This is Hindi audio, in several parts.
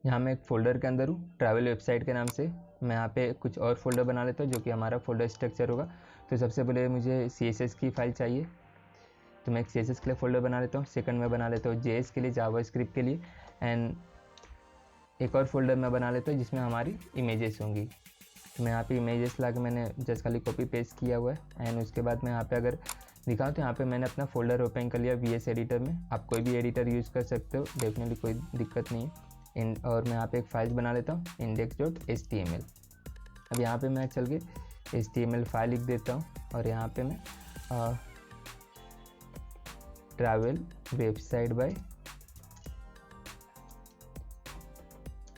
यहाँ मैं एक फ़ोल्डर के अंदर हूँ ट्रैवल वेबसाइट के नाम से। मैं यहाँ पे कुछ और फोल्डर बना लेता हूँ जो कि हमारा फोल्डर स्ट्रक्चर होगा। तो सबसे पहले मुझे CSS की फ़ाइल चाहिए, तो मैं एक CSS के लिए फ़ोल्डर बना लेता हूँ। सेकंड में बना लेता हूँ JS के लिए, जावास्क्रिप्ट के लिए, एंड एक और फोल्डर मैं बना लेता हूँ जिसमें हमारी इमेजेस होंगी। तो मैं यहाँ पे इमेजेस ला के मैंने जस्ट खाली कॉपी पेस्ट किया हुआ है। एंड उसके बाद मैं यहाँ पे अगर दिखाऊँ तो यहाँ पे मैंने अपना फोल्डर ओपन कर लिया VS एडिटर में। आप कोई भी एडिटर यूज़ कर सकते हो, डेफिनेटली कोई दिक्कत नहीं है। और मैं यहाँ पे एक फाइल बना लेता हूँ index.html। अब यहाँ पे मैं चल के HTML फाइल लिख देता हूँ और यहाँ पे मैं ट्रैवल वेबसाइट बाय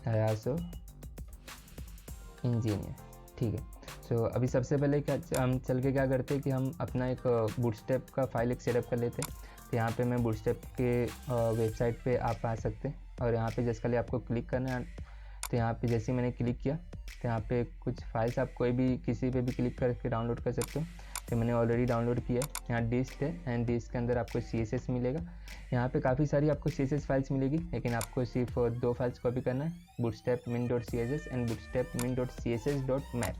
आयासो इंजीनियर, ठीक है। सो अभी सबसे पहले क्या हम चल के क्या करते हैं कि हम अपना एक बूटस्ट्रैप का फाइल एक सेटअप कर लेते हैं। तो यहाँ पे मैं बूटस्ट्रैप के वेबसाइट पे आप आ सकते हैं और यहाँ पे जस्ट खाली आपको क्लिक करना है। तो यहाँ पे जैसे मैंने क्लिक किया तो यहाँ पे कुछ फाइल्स आप कोई भी किसी पे भी क्लिक करके डाउनलोड कर सकते हो। तो मैंने ऑलरेडी डाउनलोड किया है। यहाँ डिस्ट है एंड डिस्ट के अंदर आपको CSS मिलेगा। यहाँ पे काफ़ी सारी आपको CSS फाइल्स मिलेगी, लेकिन आपको सिर्फ 2 फाइल्स कॉपी करना है, bootstrap min.css and bootstrap min.css.map।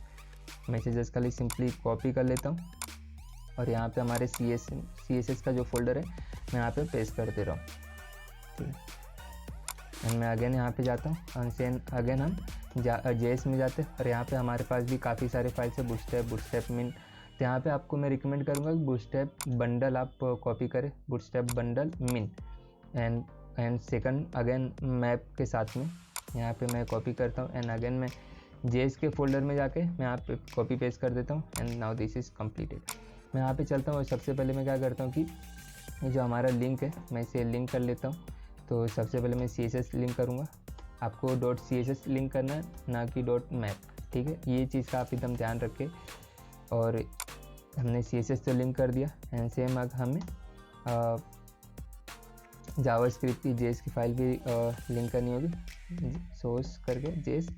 मैं इसे जस्ट खाली सिंपली कॉपी कर लेता हूँ और यहाँ पे हमारे CSS का जो फोल्डर है मैं यहाँ पे पेस्ट कर दे रहा हूँ, ठीक है। एंड मैं अगेन यहाँ पे जाता हूँ और अगेन हम JS में जाते हैं और यहाँ पे हमारे पास भी काफ़ी सारे फाइल्स है, bootstrap min। तो यहाँ पे आपको मैं रिकमेंड करूँगा कि bootstrap बंडल आप कॉपी करें, bootstrap bundle min and second again map के साथ में यहाँ पे मैं कॉपी करता हूँ एंड अगेन मैं JS के फोल्डर में जाके मैं यहाँ पे कॉपी पेस्ट कर देता हूँ and now this is completed. मैं यहाँ पे चलता हूँ और सबसे पहले मैं क्या करता हूँ कि ये जो हमारा लिंक है मैं इसे लिंक कर लेता हूँ। तो सबसे पहले मैं CSS लिंक करूँगा। आपको .css लिंक करना है, ना कि .map, ठीक है। ये चीज़ का आप एकदम ध्यान रखें। और हमने CSS तो लिंक कर दिया एंड सेम हमें जावास्क्रिप्ट की JS की फाइल भी लिंक करनी होगी, सोर्स करके JS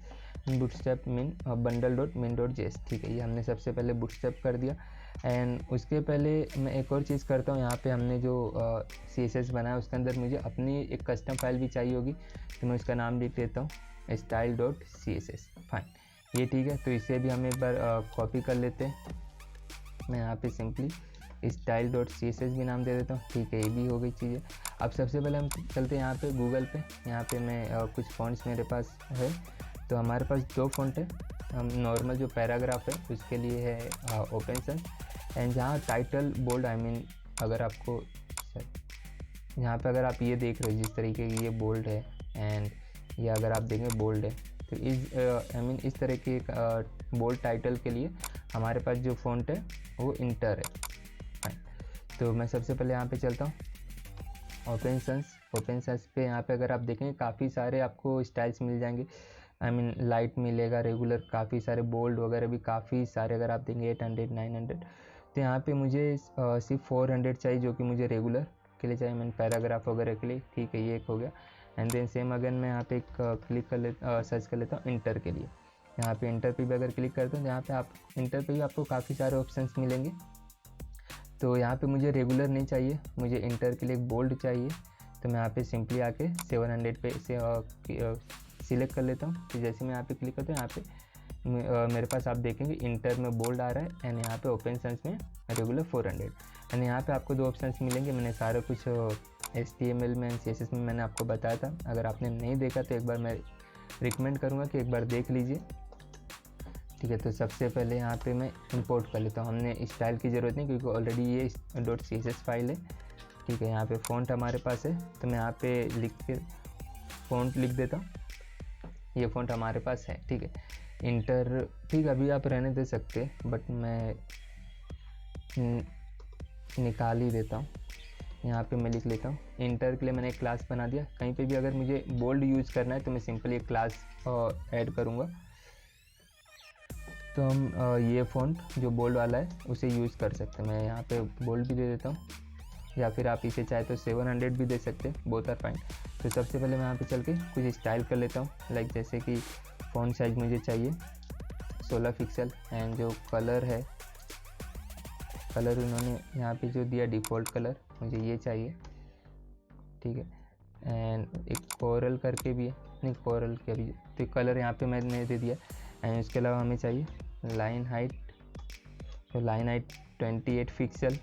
bootstrap min bundle.min.js, ठीक है। ये हमने सबसे पहले bootstrap कर दिया। एंड उसके पहले मैं एक और चीज़ करता हूँ, यहाँ पे हमने जो CSS बनाया उसके अंदर मुझे अपनी एक कस्टम फाइल भी चाहिए होगी, तो मैं उसका नाम लिख देता हूँ style.css, फाइन, ये ठीक है। तो इसे भी हम एक बार कॉपी कर लेते हैं। मैं यहाँ पे सिंपली style.css भी नाम दे देता हूँ, ठीक है। ये भी हो गई चीज़ें। अब सबसे पहले हम चलते हैं यहाँ पे गूगल पे। यहाँ पे मैं कुछ फ़ॉन्ट्स मेरे पास है, तो हमारे पास 2 फ़ॉन्ट है। हम नॉर्मल जो पैराग्राफ है उसके लिए है ओपन सन्स, एंड जहाँ टाइटल बोल्ड, आई मीन अगर आपको यहाँ पे अगर आप ये देख रहे हो जिस तरीके की ये बोल्ड है एंड ये अगर आप देखें बोल्ड है, तो इस तरह के बोल्ड टाइटल के लिए हमारे पास जो फ़ॉन्ट है वो इंटर है। तो मैं सबसे पहले यहाँ पे चलता हूँ ओपन सन्स पे। यहाँ पे अगर आप देखेंगे काफ़ी सारे आपको स्टाइल्स मिल जाएंगे, आई मीन लाइट मिलेगा, रेगुलर, काफ़ी सारे बोल्ड वगैरह भी काफ़ी सारे अगर आप देंगे 800 900। तो यहाँ पे मुझे सिर्फ 400 चाहिए जो कि मुझे रेगुलर के लिए चाहिए, मीन पैराग्राफ वगैरह के लिए, ठीक है। ये एक हो गया। एंड देन सेम अगेन मैं यहाँ पे एक क्लिक कर लेता सर्च कर लेता हूँ इंटर के लिए। यहाँ पे इंटर पे भी अगर क्लिक करते हैं तो यहाँ पे आप इंटर पे भी आपको काफ़ी सारे ऑप्शंस मिलेंगे। तो यहाँ पे मुझे रेगुलर नहीं चाहिए, मुझे इंटर के लिए एक बोल्ड चाहिए। तो मैं यहाँ पे सिंपली आके 700 पे से सिलेक्ट कर लेता हूँ। तो जैसे मैं यहाँ पे क्लिक करता हूँ, यहाँ पे मेरे पास आप देखेंगे इंटर में बोल्ड आ रहा है एंड यहाँ पे ओपन सन्स में रेगुलर 400। एंड यहाँ पे आपको 2 ऑप्शंस मिलेंगे। मैंने सारा कुछ HTML में एंड CSS में मैंने आपको बताया था। अगर आपने नहीं देखा तो एक बार मैं रिकमेंड करूँगा कि एक बार देख लीजिए, ठीक है। तो सबसे पहले यहाँ पे मैं इंपोर्ट कर लेता हूँ। हमने स्टाइल की ज़रूरत नहीं क्योंकि ऑलरेडी ये .css फाइल है, ठीक है। यहाँ पे फ़ॉन्ट हमारे पास है, तो मैं यहाँ पे लिख के फ़ॉन्ट लिख देता हूँ। ये फ़ॉन्ट हमारे पास है, ठीक है। इंटर, ठीक है, अभी आप रहने दे सकते, बट मैं निकाल ही देता हूँ। यहाँ पे मैं लिख लेता हूँ इंटर के लिए मैंने एक क्लास बना दिया। कहीं पे भी अगर मुझे बोल्ड यूज़ करना है तो मैं सिंपली एक क्लास ऐड करूँगा। तो हम ये फ़ॉन्ट जो बोल्ड वाला है उसे यूज़ कर सकते हैं। मैं यहाँ पे बोल्ड भी दे देता हूँ, या फिर आप इसे चाहे तो 700 भी दे सकते हैं, बोथ आर फाइन। तो सबसे पहले मैं यहाँ पे चल के कुछ स्टाइल कर लेता हूँ, लाइक जैसे कि फ़ॉन्ट साइज मुझे चाहिए 16 पिक्सल एंड जो कलर है, कलर उन्होंने यहाँ पे जो दिया डिफ़ॉल्ट कलर मुझे ये चाहिए, ठीक है। एंड एक कोरल करके भी है, नहीं कोरल क्या भी, तो कलर यहाँ पे मैंने दे दिया। एंड इसके अलावा हमें चाहिए लाइन हाइट, तो line height 28 pixel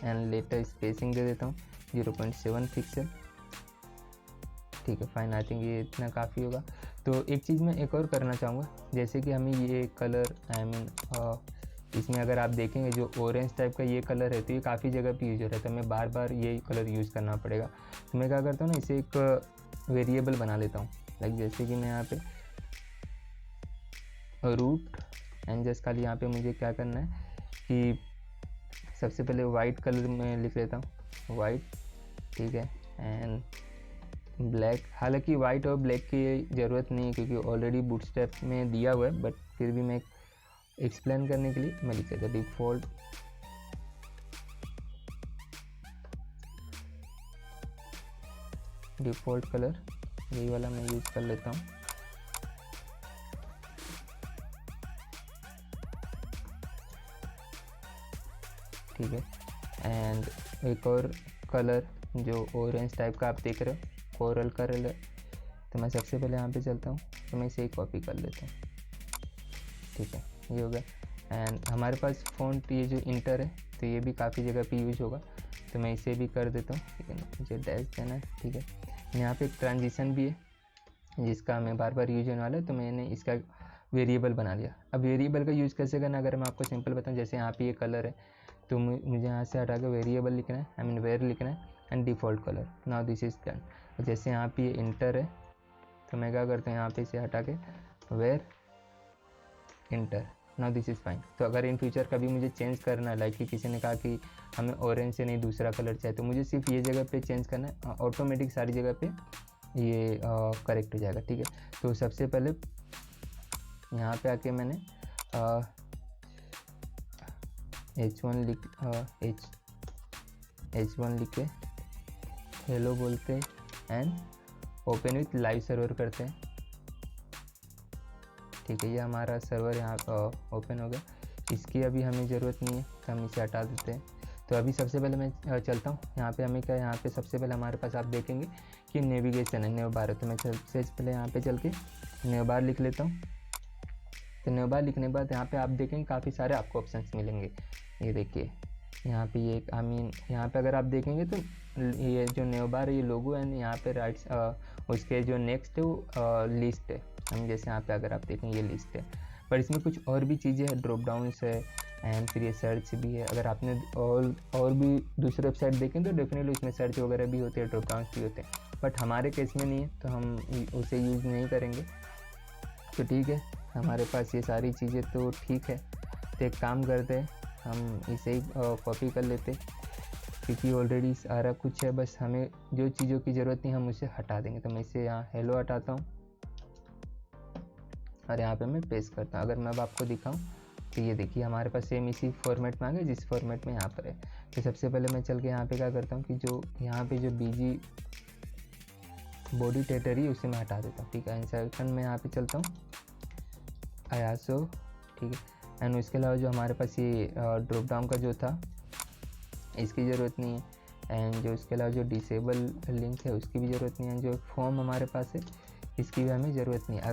and letter spacing दे देता हूँ 0.7 पिक्सल। ठीक है फाइन, आई थिंक ये इतना काफ़ी होगा। तो एक चीज़ मैं एक और करना चाहूँगा, जैसे कि हमें ये कलर इसमें अगर आप देखेंगे जो ऑरेंज टाइप का ये कलर है तो ये काफ़ी जगह पे यूज हो रहा है, तो हमें बार बार ये कलर यूज़ करना पड़ेगा। तो मैं क्या करता हूँ ना, इसे एक वेरिएबल बना लेता हूँ। लाइक जैसे कि मैं यहाँ पे रूट एंड जस्ट खाली यहाँ पे मुझे क्या करना है कि सबसे पहले वाइट कलर में लिख लेता हूँ वाइट, ठीक है, एंड ब्लैक। हालांकि वाइट और ब्लैक की ज़रूरत नहीं है क्योंकि ऑलरेडी बूटस्ट्रैप में दिया हुआ है, बट फिर भी मैं एक्सप्लेन करने के लिए मैं लिख देता डिफ़ॉल्ट कलर, यही वाला मैं यूज़ कर लेता हूँ। ठीक है, एंड एक और कलर जो ऑरेंज टाइप का आप देख रहे हो कोरल कलर, तो मैं सबसे पहले यहाँ पे चलता हूँ, तो मैं इसे ही कॉपी कर लेता हूँ। ठीक है, ये हो गया। एंड हमारे पास फ़ॉन्ट ये जो इंटर है तो ये भी काफ़ी जगह पे यूज होगा, तो मैं इसे भी कर देता हूँ। ठीक है, मुझे डैश देना है। ठीक है, यहाँ पे एक ट्रांजिशन भी है जिसका हमें बार बार यूज होने वाला है, तो मैंने इसका वेरिएबल बना लिया। अब वेरिएबल का यूज़ कैसे करना, अगर मैं आपको सिंपल बताऊँ, जैसे यहाँ पे ये कलर है तो मुझे यहाँ से हटा के वेरिएबल लिखना है, आई मीन वेयर लिखना है and default colour, now this is done. जैसे यहाँ पे ये इंटर है तो मैं क्या करता हूँ यहाँ पे इसे हटा के where enter, now this is fine. तो अगर इन फ्यूचर कभी मुझे चेंज करना है, लाइक कि किसी ने कहा कि हमें ऑरेंज से नहीं दूसरा कलर चाहिए, तो मुझे सिर्फ ये जगह पे चेंज करना है, ऑटोमेटिक सारी जगह पे ये करेक्ट हो जाएगा। ठीक है, तो सबसे पहले यहाँ पे आके मैंने H1 लिख के हेलो बोलते हैं and open with live server करते हैं। ठीक है, ये हमारा सर्वर यहाँ ओपन हो गया। इसकी अभी हमें ज़रूरत नहीं है तो हम इसे हटा देते हैं। तो अभी सबसे पहले मैं चलता हूँ यहाँ पे, हमें क्या, यहाँ पे सबसे पहले हमारे पास आप देखेंगे कि नेविगेशन है नेवबार है, तो मैं सबसे पहले यहाँ पे चल के नेवबार लिख लेता हूँ। तो नेवबार लिखने के बाद यहाँ पे आप देखेंगे काफ़ी सारे आपको ऑप्शंस मिलेंगे। ये देखिए यहाँ पे ये यहाँ पे अगर आप देखेंगे तो ये जो नेवबार है ये लोगो है, यहाँ पे राइट उसके जो नेक्स्ट है वो लिस्ट है। हम जैसे यहाँ पे अगर आप देखेंगे ये लिस्ट है, पर इसमें कुछ और भी चीज़ें हैं, ड्रॉप डाउन्स है एंड फिर ये सर्च भी है। अगर आपने और भी दूसरे वेबसाइट देखें तो डेफिनेटली उसमें सर्च वगैरह भी होते हैं, ड्रॉप डाउन्स भी होते हैं, बट हमारे केस में नहीं है तो हम उसे यूज़ नहीं करेंगे। तो ठीक है, हमारे पास ये सारी चीज़ें तो ठीक है, तो एक काम करते हैं हम इसे ही कॉपी कर लेते क्योंकि ऑलरेडी सारा कुछ है, बस हमें जो चीज़ों की ज़रूरत नहीं हम उसे हटा देंगे। तो मैं इसे यहाँ हेलो हटाता हूँ और यहाँ पे मैं पेस्ट करता हूँ। अगर मैं अब आपको दिखाऊँ तो ये देखिए हमारे पास सेम इसी फॉर्मेट में आ गया जिस फॉर्मेट में यहाँ पर है। तो सबसे पहले मैं चल के यहाँ पे क्या करता हूँ कि जो यहाँ पे जो बीजी बॉडी टेटरी उसे मैं हटा देता हूँ। ठीक है, इंसर्शन में यहाँ पे चलता हूँ आयासो। ठीक है, एंड उसके अलावा जो हमारे पास ये ड्रॉप डाउन का जो था इसकी ज़रूरत नहीं है, एंड जो इसके अलावा जो डिसेबल लिंक है उसकी भी ज़रूरत नहीं है, जो फॉर्म हमारे पास है इसकी भी हमें ज़रूरत नहीं है।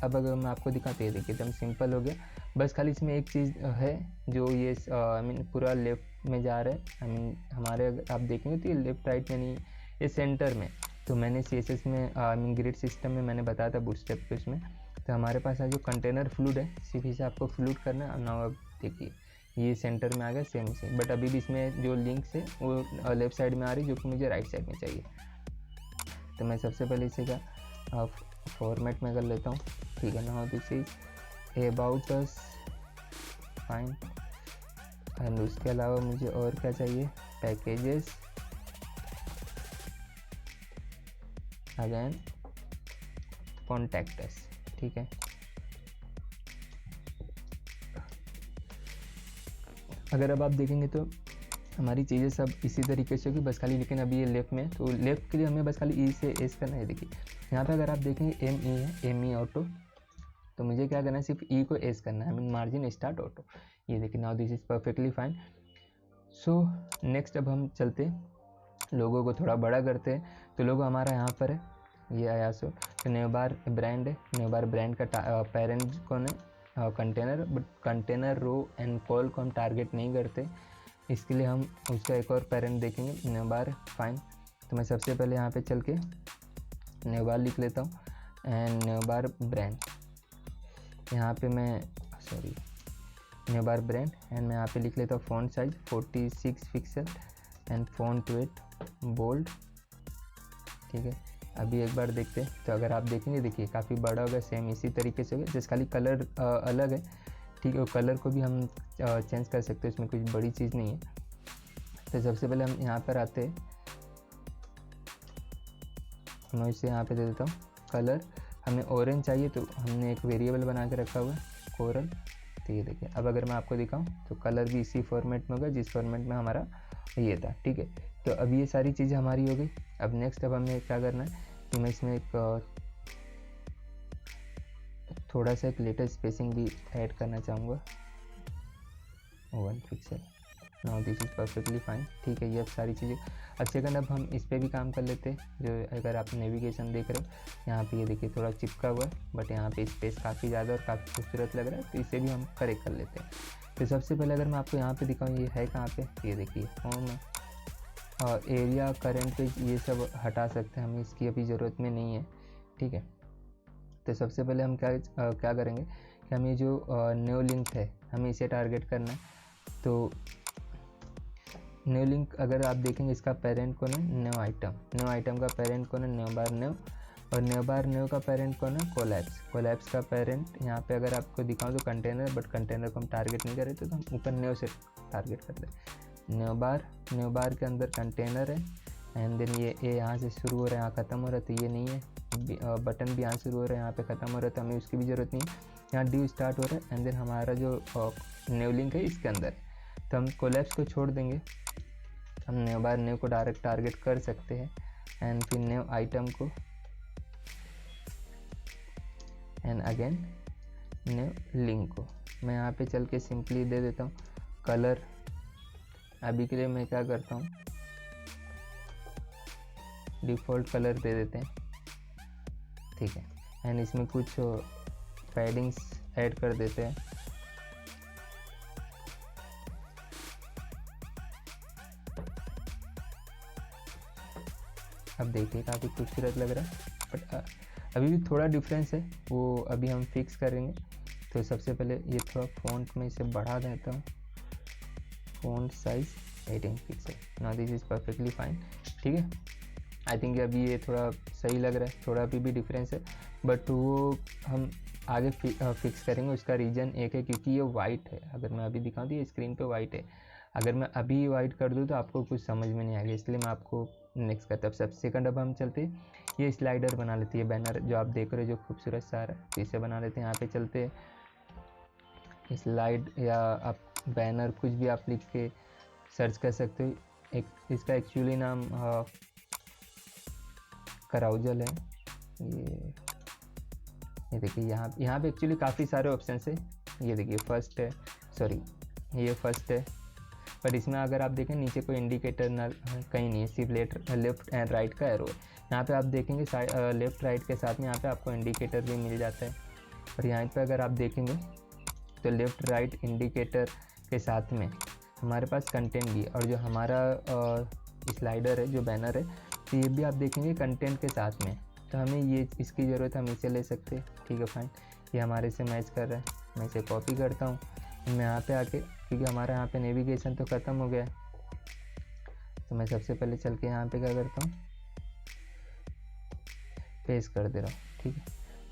अगर मैं आपको दिखाते हैं देखिए एकदम सिंपल हो गया, बस खाली इसमें एक चीज़ है जो ये आई मीन पूरा लेफ्ट में जा रहा है, आई मीन हमारे अगर आप देखेंगे तो ये लेफ्ट राइट में नहीं, ये सेंटर में। तो मैंने CSS में आई मीन ग्रिड सिस्टम में मैंने बताया था बूटस्ट्रैप पे उसमें, तो हमारे पास जो कंटेनर फ्लूड है सिर्फ इसे आपको फ्लूड करना है। नाउ अब देखिए ये सेंटर में आ गया सेम से, बट अभी भी इसमें जो लिंक्स है वो लेफ्ट साइड में आ रही जो कि मुझे राइट साइड में चाहिए। तो मैं सबसे पहले इसे का फॉर्मेट में कर लेता हूँ। ठीक है, now this is about us fine, and उसके अलावा मुझे और क्या चाहिए, पैकेजेस अगेन कॉन्टैक्ट अस। ठीक है, अगर अब आप देखेंगे तो हमारी चीज़ें सब इसी तरीके से होगी, बस खाली लेकिन अभी ये लेफ़्ट में, तो लेफ़्ट के लिए हमें बस खाली ई से एस करना है। देखिए यहाँ पे अगर आप देखेंगे ME है, ME ऑटो, तो मुझे क्या करना है सिर्फ ई को एस करना है, I mean margin start auto. ये देखिए now this is perfectly fine. So next अब हम चलते लोगों को थोड़ा बड़ा करते हैं। तो लोगो हमारा यहाँ पर है, ये आया सो। तो नेवबार ब्रांड है, नेवबार ब्रांड का पेरेंट कौन है, container, but container row and col को हम टारगेट नहीं करते, इसके लिए हम उसका एक और पेरेंट देखेंगे, नेवबार। फाइन, तो मैं सबसे पहले यहाँ पे चल के नेवबार लिख लेता हूँ एंड नेवबार ब्रांड, यहाँ पे मैं सॉरी नेवबार ब्रांड एंड मैं यहाँ पे लिख लेता हूँ font size 46 pixel and font weight bold. ठीक है, अभी एक बार देखते हैं। तो अगर आप देखेंगे, देखिए काफ़ी बड़ा होगा, सेम इसी तरीके से होगा, जस्ट खाली कलर अलग है। ठीक है, कलर को भी हम चेंज कर सकते हैं, इसमें कुछ बड़ी चीज़ नहीं है। तो सबसे पहले हम यहाँ पर आते हैं, मैं इसे यहाँ पे दे देता हूँ कलर। हमें ऑरेंज चाहिए तो हमने एक वेरिएबल बना के रखा हुआ है कोरल। तो ये देखिए, अब अगर मैं आपको दिखाऊं तो कलर भी इसी फॉर्मेट में होगा जिस फॉर्मेट में हमारा ये था। ठीक है, तो अब ये सारी चीज़ें हमारी हो गई। अब नेक्स्ट अब हमें क्या करना है कि मैं इसमें एक थोड़ा सा एक लेटेस्ट स्पेसिंग भी ऐड करना चाहूँगा, 1 pixel. Now this is perfectly fine. ठीक है, ये अब सारी चीज़ें। अब सेकंड अब हम इस पर भी काम कर लेते हैं, जो अगर आप नेविगेशन देख रहे हो यहाँ पे, ये देखिए थोड़ा चिपका हुआ है, बट यहाँ पे स्पेस काफ़ी ज़्यादा और काफ़ी खूबसूरत लग रहा है, तो इसे भी हम करेक्ट कर लेते हैं। तो सबसे पहले अगर मैं आपको यहाँ पे दिखाऊँ, ये है कहाँ पे, ये देखिए होम और एरिया, करंट पेज, ये सब हटा सकते हैं, हमें इसकी अभी ज़रूरत में नहीं है। ठीक है, तो सबसे पहले हम क्या करेंगे कि हमें जो न्यू लिंक है हमें इसे टारगेट करना है। तो न्यू लिंक अगर आप देखेंगे, इसका पेरेंट कौन है, न्यू आइटम। न्यू आइटम का पेरेंट कौन है, नेवबार न्यू। और नेवबार न्यू का पेरेंट कौन है, कोलैप्स। कोलैप्स का पेरेंट यहाँ पे अगर आपको दिखाऊं तो कंटेनर, बट कंटेनर को हम टारगेट नहीं कर रहे थे, तो हम ऊपर न्यू से टारगेट करते हैं। नेवबार, नेवबार के अंदर कंटेनर है एंड देन ये यहाँ से शुरू हो रहा है, यहाँ ख़त्म हो रहा है, तो ये नहीं है। बटन भी यहाँ शुरू हो रहा है, यहाँ पे ख़त्म हो रहा है, तो हमें उसकी भी ज़रूरत नहीं है। यहाँ ड्यू स्टार्ट हो रहा है एंड देन हमारा जो न्यू लिंक है इसके अंदर, तो हम कोलैप्स को छोड़ देंगे। हम नेवबार न्यू को डायरेक्ट टारगेट कर सकते हैं एंड फिर न्यू आइटम को एंड अगेन न्यू लिंक को। मैं यहाँ पे चल के सिंपली दे देता हूँ कलर। अभी के लिए मैं क्या करता हूँ, डिफ़ॉल्ट कलर दे देते हैं। ठीक है, एंड इसमें कुछ पैडिंग्स ऐड कर देते हैं। अब देखिए काफ़ी खूबसूरत लग रहा है, बट अभी भी थोड़ा डिफरेंस है, वो अभी हम फिक्स करेंगे। तो सबसे पहले ये थोड़ा फ़ॉन्ट में इसे बढ़ा देता हूँ, font size 18 pixel. Now this is perfectly fine. ठीक है, आई थिंक अभी ये थोड़ा सही लग रहा है, थोड़ा अभी भी डिफरेंस है, बट वो हम आगे फिक्स करेंगे। उसका रीज़न एक है क्योंकि ये वाइट है। अगर मैं अभी दिखाऊँ तो ये स्क्रीन पे वाइट है, अगर मैं अभी वाइट कर दूँ तो आपको कुछ समझ में नहीं आएगा, इसलिए मैं आपको नेक्स्ट करता हूँ। सब सेकंड अब हम चलते हैं, ये स्लाइडर बना लेते हैं, बैनर जो आप देख रहे हो जो खूबसूरत सा आ रहा है, तो इसे बना लेते हैं। यहाँ पे चलते हैं, स्लाइड या आप बैनर कुछ भी आप लिख के सर्च कर सकते हो। एक इसका एक्चुअली नाम कराउजल है। ये देखिए यहाँ पे एक्चुअली काफ़ी सारे ऑप्शन है। ये देखिए फर्स्ट है, सॉरी ये फर्स्ट है, पर इसमें अगर आप देखें नीचे कोई इंडिकेटर ना कहीं नहीं है, सिर्फ लेफ्ट एंड राइट का एरो है। यहाँ पे आप देखेंगे लेफ्ट राइट के साथ में यहाँ पे आपको इंडिकेटर भी मिल जाता है। और यहाँ पे अगर आप देखेंगे तो लेफ्ट राइट इंडिकेटर के साथ में हमारे पास कंटेंट भी है, और जो हमारा स्लाइडर है जो बैनर है, तो ये भी आप देखेंगे कंटेंट के साथ में। तो हमें ये इसकी ज़रूरत है, हम इसे ले सकते हैं। ठीक है फाइन, ये हमारे से मैच कर रहा है। मैं इसे कॉपी करता हूँ, मैं यहाँ पे आके, क्योंकि हमारा यहाँ पे नेविगेशन तो ख़त्म हो गया है, तो मैं सबसे पहले चल के यहाँ पे क्या करता हूँ, पेस्ट कर दे रहा हूँ। ठीक है,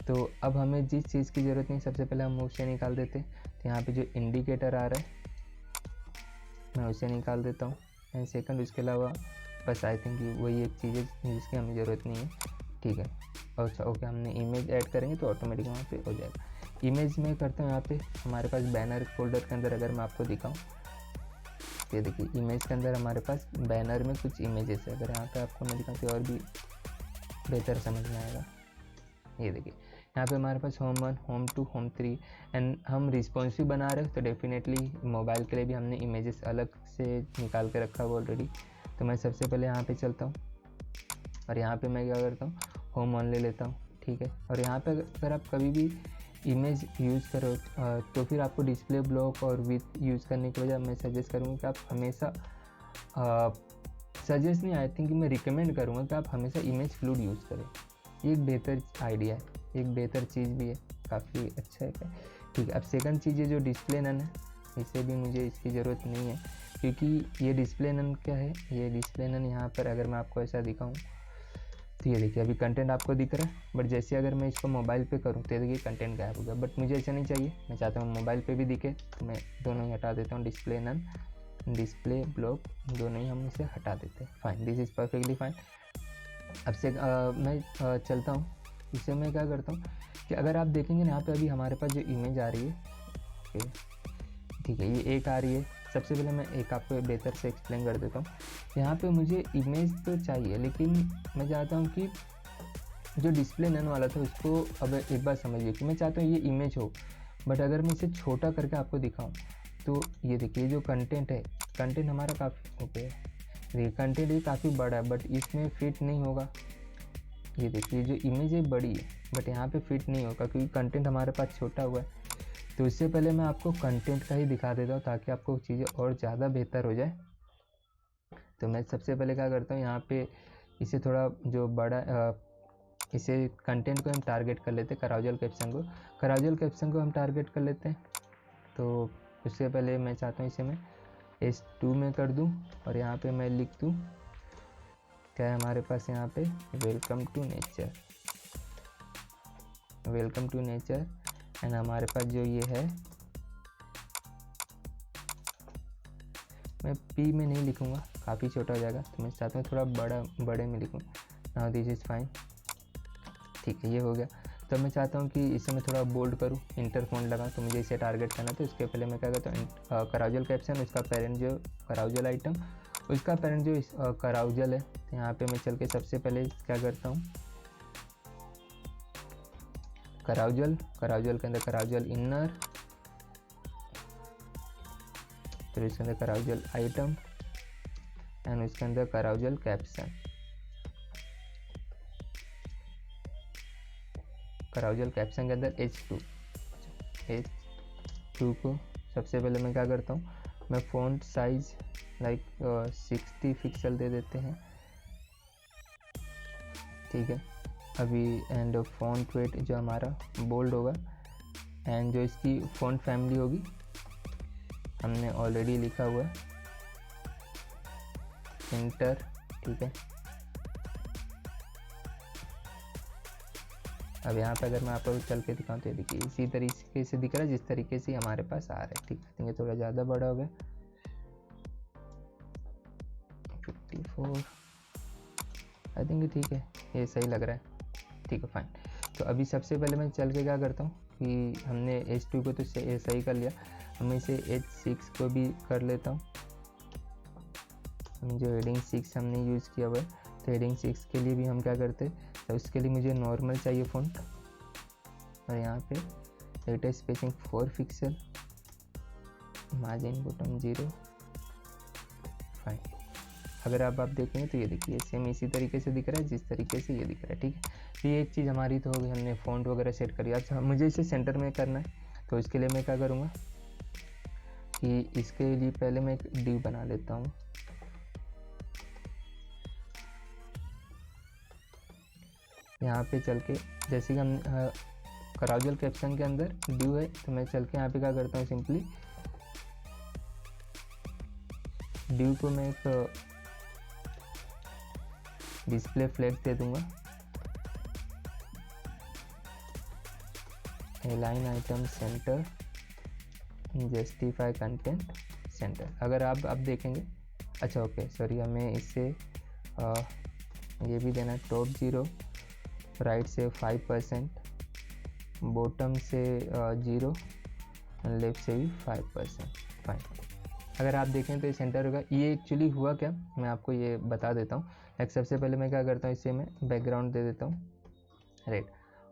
तो अब हमें जिस चीज़ की ज़रूरत नहीं, सबसे पहले हम उसे निकाल देते। तो यहाँ पे जो इंडिकेटर आ रहा है मैं उसे निकाल देता हूँ एंड सेकंड उसके अलावा बस आई थिंक वही एक चीज़ है जिसकी हमें ज़रूरत नहीं है। ठीक है, अच्छा ओके, हमने इमेज ऐड करेंगे तो ऑटोमेटिक वहाँ पे हो जाएगा। इमेज में करते हैं, यहाँ पे हमारे पास बैनर फोल्डर के अंदर अगर मैं आपको दिखाऊँ, ये देखिए इमेज के अंदर हमारे पास बैनर में कुछ इमेजेस है। अगर यहाँ पे आपको मैं दिखाऊँ तो और भी बेहतर समझ में आएगा। ये देखिए यहाँ पे हमारे पास होम 1, होम 2, होम 3 एंड हम रिस्पॉन्सिव बना रहे हैं, तो डेफिनेटली मोबाइल के लिए भी हमने इमेजेस अलग से निकाल के रखा हुआ ऑलरेडी। तो मैं सबसे पहले यहाँ पे चलता हूँ और यहाँ पे मैं क्या करता हूँ, होम ऑन ले लेता हूँ, ठीक है। और यहाँ पे अगर आप कभी भी इमेज यूज़ करो तो फिर आपको डिस्प्ले ब्लॉक और विथ यूज़ करने की वजह मैं सजेस्ट करूँगा कि आप हमेशा सजेस्ट नहीं, आई थिंक मैं रिकमेंड करूँगा कि आप हमेशा इमेज फ्लूड यूज़ करें। ये एक बेहतर आइडिया है, एक बेहतर चीज़ भी है, काफ़ी अच्छा है, ठीक है। अब सेकंड चीज़ है जो डिस्प्ले नन है, इसे भी मुझे इसकी ज़रूरत नहीं है, क्योंकि ये डिस्प्ले नन क्या है, ये डिस्प्ले नन यहाँ पर अगर मैं आपको ऐसा दिखाऊँ तो ये देखिए अभी कंटेंट आपको दिख रहा है, बट जैसे अगर मैं इसको मोबाइल पे करूँ तो देखिए कंटेंट गायब हो गया। बट मुझे ऐसा नहीं चाहिए, मैं चाहता हूँ मोबाइल पे भी दिखे, तो मैं दोनों ही हटा देता हूँ, डिस्प्ले नन, डिस्प्ले ब्लॉक, दोनों ही हम इसे हटा देते हैं। Fine, this is perfectly fine. अब से मैं चलता हूँ, इसे मैं क्या करता हूँ कि अगर आप देखेंगे यहाँ पे अभी हमारे पास जो इमेज आ रही है, ठीक है, ये एक आ रही है। सबसे पहले मैं एक आपको बेहतर से एक्सप्लेन कर देता हूँ। यहाँ पे मुझे इमेज तो चाहिए, लेकिन मैं चाहता हूँ कि जो डिस्प्ले नन वाला था उसको अब एक बार समझिए कि मैं चाहता हूँ ये इमेज हो, बट अगर मैं इसे छोटा करके आपको दिखाऊँ तो ये देखिए जो कंटेंट है, कंटेंट हमारा काफ़ी ओके है, देखिए कंटेंट ये काफ़ी बड़ा है बट इसमें फिट नहीं होगा। ये देखिए जो इमेज है बड़ी है बट यहाँ पे फिट नहीं होगा क्योंकि कंटेंट हमारे पास छोटा हुआ है। तो इससे पहले मैं आपको कंटेंट का ही दिखा देता हूँ ताकि आपको चीज़ें और ज़्यादा बेहतर हो जाए। तो मैं सबसे पहले क्या करता हूँ, यहाँ पे इसे थोड़ा जो बड़ा इसे कंटेंट को हम टारगेट कर लेते हैं, कराउजल कैप्शन को हम टारगेट कर लेते हैं। तो उससे पहले मैं चाहता हूँ इसे मैं S2 में कर दूँ और यहाँ पे मैं लिख दूँ क्या है हमारे पास यहाँ पे, वेलकम टू नेचर। एंड हमारे पास जो ये है, मैं P में नहीं लिखूँगा, काफ़ी छोटा हो जाएगा, तो मैं चाहता हूँ थोड़ा बड़े में लिखूँ। नाउ दिस इज़ फाइन, ठीक है, ये हो गया। तो मैं चाहता हूँ कि इसे मैं थोड़ा बोल्ड करूँ, इंटर फॉन्ट लगा, तो मुझे इसे टारगेट करना। तो इसके पहले मैं क्या करता हूँ, कराउजल कैप्शन, उसका पेरेंट जो कराउजल आइटम, उसका पेरेंट जो कराउजल है। तो यहाँ पे मैं चल के सबसे पहले क्या करता हूँ, कराउजल के अंदर कराउजल इनर, फिर इसके अंदर कराउजल आइटम एंड उसके अंदर कराउजल कैप्शन। कराउजल कैप्शन के अंदर H2 को सबसे पहले मैं क्या करता हूँ, मैं फ़ॉन्ट साइज लाइक 60 पिक्सल दे देते हैं, ठीक है अभी। एंड फ़ॉन्ट वेट जो हमारा बोल्ड होगा, एंड जो इसकी फ़ॉन्ट फैमिली होगी हमने ऑलरेडी लिखा हुआ है, इंटर, ठीक है। अब यहाँ पे अगर मैं आपको चल के दिखाऊँ तो देखिए इसी तरीके से दिख रहा है जिस तरीके से हमारे पास आ रहा है, ठीक है। थोड़ा ज़्यादा बड़ा हो गया, 54 आई थिंक, ठीक है, ये सही लग रहा है, ठीक है फाइन। तो अभी सबसे पहले मैं चल के क्या करता हूँ कि हमने H2 को तो सही कर लिया, हम इसे H6 को भी कर लेता हूँ। जो हेडिंग 6 हमने यूज़ किया हुआ है, तो हेडिंग 6 के लिए भी हम क्या करते हैं, तो उसके लिए मुझे नॉर्मल चाहिए फ़ॉन्ट, और यहाँ पे data spacing 4 pixel, margin bottom 0, fine. अगर आप देखेंगे तो ये देखिए सेम इसी तरीके से दिख रहा है जिस तरीके से ये दिख रहा है, ठीक है। तो ये एक चीज़ हमारी तो होगी, हमने फ़ॉन्ट वगैरह सेट कर लिया। अच्छा मुझे इसे सेंटर में करना है, तो इसके लिए मैं क्या करूँगा कि इसके लिए पहले मैं एक डिव बना लेता हूँ। यहाँ पे चल के जैसे कि हम कराउजल कैप्शन के अंदर डिव है, तो मैं चल के यहाँ पे क्या करता हूँ, सिंपली डिव को मैं एक डिस्प्ले फ्लैग दे दूंगा, line item center, justify content centre. अगर आप देखेंगे, अच्छा ओके सॉरी, हमें इससे ये भी देना, टॉप 0, राइट से 5%, बॉटम से 0, लेफ्ट से भी 5%, फाइन। अगर आप देखें तो ये सेंटर होगा। ये एक्चुअली हुआ क्या, मैं आपको ये बता देता हूँ। लाइक सबसे पहले मैं क्या करता हूँ, इसे मैं बैकग्राउंड दे देता हूँ रेड,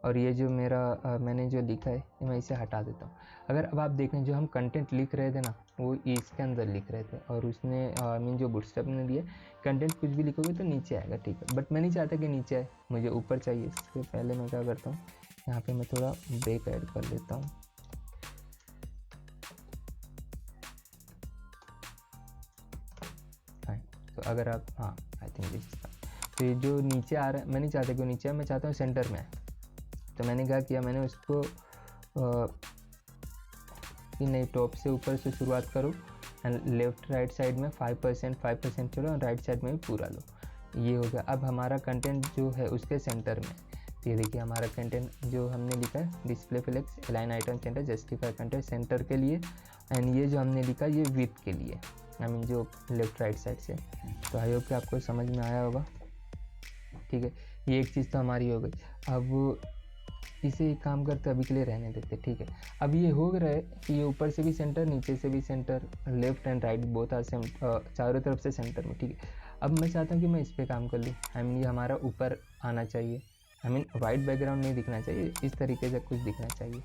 और ये जो मेरा मैंने जो लिखा है मैं इसे हटा देता हूँ। अगर अब आप देखें जो हम कंटेंट लिख रहे थे ना वो इसके अंदर लिख रहे थे और उसने मीन जो बूटस्ट्रैप ने दिया कंटेंट कुछ भी लिखोगे तो नीचे आएगा, ठीक है। बट मैं नहीं चाहता कि नीचे आए, मुझे ऊपर चाहिए। इससे पहले मैं क्या करता हूँ, यहाँ पे मैं थोड़ा ब्रेक ऐड कर लेता हूँ। तो अगर आप आई थिंक दिस तो ये जो नीचे आ रहा है मैं नहीं चाहता कि वो नीचे आए, मैं चाहता हूँ सेंटर में आए। तो मैंने क्या किया, मैंने उसको कि नहीं टॉप से ऊपर से शुरुआत करो एंड लेफ्ट राइट साइड में 5% चलो और राइट साइड में भी पूरा लो। ये हो गया। अब हमारा कंटेंट जो है उसके सेंटर में, तो ये देखिए हमारा कंटेंट जो हमने लिखा है display flex align item center justify content center के लिए, एंड ये जो हमने लिखा ये विथ के लिए, आई मीन जो लेफ्ट राइट साइड से। तो आई होप कि आपको समझ में आया होगा, ठीक है। ये एक चीज़ तो हमारी हो गई। अब इसे एक काम करते अभी के लिए रहने देते, ठीक है। अब ये हो रहा है कि ये ऊपर से भी सेंटर नीचे से भी center, left and right both are same, चारों तरफ से सेंटर में, ठीक है। अब मैं चाहता हूँ कि मैं इस पर काम कर लूँ, आई मीन ये हमारा ऊपर आना चाहिए, आई मीन वाइट बैकग्राउंड नहीं दिखना चाहिए, इस तरीके से कुछ दिखना चाहिए,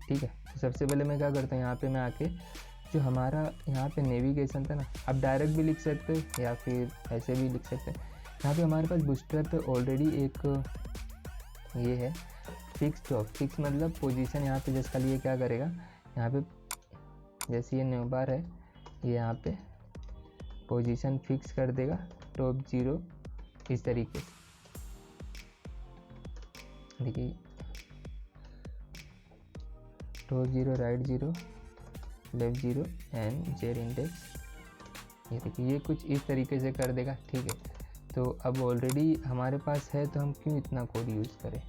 ठीक है। तो सबसे पहले मैं क्या करता हूँ, यहाँ पे मैं आके जो हमारा यहाँ पे नेविगेशन था ना, आप डायरेक्ट भी लिख सकते हो या फिर ऐसे भी लिख सकते हैं। यहाँ पे हमारे पास बूटस्ट्रैप पे ऑलरेडी एक ये है फिक्स टॉप, फिक्स मतलब पोजीशन। यहाँ पे जिसका लिए क्या करेगा, यहाँ पे जैसे ये न्यू बार है ये यहाँ पे पोजीशन फिक्स कर देगा टॉप 0 इस तरीके से, देखिए top 0 right 0 left 0 and Z index, ये देखिए ये कुछ इस तरीके से कर देगा, ठीक है। तो अब ऑलरेडी हमारे पास है तो हम क्यों इतना कोड यूज़ करें।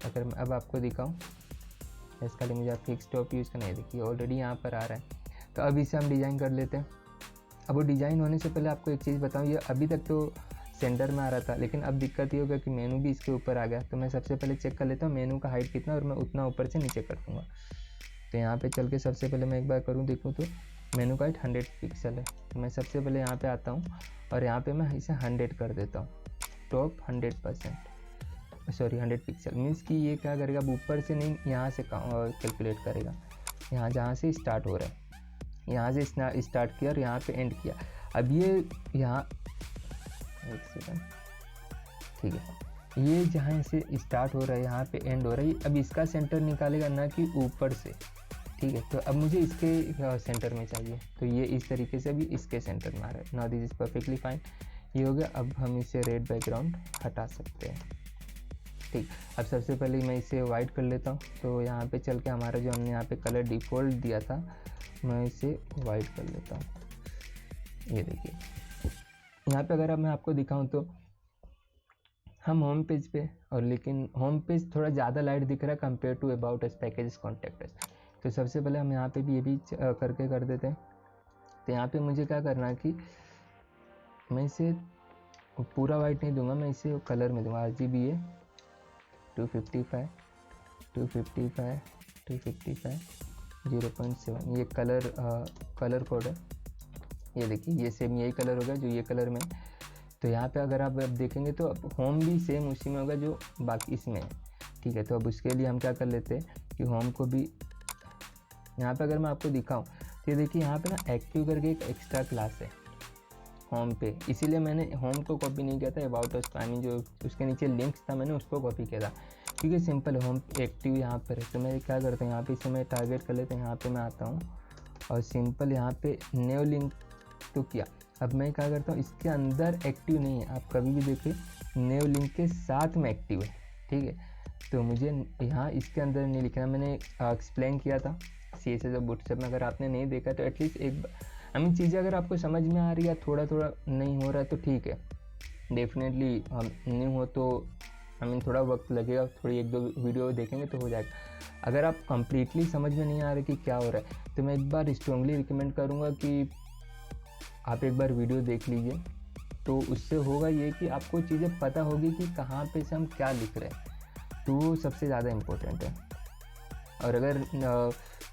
अगर मैं अब आपको दिखाऊं, इसका लिए मुझे आप फिक्स टॉप यूज़ करना है, देखिए ऑलरेडी यहाँ पर आ रहा है। तो अब इसे हम डिज़ाइन कर लेते हैं। अब वो डिज़ाइन होने से पहले आपको एक चीज़ बताऊँ, ये अभी तक तो सेंटर में आ रहा था, लेकिन अब दिक्कत ये होगा कि मेनू भी इसके ऊपर आ गया। तो मैं सबसे पहले चेक कर लेता हूँ मेनू का हाइट कितना, और मैं उतना ऊपर से नीचे कर दूँगा। तो यहाँ पे चल के सबसे पहले मैं एक बार करूँ देखूँ तो मेनू का हाइट 100 पिक्सल है। तो मैं सबसे पहले यहाँ पे आता हूँ और यहाँ पे मैं इसे 100 कर देता हूँ, टॉप 100%, सॉरी 100 पिक्सल। मीन्स कि ये क्या करेगा, अब ऊपर से नहीं यहाँ से कैलकुलेट करेगा, यहाँ जहाँ से स्टार्ट हो रहा है यहाँ से स्टार्ट किया और यहाँ पे एंड किया। अब ये यहाँ एक सेकंड, ठीक है, ये जहाँ से स्टार्ट हो रहा है यहाँ पे एंड हो रहा है, अब इसका सेंटर निकालेगा ना कि ऊपर से, ठीक है। तो अब मुझे इसके सेंटर में चाहिए, तो ये इस तरीके से भी इसके सेंटर में आ रहा है। Now this is perfectly fine, ये हो गया। अब हम इसे रेड बैकग्राउंड हटा सकते हैं, ठीक। अब सबसे पहले मैं इसे वाइट कर लेता हूँ। तो यहाँ पे चल के हमारा जो हमने यहाँ पे कलर डिफ़ॉल्ट दिया था, मैं इसे वाइट कर लेता हूँ। ये देखिए यहाँ पे अगर अब मैं आपको दिखाऊँ तो हम होम पेज पे, और लेकिन होम पेज थोड़ा ज़्यादा लाइट दिख रहा है compare to about us, packages, contact us. तो सबसे पहले हम यहाँ पे भी ये भी करके कर देते हैं। तो यहाँ पे मुझे क्या करना है कि मैं इसे पूरा वाइट नहीं दूंगा, मैं इसे कलर में दूंगा। RGB है 255 255 255 0.7, ये कलर कोड है। ये देखिए ये सेम यही कलर होगा जो ये कलर में। तो यहाँ पे अगर आप अब देखेंगे तो अब होम भी सेम उसी में होगा जो बाकी इसमें है, ठीक है। तो अब उसके लिए हम क्या कर लेते हैं कि होम को भी यहाँ पे अगर मैं आपको दिखाऊं तो ये देखिए यहाँ पे ना एक्टिव करके एक एक्स्ट्रा क्लास है होम पे, इसीलिए मैंने होम को कॉपी नहीं किया था, अबाउट अस आई मीन जो उसके नीचे लिंक्स था मैंने उसको कॉपी किया था, क्योंकि सिंपल होम एक्टिव यहाँ पर है। तो मैं क्या करता हूँ यहाँ पे इसे मैं टारगेट कर लेता हूँ, यहाँ पे मैं आता हूँ और सिंपल यहाँ पे न्यू लिंक तो किया। अब मैं क्या करता हूँ, इसके अंदर एक्टिव नहीं है, आप कभी भी देखिए न्यू लिंक के साथ में एक्टिव है, ठीक है। तो मुझे यहाँ इसके अंदर नहीं लिखना, मैंने एक्सप्लेन किया था CSS और बूटस्ट्रैप में। अगर आपने नहीं देखा तो एटलीस्ट एक आई मीन चीज़ें अगर आपको समझ में आ रही है, थोड़ा थोड़ा नहीं हो रहा है तो ठीक है, डेफिनेटली नहीं हो तो आई मीन थोड़ा वक्त लगेगा, थोड़ी 1-2 वीडियो देखेंगे तो हो जाएगा। अगर आप कंप्लीटली समझ में नहीं आ रहा कि क्या हो रहा है तो मैं एक बार स्ट्रांगली रिकमेंड करूँगा कि आप एक बार वीडियो देख लीजिए। तो उससे होगा ये कि आपको चीज़ें पता होगी कि कहाँ पे से हम क्या लिख रहे हैं, तो वो सबसे ज़्यादा इम्पोर्टेंट है। और अगर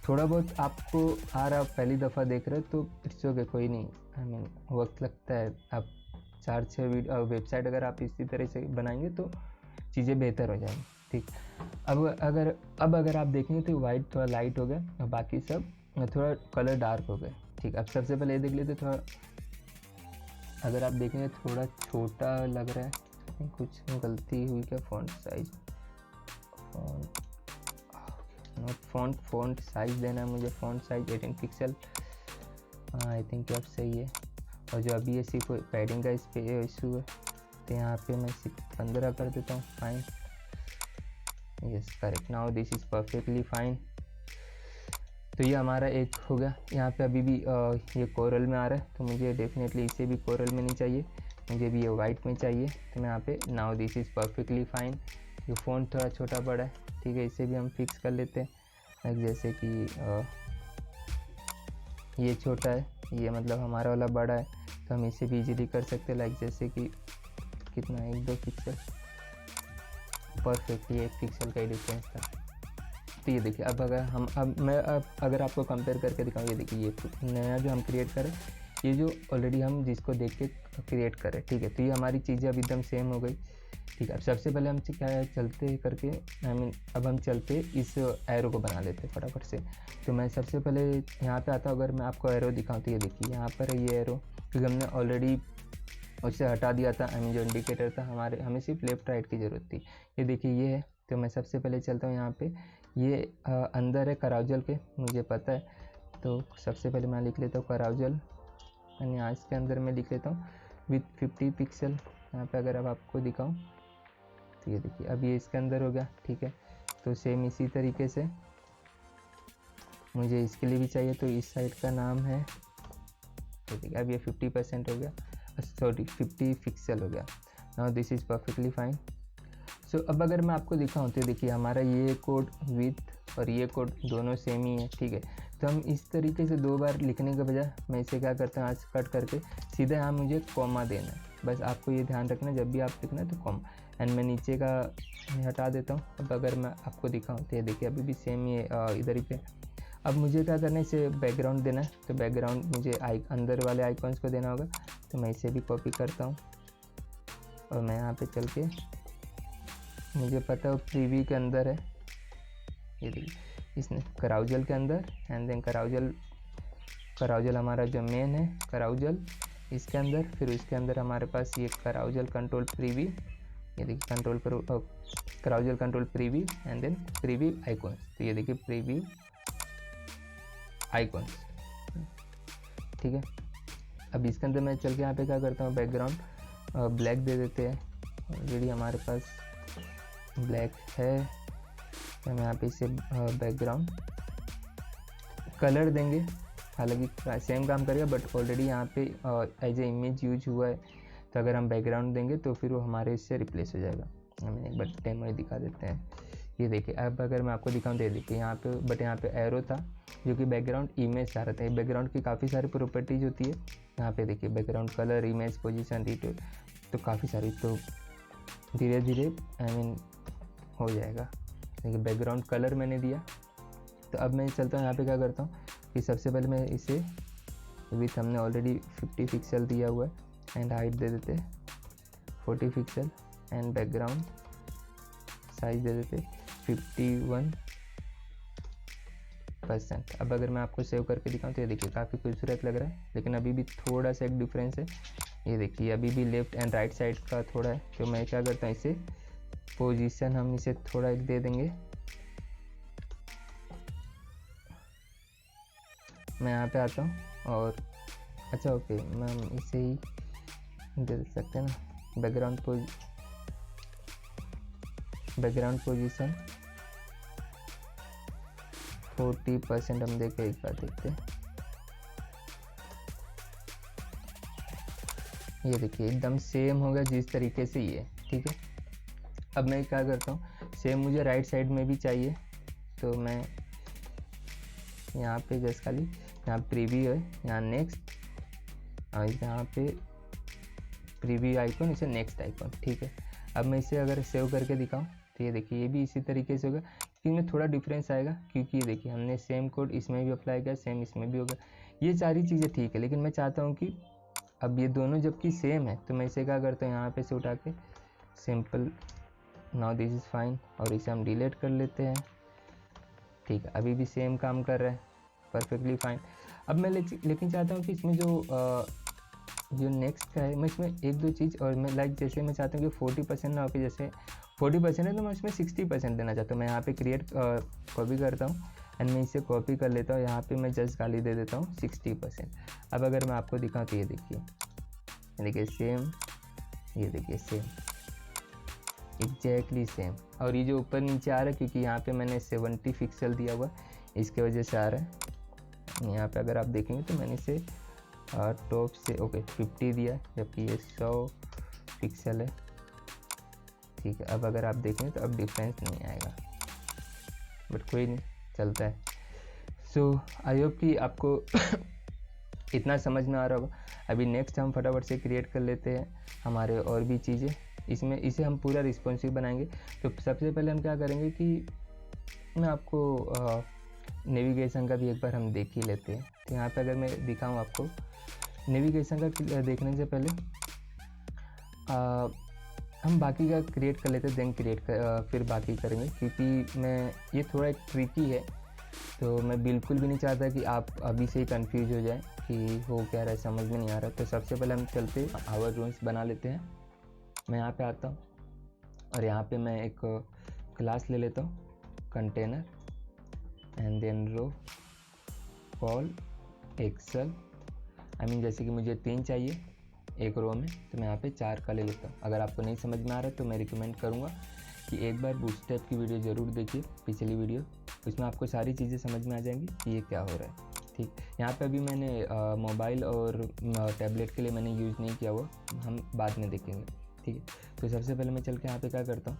थोड़ा बहुत आपको आ रहा, पहली दफ़ा देख रहे हो तो इट्स ओके, कोई नहीं, आई मीन वक्त लगता है। आप 4-6 वेबसाइट अगर आप इसी तरह से बनाएंगे तो चीज़ें बेहतर हो जाएंगी। ठीक। अब अगर आप देखेंगे तो वाइट थोड़ा लाइट हो गया और बाकी सब थोड़ा कलर डार्क हो गए। ठीक, अब सबसे पहले ये देख लेते थोड़ा, अगर आप देखेंगे थोड़ा छोटा लग रहा है, कुछ गलती हुई क्या, फ़ॉन्ट साइज, फ़ॉन्ट साइज देना है मुझे, font size 18 pixel, I think अब सही है। और जो अभी ये सिर्फ पैडिंग का इस पे इशू है तो यहाँ पे मैं सिर्फ 15 कर देता हूँ। Fine, yes correct, now this is perfectly fine. तो ये हमारा एक हो गया। यहाँ पे अभी भी ये कोरल में आ रहा है तो मुझे डेफिनेटली इसे भी कोरल में नहीं चाहिए, मुझे भी ये वाइट में चाहिए। तो मैं यहाँ पे now this is perfectly fine. ये फ़ॉन्ट थोड़ा छोटा बड़ा है, ठीक है, इसे भी हम फिक्स कर लेते हैं। जैसे कि ये छोटा है, ये मतलब हमारा वाला बड़ा है, तो हम इसे भी इजीली कर सकते हैं। लाइक जैसे कि कितना, 1-2 पिक्सल, परफेक्ट, ये 1 पिक्सल का ही डिफरेंस था। तो ये देखिए, अब अगर आपको कंपेयर करके दिखाऊँ, ये देखिए ये नया जो हम क्रिएट करें, ये जो ऑलरेडी हम जिसको देख के क्रिएट करें, ठीक है। तो ये हमारी चीज़ें अब एकदम सेम हो गई, ठीक है। अब सबसे पहले हम क्या है, चलते करके अब हम चलते इस एरो को बना लेते हैं फटाफट से। तो मैं सबसे पहले यहाँ पे आता हूँ, अगर मैं आपको एरो दिखाऊँ तो ये देखिए यहाँ पर है ये एरो, क्योंकि हमने ऑलरेडी उससे हटा दिया था। जो इंडिकेटर था हमें सिर्फ लेफ़्ट राइट की ज़रूरत थी। ये देखिए ये है। तो मैं सबसे पहले चलता हूँ यहाँ पे, ये अंदर है कराउजल के, मुझे पता है। तो सबसे पहले मैं लिख लेता हूँ कराउजल, यानी यहाँ इसके अंदर मैं लिख लेता हूँ विथ 50 पिक्सल। यहाँ पे अगर अब आपको दिखाऊँ तो ये देखिए अब ये इसके अंदर हो गया, ठीक है। तो सेम इसी तरीके से मुझे इसके लिए भी चाहिए, तो इस साइड का नाम है, तो देखिए अब ये 50% हो गया, सॉरी 50 पिक्सल हो गया। Now this is perfectly fine. So अब अगर मैं आपको दिखाऊँ तो देखिए हमारा ये कोड विथ और ये कोड दोनों सेम ही है, ठीक है। तो हम इस तरीके से 2 बार लिखने के बजाय मैं इसे क्या करता हूँ, आज कट करके सीधे यहाँ मुझे कॉमा देना है। बस आपको ये ध्यान रखना, जब भी आप लिखना है तो कॉमा, एंड मैं नीचे का हटा देता हूँ। अब अगर मैं आपको दिखाऊँ तो ये देखिए अभी भी सेम ही इधर ही पे। अब मुझे क्या करना है, इसे बैकग्राउंड देना है। तो बैकग्राउंड मुझे अंदर वाले आइकॉन्स को देना होगा, तो मैं इसे भी कॉपी करता हूँ और मैं यहाँ पे चल के, मुझे पता है वो प्रीव्यू के अंदर है, ये देखिए इसने कराउजल के अंदर, एंड देन कराउजल हमारा जो मेन है कराउजल इसके अंदर, फिर उसके अंदर हमारे पास ये कराउजल कंट्रोल प्रीव्यू, ये देखिए carousel control preview and then preview icons. तो ये देखिए प्रीव्यू आइकॉन्स, ठीक है। अब इसके अंदर मैं चल के यहाँ पे क्या करता हूँ, बैकग्राउंड ब्लैक दे देते हैं। ऑलरेडी हमारे पास ब्लैक है, तो हम यहाँ पे इसे बैकग्राउंड कलर देंगे। हालांकि सेम काम करेगा, बट ऑलरेडी यहाँ पे एज ए इमेज यूज हुआ है, तो अगर हम बैकग्राउंड देंगे तो फिर वो हमारे इससे रिप्लेस हो जाएगा। हमें एक बार डेमो दिखा देते हैं। ये देखिए अब अगर मैं आपको दिखाऊँ, दे देखिए यहाँ पे, बट यहाँ पे एरो था जो कि बैकग्राउंड इमेज आ रहा था। बैकग्राउंड की काफ़ी सारी प्रॉपर्टीज होती है यहाँ पे, देखिए background colour, image, position, detail, तो काफ़ी सारी, तो धीरे धीरे हो जाएगा। देखिए बैकग्राउंड कलर मैंने दिया। तो अब मैं चलता हूँ यहाँ पे क्या करता हूँ कि सबसे पहले मैं इसे विथ हमने ऑलरेडी 50 पिक्सल दिया हुआ है, एंड हाइट दे देते 40 पिक्सल, एंड बैकग्राउंड साइज दे देते 51%। अब अगर मैं आपको सेव करके दिखाऊँ तो ये देखिए काफ़ी खूबसूरत लग रहा है, लेकिन अभी भी थोड़ा सा एक डिफरेंस है। ये देखिए अभी भी लेफ्ट एंड राइट साइड का थोड़ा है। तो मैं क्या करता हूँ, इसे पोजीशन हम इसे थोड़ा एक दे देंगे। मैं यहाँ पे आता हूँ और अच्छा ओके, मैं इसे ही दे सकते हैं ना, बैकग्राउंड पोजीशन 40% हम देखे, एक बार देखते हैं। ये देखिए एकदम सेम होगा जिस तरीके से ये, ठीक है। अब मैं क्या करता हूँ, सेम मुझे राइट साइड में भी चाहिए, तो मैं यहाँ पे जस्ट खाली यहाँ प्रीव्यू है, यहाँ नेक्स्ट, और यहाँ पे प्रीव्यू आइकॉन, इसे नेक्स्ट आइकॉन, ठीक है। अब मैं इसे अगर सेव करके दिखाऊँ तो ये देखिए ये भी इसी तरीके से होगा, इनमें थोड़ा डिफरेंस आएगा क्योंकि ये देखिए हमने सेम कोड इसमें भी अप्लाई किया, सेम इसमें भी होगा। ये सारी चीज़ें ठीक है, लेकिन मैं चाहता हूँ कि अब ये दोनों जबकि सेम है, तो मैं इसे क्या करता हूँ, यहाँ पे से उठा के simple now this is fine, और इसे हम डिलीट कर लेते हैं। ठीक है, अभी भी सेम काम कर रहा है, परफेक्टली फाइन। अब मैं लेकिन चाहता हूँ कि इसमें जो नेक्स्ट का है, मैं इसमें एक दो चीज़ और मैं जैसे मैं चाहता हूँ कि 40% ना होकर, जैसे 40% है तो मैं इसमें 60% देना चाहता हूँ। मैं यहाँ पे क्रिएट कॉपी करता हूँ एंड मैं इसे कॉपी कर लेता हूँ, यहाँ पे मैं जस्ट गाली दे देता हूँ 60%। अब अगर मैं आपको दिखाऊँ तो ये देखिए सेम, ये देखिए सेम, एग्जैक्टली सेम। और ये जो ऊपर नीचे आ रहा है क्योंकि यहाँ पे मैंने 70 पिक्सल दिया हुआ, इसके वजह से आ रहा है। यहाँ पे अगर आप देखेंगे तो मैंने इसे टॉप से 50 दिया, जबकि ये 100 पिक्सल है। ठीक है, अब अगर आप देखेंगे तो अब डिफरेंस नहीं आएगा, बट कोई नहीं, चलता है। सो आई होप कि आपको इतना समझ में आ रहा होगा। अभी नेक्स्ट हम फटाफट से क्रिएट कर लेते हैं हमारे और भी चीज़ें। इसमें इसे हम पूरा रिस्पॉन्सिव बनाएंगे। तो सबसे पहले हम क्या करेंगे कि मैं आपको नेविगेशन का भी एक बार हम देख ही लेते हैं। तो यहाँ पे अगर मैं दिखाऊँ आपको नेविगेशन का देखने से पहले हम बाकी का क्रिएट कर लेते हैं, देन फिर बाकी करेंगे, क्योंकि मैं ये थोड़ा एक ट्रिकी है। तो मैं बिल्कुल भी नहीं चाहता कि आप अभी से ही कंफ्यूज हो जाए कि हो क्या रहा है, समझ में नहीं आ रहा। तो सबसे पहले हम चलते आवर रूम्स बना लेते हैं। मैं यहाँ पे आता हूँ और यहाँ पे मैं एक क्लास ले लेता हूँ, container, and then row col XL. जैसे कि मुझे 3 चाहिए एक रो में, तो मैं यहाँ पे 4 का ले लेता हूँ। अगर आपको नहीं समझ में आ रहा है तो मैं रिकमेंड करूँगा कि एक बार बूटस्ट्रैप की वीडियो ज़रूर देखिए, पिछली वीडियो, उसमें आपको सारी चीज़ें समझ में आ जाएंगी कि ये क्या हो रहा है। ठीक, यहाँ पे अभी मैंने मोबाइल और टैबलेट के लिए मैंने यूज़ नहीं किया हुआ, हम बाद में देखेंगे। ठीक है, तो सबसे पहले मैं चल के यहाँ पे क्या करता हूँ,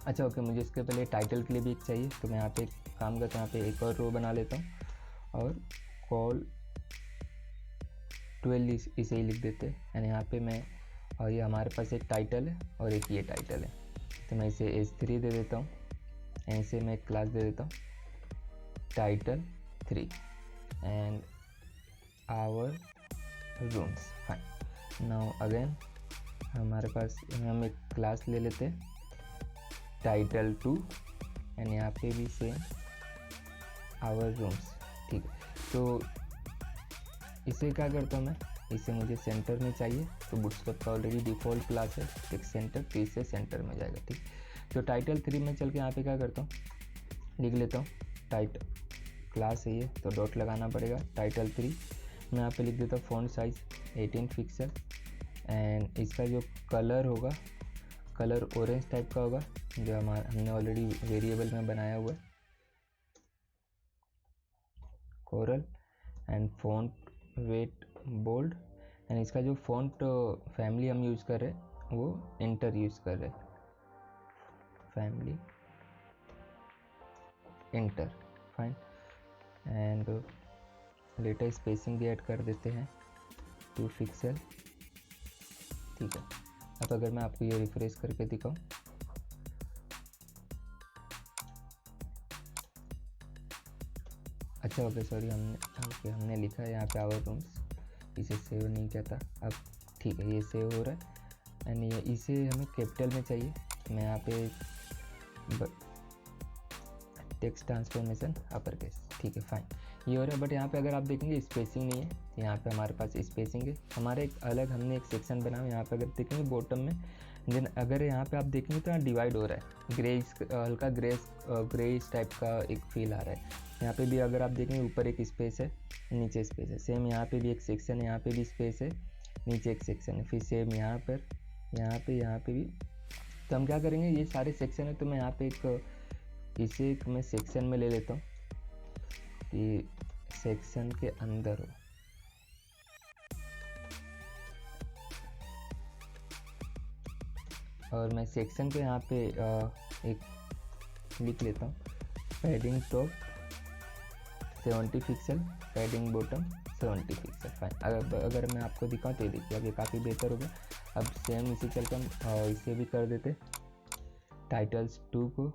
अच्छा ओके, मुझे इसके पहले टाइटल के लिए भी एक चाहिए, तो मैं यहाँ पे एक काम करता हूँ, यहाँ पे एक और रो बना लेता हूँ और कॉल 12 इसे ही लिख देते हैं। एंड यहाँ पे मैं और ये हमारे पास एक टाइटल है और एक ये टाइटल है, तो मैं इसे S3 दे देता हूँ। ऐसे मैं एक क्लास दे देता हूँ title 3 and our rooms. Fine, now again हमारे पास हम एक क्लास ले लेते हैं टाइटल 2 एंड यहाँ पे भी सेम आवर रूम्स। ठीक है, तो इसे क्या करता हूँ मैं, इसे मुझे सेंटर में चाहिए, तो बूटस्ट्रैप का ऑलरेडी डिफ़ॉल्ट क्लास है एक सेंटर, तो इससे सेंटर में जाएगा। ठीक, तो टाइटल 3 में चल के यहाँ पे क्या करता हूँ, लिख लेता हूँ टाइटल क्लास है ये, तो डॉट लगाना पड़ेगा टाइटल 3। मैं यहाँ पे लिख देता हूँ फ़ॉन्ट साइज़ 18 पिक्सल एंड इसका जो कलर होगा, कलर ऑरेंज टाइप का होगा, जो हमने ऑलरेडी वेरिएबल में बनाया हुआ है, coral, and font weight bold, and इसका जो फ़ॉन्ट फैमिली हम यूज़ कर रहे हैं वो इंटर यूज़ कर रहे हैं, family inter. Fine, and letter spacing भी ऐड कर देते हैं 2 पिक्सल। ठीक है, अब अगर मैं आपको ये रिफ्रेश करके दिखाऊं, अच्छा ओके सॉरी, हमने लिखा है यहाँ पे आवर रूम्स, इसे सेव नहीं किया था। अब ठीक है, ये सेव हो रहा है एंड ये इसे हमें कैपिटल में चाहिए। मैं यहाँ पे टेक्स्ट ट्रांसफॉर्मेशन अपर केस, ठीक है फाइन, ये हो रहा है। बट यहाँ पे अगर आप देखेंगे स्पेसिंग नहीं है, यहाँ पे हमारे पास स्पेसिंग है। हमारे एक अलग हमने एक सेक्शन बनाया, यहाँ पे अगर देखेंगे बॉटम में, देन अगर यहाँ पे आप देखेंगे तो यहाँ डिवाइड हो रहा है, ग्रे, हल्का ग्रेइश टाइप का एक फील आ रहा है। यहाँ पे भी अगर आप देखेंगे ऊपर एक स्पेस है, नीचे स्पेस है, सेम यहाँ पे भी एक सेक्शन है, यहाँ पे भी स्पेस है, नीचे एक सेक्शन है, फिर सेम यहाँ पर, यहाँ पे भी। तो हम क्या करेंगे, ये सारे सेक्शन है, तो मैं यहाँ पे इसे एक मैं सेक्शन में ले लेता हूँ कि सेक्शन के अंदर हो। और मैं सेक्शन के यहाँ पे एक लिख लेता हूँ padding top 70 pixel, padding bottom 70 pixel. Fine, अगर मैं आपको दिखाऊँ तो ये देखिए अब ये काफ़ी बेहतर हो गया। अब सेम इसी चलकर हम इसे भी कर देते टाइटल्स 2 को,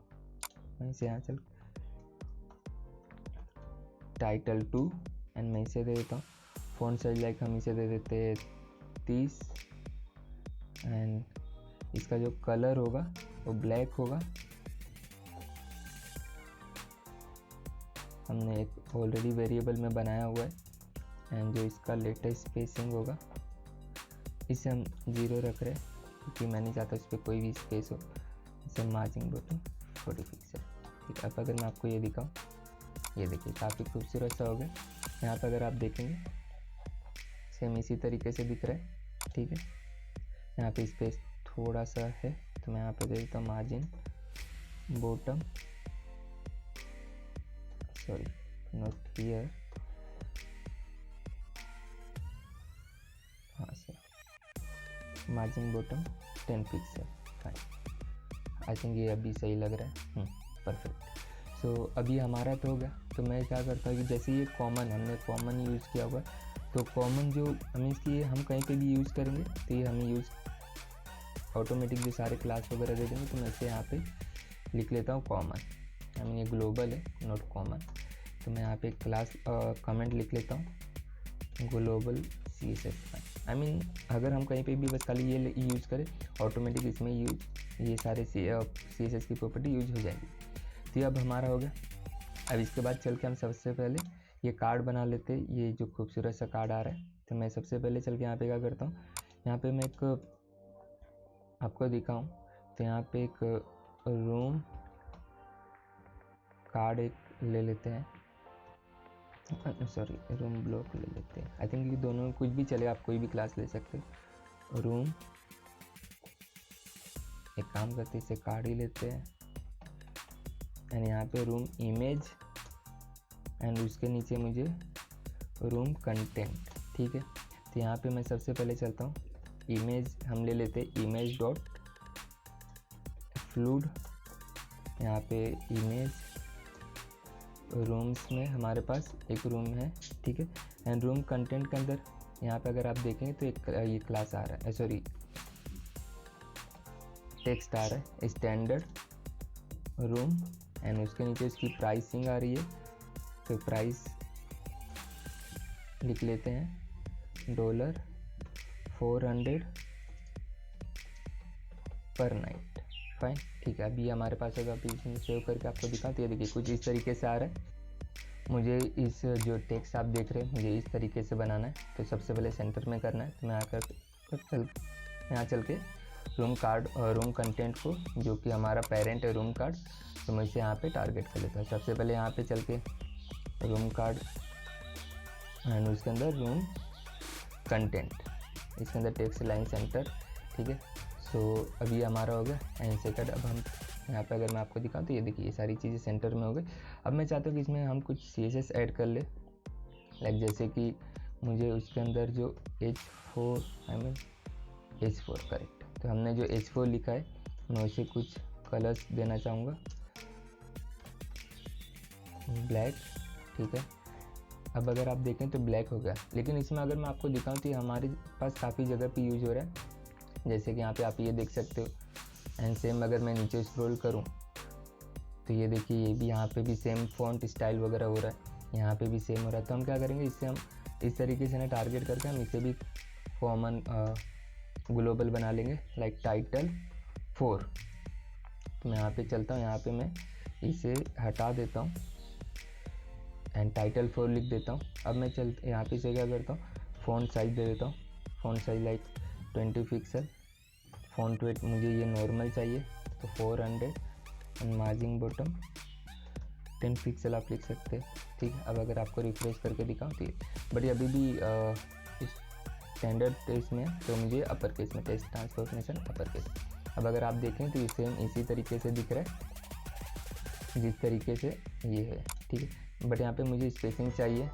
मैं इसे यहाँ चल टाइटल 2 एंड मैं इसे दे देता हूँ फ़ॉन्ट साइज लाइक हम इसे दे देते हैं 30 एंड इसका जो कलर होगा वो ब्लैक होगा। हमने एक ऑलरेडी वेरिएबल में बनाया हुआ है, एंड जो इसका लेटेस्ट स्पेसिंग होगा इसे हम 0 रख रहे हैं क्योंकि मैं नहीं चाहता इस पर कोई भी स्पेस हो। इसे मार्जिन बटन 40 पिक्सल। ठीक है, अब अगर मैं आपको ये दिखाऊँ, ये देखिए काफ़ी खूबसूरत सा हो गया। यहाँ पर अगर आप देखेंगे सेम इसी तरीके से दिख रहा है। ठीक है, यहाँ पे स्पेस थोड़ा सा है तो मैं यहाँ पे दे देता हूँ margin bottom, sorry not here, हाँ sir, margin bottom 10 pixel. Fine, I think ये अभी सही लग रहा है। परफेक्ट। सो अभी हमारा तो हो गया। तो मैं क्या करता हूँ कि जैसे ये कॉमन, हमने कॉमन यूज़ किया हुआ, तो कॉमन जो हमें इसकी हम कहीं पे भी यूज़ करेंगे तो ये हमें यूज़ ऑटोमेटिक जो सारे क्लास वगैरह दे देंगे। तो मैं इसे यहाँ पे लिख लेता हूँ कॉमन। आई मीन ये ग्लोबल है, नॉट कॉमन। तो मैं यहाँ पे क्लास कमेंट लिख लेता हूँ ग्लोबल CSS। आई मीन अगर हम कहीं पे भी बस खाली ये यूज़ करें, ऑटोमेटिक इसमें ये सारे CSS की प्रॉपर्टी यूज हो जाएगी। तो ये अब हमारा हो गया। अब इसके बाद चल के हम सबसे पहले ये कार्ड बना लेते हैं। ये जो खूबसूरत सा कार्ड आ रहा है, तो मैं सबसे पहले चल के यहाँ पे क्या करता हूँ, यहाँ पे मैं एक आपको दिखाऊं, तो यहाँ पे एक रूम कार्ड एक ले लेते हैं, सॉरी रूम ब्लॉक ले लेते हैं। आई थिंक ये दोनों में कुछ भी चलेगा, आप कोई भी क्लास ले सकते हो। रूम, एक काम करते हैं इसे कार्ड ही लेते हैं, एंड यहाँ पे रूम इमेज, एंड उसके नीचे मुझे रूम कंटेंट। ठीक है, तो यहाँ पे मैं सबसे पहले चलता हूँ, इमेज हम ले लेते हैं, इमेज डॉट फ्लूड। यहाँ पे इमेज रूम्स में हमारे पास एक रूम है। ठीक है, एंड रूम कंटेंट के अंदर यहाँ पे अगर आप देखेंगे तो एक ये क्लास आ रहा है, सॉरी टेक्स्ट आ रहा है, स्टैंडर्ड रूम, एंड उसके नीचे इसकी प्राइसिंग आ रही है। तो प्राइस लिख लेते हैं $400 पर नाइट। फाइन, ठीक है। अभी हमारे पास अगर अभी इसमें सेव करके आपको दिखाऊं तो ये देखिए कुछ इस तरीके से आ रहा है। मुझे इस जो टेक्स्ट आप देख रहे हैं मुझे इस तरीके से बनाना है, तो सबसे पहले सेंटर में करना है। तो मैं यहाँ चल के रूम कार्ड और रूम कंटेंट को, जो कि हमारा पेरेंट है रूम कार्ड, तो मैं इसे यहाँ पे टारगेट कर लेता हूँ। सबसे पहले यहाँ पे चल के रूम कार्ड एंड उसके अंदर रूम कंटेंट, इसके अंदर टेक्स्ट लाइन सेंटर। ठीक है, सो अभी हमारा हो गया। एंड सेकंड अब हम यहाँ पे अगर मैं आपको दिखाऊँ तो ये देखिए ये सारी चीज़ें सेंटर में हो गई। अब मैं चाहता हूँ कि इसमें हम कुछ CSS ऐड कर ले, लाइक जैसे कि मुझे उसके अंदर जो H4 करेक्ट, तो हमने जो H4 लिखा है मैं उसे कुछ कलर्स देना चाहूँगा, ब्लैक। ठीक है, अब अगर आप देखें तो ब्लैक हो गया, लेकिन इसमें अगर मैं आपको दिखाऊं तो ये हमारे पास काफ़ी जगह पे यूज हो रहा है। जैसे कि यहाँ पे आप ये देख सकते हो, एंड सेम अगर मैं नीचे स्क्रॉल करूँ तो ये देखिए ये भी यहाँ पे भी सेम फॉन्ट स्टाइल वगैरह हो रहा है, यहाँ पे भी सेम हो रहा है। तो हम क्या करेंगे, इससे हम इस तरीके से ना टारगेट करके हम इसे भी कॉमन ग्लोबल बना लेंगे, लाइक टाइटल 4। तो मैं यहाँ पे चलता हूँ, यहाँ पे मैं इसे हटा देता हूँ एंड टाइटल 4 लिख देता हूँ। अब मैं यहाँ पे से क्या करता हूँ, फ़ॉन्ट साइज दे देता हूँ, font size like 20 pixel. Font weight मुझे ये नॉर्मल चाहिए तो 400, एंड मार्जिन बॉटम 10 पिक्सल आप लिख सकते हैं। ठीक है, अब अगर आपको रिफ्रेश करके दिखाऊँ तो बट अभी भी स्टैंडर्ड टेक्स्ट में, तो मुझे अपर केस में टेक्स्ट ट्रांसफॉर्मेशन अपर केस। अब अगर आप देखें तो ये सेम इसी तरीके से दिख रहा है जिस तरीके से ये है। ठीक है, बट यहाँ पे मुझे स्पेसिंग चाहिए,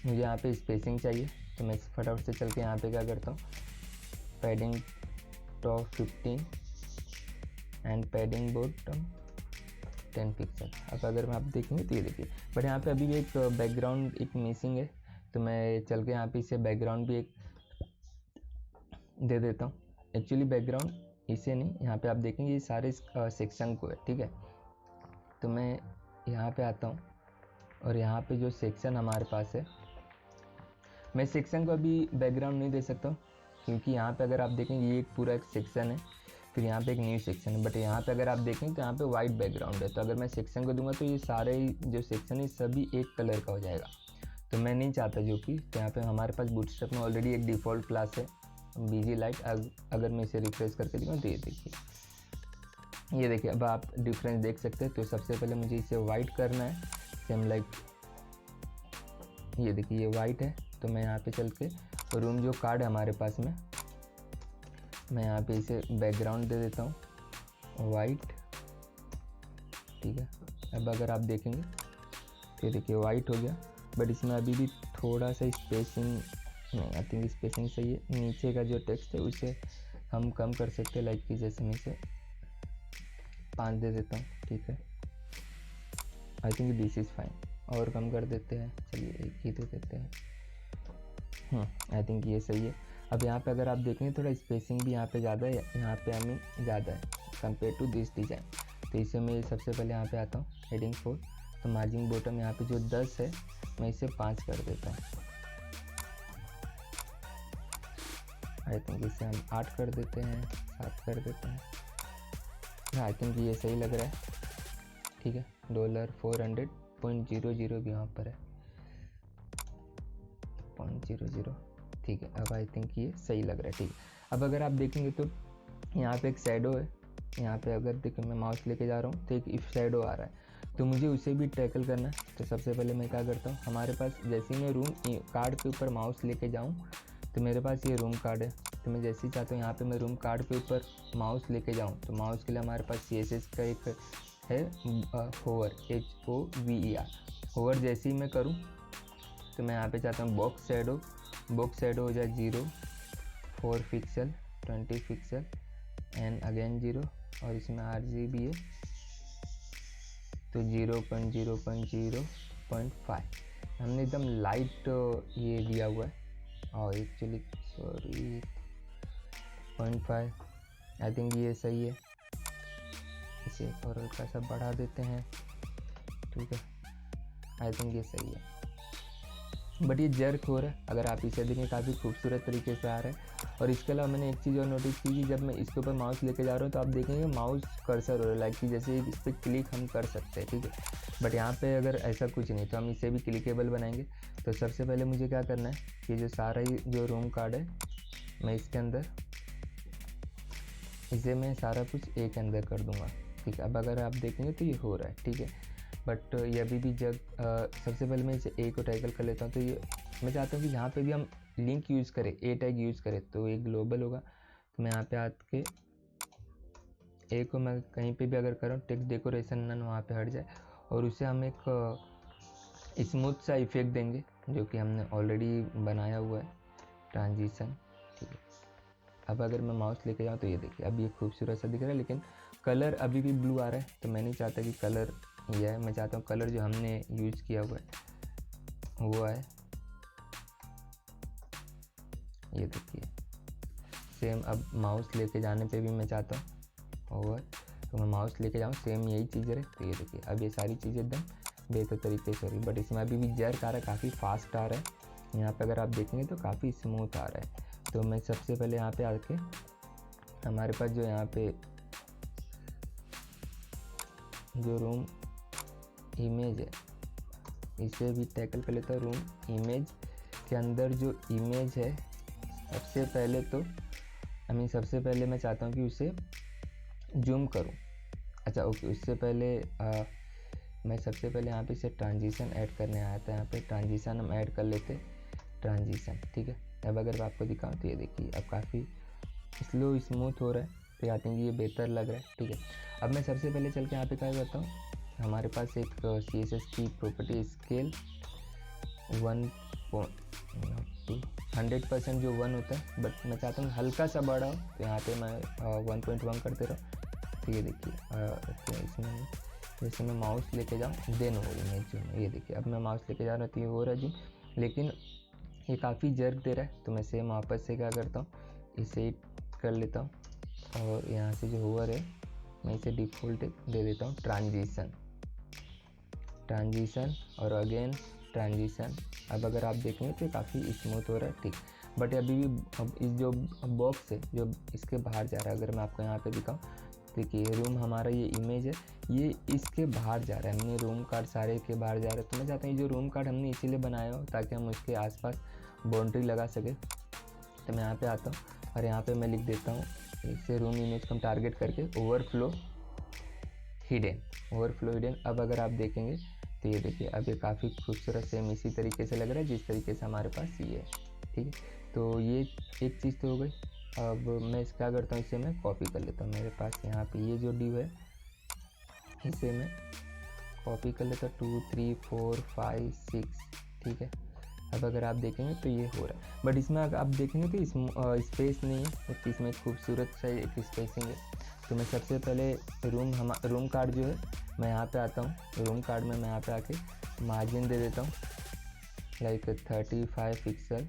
मुझे यहाँ पे स्पेसिंग चाहिए। तो मैं फटाफट से चल के यहाँ पे क्या करता हूँ, padding top 15 and padding bottom 10 pixel. अब अगर मैं आप देखेंगे तो ये देखिए, बट यहाँ पे अभी भी एक बैकग्राउंड एक मिसिंग है, तो मैं चल के यहाँ पे इसे बैकग्राउंड भी एक दे देता हूँ। एक्चुअली बैकग्राउंड इसे नहीं, यहाँ पे आप देखेंगे ये सारे सेक्शन को है। ठीक है, तो मैं यहाँ पे आता हूँ और यहाँ पे जो सेक्शन हमारे पास है, मैं सेक्शन को अभी बैकग्राउंड नहीं दे सकता हूँ क्योंकि यहाँ पे अगर आप देखेंगे ये पूरा एक सेक्शन है, फिर यहाँ पे एक न्यू सेक्शन है, बट यहाँ पे अगर आप देखें तो यहाँ पे वाइट बैकग्राउंड है। तो अगर मैं सेक्शन को दूंगा तो ये सारे जो सेक्शन है सभी एक कलर का हो जाएगा, तो मैं नहीं चाहता जो कि। तो यहाँ पे हमारे पास बूटस्ट्रैप में ऑलरेडी एक डिफ़ॉल्ट क्लास है बीजी लाइट। अगर मैं इसे रिफ्रेश करके दिखाऊँ तो ये देखिए अब आप डिफरेंस देख सकते हैं। तो सबसे पहले मुझे इसे वाइट करना है, सेम लाइक ये देखिए ये वाइट है। तो मैं यहाँ पे चल के रूम जो कार्ड है हमारे पास में, मैं यहाँ पे इसे बैकग्राउंड दे देता हूँ वाइट, ठीक है। अब अगर आप देखेंगे तो देखिए वाइट हो गया, बट इसमें अभी भी थोड़ा सा स्पेसिंग नहीं, आई थिंक स्पेसिंग सही है। नीचे का जो टेक्स्ट है उसे हम कम कर सकते हैं, लाइक कि जैसे मैं इसे 5 दे देता हूँ, ठीक है। I think this is fine. और कम कर देते हैं, चलिए 1 ही दे देते हैं। आई थिंक ये सही है। अब यहाँ पे अगर आप देखेंगे थोड़ा स्पेसिंग भी यहाँ पे ज़्यादा है, यहाँ पे हमें ज़्यादा है कंपेयर टू दिस डिज़ाइन। तो इसे मैं सबसे पहले यहाँ पे आता हूँ हेडिंग 4, तो मार्जिन बॉटम यहाँ पे जो 10 है मैं इसे 5 कर देता हूँ। आई थिंक इसे हम 8 कर देते हैं, 7 कर देते हैं। आई थिंक ये सही लग रहा है, ठीक है। $400.00 भी यहाँ पर है 0.00, ठीक है। अब आई थिंक ये सही लग रहा है, ठीक है। अब अगर आप देखेंगे तो यहाँ पे एक शैडो है, यहाँ पे अगर देखिए मैं माउस लेके जा रहा हूँ तो एक इफ शैडो आ रहा है, तो मुझे उसे भी टैकल करना है। तो सबसे पहले मैं क्या करता हूँ, हमारे पास जैसे ही मैं रूम कार्ड के ऊपर माउस लेके जाऊँ तो मेरे पास ये रूम कार्ड है। तो मैं जैसे ही चाहता हूँ यहाँ पे मैं रूम कार्ड के ऊपर माउस लेके जाऊँ, तो माउस के लिए हमारे पास CSS का एक है होवर, HOVER। होवर जैसे ही मैं करूँ तो मैं यहाँ पे चाहता हूँ बॉक्स शैडो हो जाए 0, 4 पिक्सल, 20 पिक्सल एंड अगेन 0, और इसमें RGB है तो 0.0.0.5। हमने एकदम लाइट ये दिया हुआ है, और एक्चुअली सॉरी 0.5। आई थिंक ये सही है। इसे और हल्का सा बढ़ा देते हैं, ठीक है। आई थिंक ये सही है, बट ये जर्क हो रहा है। अगर आप इसे देखें काफ़ी खूबसूरत तरीके से आ रहा है। और इसके अलावा मैंने एक चीज़ और नोटिस की कि जब मैं इसके ऊपर माउस लेके जा रहा हूँ तो आप देखेंगे माउस कर्सर हो रहा है, लाइक कि जैसे इस पर क्लिक हम कर सकते हैं, ठीक है। बट यहाँ पे अगर ऐसा कुछ नहीं, तो हम इसे भी क्लिकेबल बनाएंगे। तो सबसे पहले मुझे क्या करना है कि जो सारा ही जो रूम कार्ड है मैं इसके अंदर इसे मैं सारा कुछ एक अंदर कर दूँगा, ठीक है। अब अगर आप देखेंगे तो ये हो रहा है, ठीक है। बट ये अभी भी जब सबसे पहले मैं इसे ए को टैकल कर लेता हूँ। तो ये मैं चाहता हूँ कि जहाँ पे भी हम लिंक यूज़ करें, ए टैग यूज़ करें, तो ये ग्लोबल होगा। तो मैं यहाँ पे आके ए को मैं कहीं पे भी अगर करूँ टेक्स्ट डेकोरेशन नन, वहाँ पे हट जाए, और उसे हम एक स्मूथ सा इफेक्ट देंगे जो कि हमने ऑलरेडी बनाया हुआ है, ट्रांजिशन, ठीक है। अब अगर मैं माउस लेके जाऊँ तो ये देखिए अब ये खूबसूरत सा दिख रहा है, लेकिन कलर अभी भी ब्लू आ रहा है। तो मैं नहीं चाहता कि कलर यह है, मैं चाहता हूँ कलर जो हमने यूज़ किया हुआ है वो है, ये देखिए सेम। अब माउस लेके जाने पे भी मैं चाहता हूँ ओवर, तो मैं माउस लेके जाऊँ सेम यही चीज़ रहे। तो ये देखिए अब ये सारी चीज़ें एकदम बेहतर तरीके से हो रही, बट इसमें अभी भी जर्क आ रहा है, काफ़ी फास्ट आ रहा है। यहाँ पे अगर आप देखेंगे तो काफ़ी स्मूथ आ रहा है। तो मैं सबसे पहले यहाँ पे आके हमारे पास जो यहाँ पे जो रूम इमेज है इसे भी टैकल कर लेता हूँ। रूम इमेज के अंदर जो इमेज है सबसे पहले तो सबसे पहले मैं चाहता हूँ कि उसे जूम करूँ। अच्छा ओके, उससे पहले मैं सबसे पहले यहाँ पे इसे ट्रांजिशन ऐड करने आया था। यहाँ पे ट्रांजिशन हम ऐड कर लेते, ट्रांजिशन, ठीक है। अब अगर मैं आपको दिखाऊँ तो ये देखिए अब काफ़ी स्लो स्मूथ हो रहा है, तो आई थिंक ये बेहतर लग रहा है, ठीक है। अब मैं सबसे पहले चल के यहाँ पे क्या करता हूँ, हमारे पास एक CSS की प्रॉपर्टी स्केल 100% जो 1 होता है, बट मैं चाहता हूँ हल्का सा बड़ा हो, तो यहाँ पे मैं 1.1 करते रहा। तो ये देखिए इसमें जैसे मैं माउस लेके जाऊँ देन हो इमेज जो, ये देखिए अब मैं माउस लेके जा रहा हूँ तो ये हो रहा है जी, लेकिन ये काफ़ी जर्क दे रहा है। तो मैं सेम वापस से क्या करता हूँ, इसे कर लेता हूँ, और यहाँ से जो होवर है मैं इसे डिफ़ॉल्ट दे देता हूँ ट्रांजिशन और अगेन ट्रांजिशन। अब अगर आप देखेंगे तो काफ़ी स्मूथ हो रहा है, ठीक। बट अभी भी अब इस जो बॉक्स है जो इसके बाहर जा रहा है, अगर मैं आपको यहाँ पे दिखाऊँ, देखिए रूम हमारा ये इमेज है, ये इसके बाहर जा रहा है, हमने रूम कार्ड सारे के बाहर जा रहा है। तो मैं चाहता हूँ जो रूम कार्ड हमने इसीलिए बनाया हो ताकि हम उसके आसपास बाउंड्री लगा सके। तो मैं यहाँ पे आता हूँ और यहाँ पे मैं लिख देता हूँ इससे रूम इमेज को हम टारगेट करके ओवरफ्लो हिडन। अब अगर आप देखेंगे तो ये देखिए, अब ये काफ़ी खूबसूरत सेम इसी तरीके से लग रहा है जिस तरीके से हमारे पास ये है, ठीक है। तो ये एक चीज़ तो हो गई। अब मैं क्या करता हूँ, इसे मैं कॉपी कर लेता हूँ। मेरे पास यहाँ पे ये जो डिव है इसे मैं कॉपी कर लेता हूँ, 2 3 4 5 6, ठीक है। अब अगर आप देखेंगे तो ये हो रहा है, बट इसमें अगर आप देखेंगे तो स्पेस नहीं है, तो इसमें खूबसूरत सा एक स्पेसिंग है। तो मैं सबसे पहले रूम कार्ड जो है मैं यहाँ पे आता हूँ, रूम कार्ड में मैं यहाँ पे आके मार्जिन दे देता हूँ लाइक 35 पिक्सल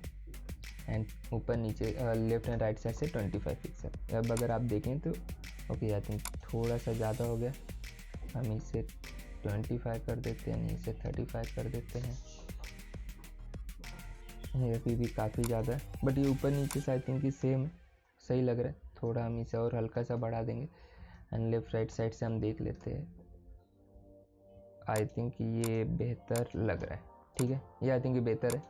एंड ऊपर नीचे लेफ्ट एंड राइट साइड से 25 पिक्सल। अब अगर आप देखें तो ओके, आई थिंक थोड़ा सा ज़्यादा हो गया, हम इसे 25 कर देते हैं, इसे 35 कर देते हैं। ये अभी भी काफ़ी ज़्यादा है, बट ये ऊपर नीचे से आई थिंक कि सेम सही लग रहा है। थोड़ा हम इसे और हल्का सा बढ़ा देंगे एंड लेफ्ट राइट साइड से हम देख लेते हैं। आई थिंक ये बेहतर लग रहा है, ठीक है, ये आई थिंक ये बेहतर है,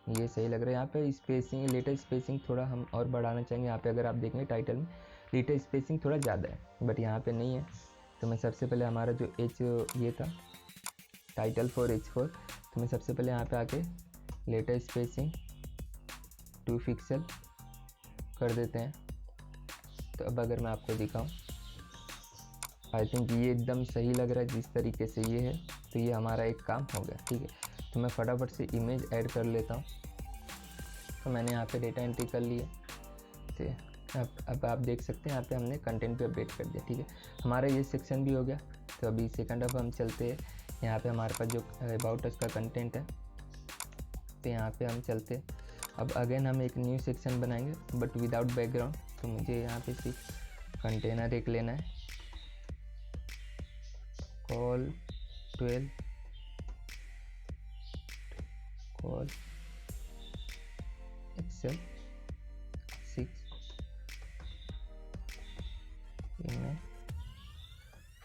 ये सही लग रहा है। यहाँ पे स्पेसिंग, लेटर स्पेसिंग थोड़ा हम और बढ़ाना चाहेंगे। यहाँ पे अगर आप देखेंगे टाइटल में लेटर स्पेसिंग थोड़ा ज़्यादा है, बट यहाँ पे नहीं है। तो मैं सबसे पहले हमारा जो ये था टाइटल फॉर H4, तो मैं सबसे पहले यहाँ पे आके लेटर स्पेसिंग 2 पिक्सल कर देते हैं। तो अब अगर मैं आपको दिखाऊं, आई थिंक ये एकदम सही लग रहा है जिस तरीके से ये है। तो ये हमारा एक काम हो गया, ठीक है। तो मैं फटाफट से इमेज ऐड कर लेता हूँ। तो मैंने यहाँ पे डेटा एंट्री कर ली है, तो अब आप देख सकते हैं यहाँ पे हमने कंटेंट भी अपडेट कर दिया, ठीक है। हमारा ये सेक्शन भी हो गया। तो अभी सेकंड अब हम चलते हैं, यहाँ पे हमारे पास जो अबाउट अस का कंटेंट है, तो यहाँ पे हम चलते हैं। अब अगेन हम एक न्यू सेक्शन बनाएंगे बट विदाउट बैकग्राउंड। तो मुझे यहाँ पे सिर्फ कंटेनर एक लेना है, कॉल 12 कॉल एक्सेल 6 में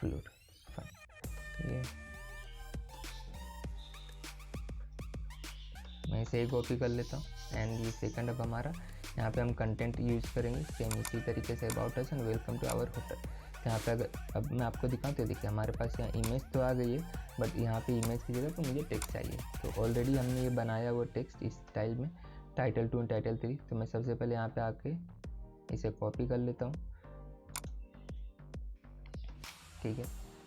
फ्लूट। ये मैं इसे ही कॉपी कर लेता हूँ एंड ये सेकंड अब हमारा यहाँ पे हम कंटेंट यूज़ करेंगे सेम इसी तरीके से about us and welcome to our hotel. यहाँ पे अगर अब मैं आपको दिखाऊँ तो देखिए हमारे पास यहाँ इमेज तो आ गई है, बट यहाँ पे इमेज की जगह तो मुझे टेक्स्ट चाहिए। तो ऑलरेडी हमने ये बनाया वो टेक्स्ट इस स्टाइल में, टाइटल 2 टाइटल 3। तो मैं सबसे पहले यहाँ पे आके इसे कॉपी कर लेता हूँ, ठीक है।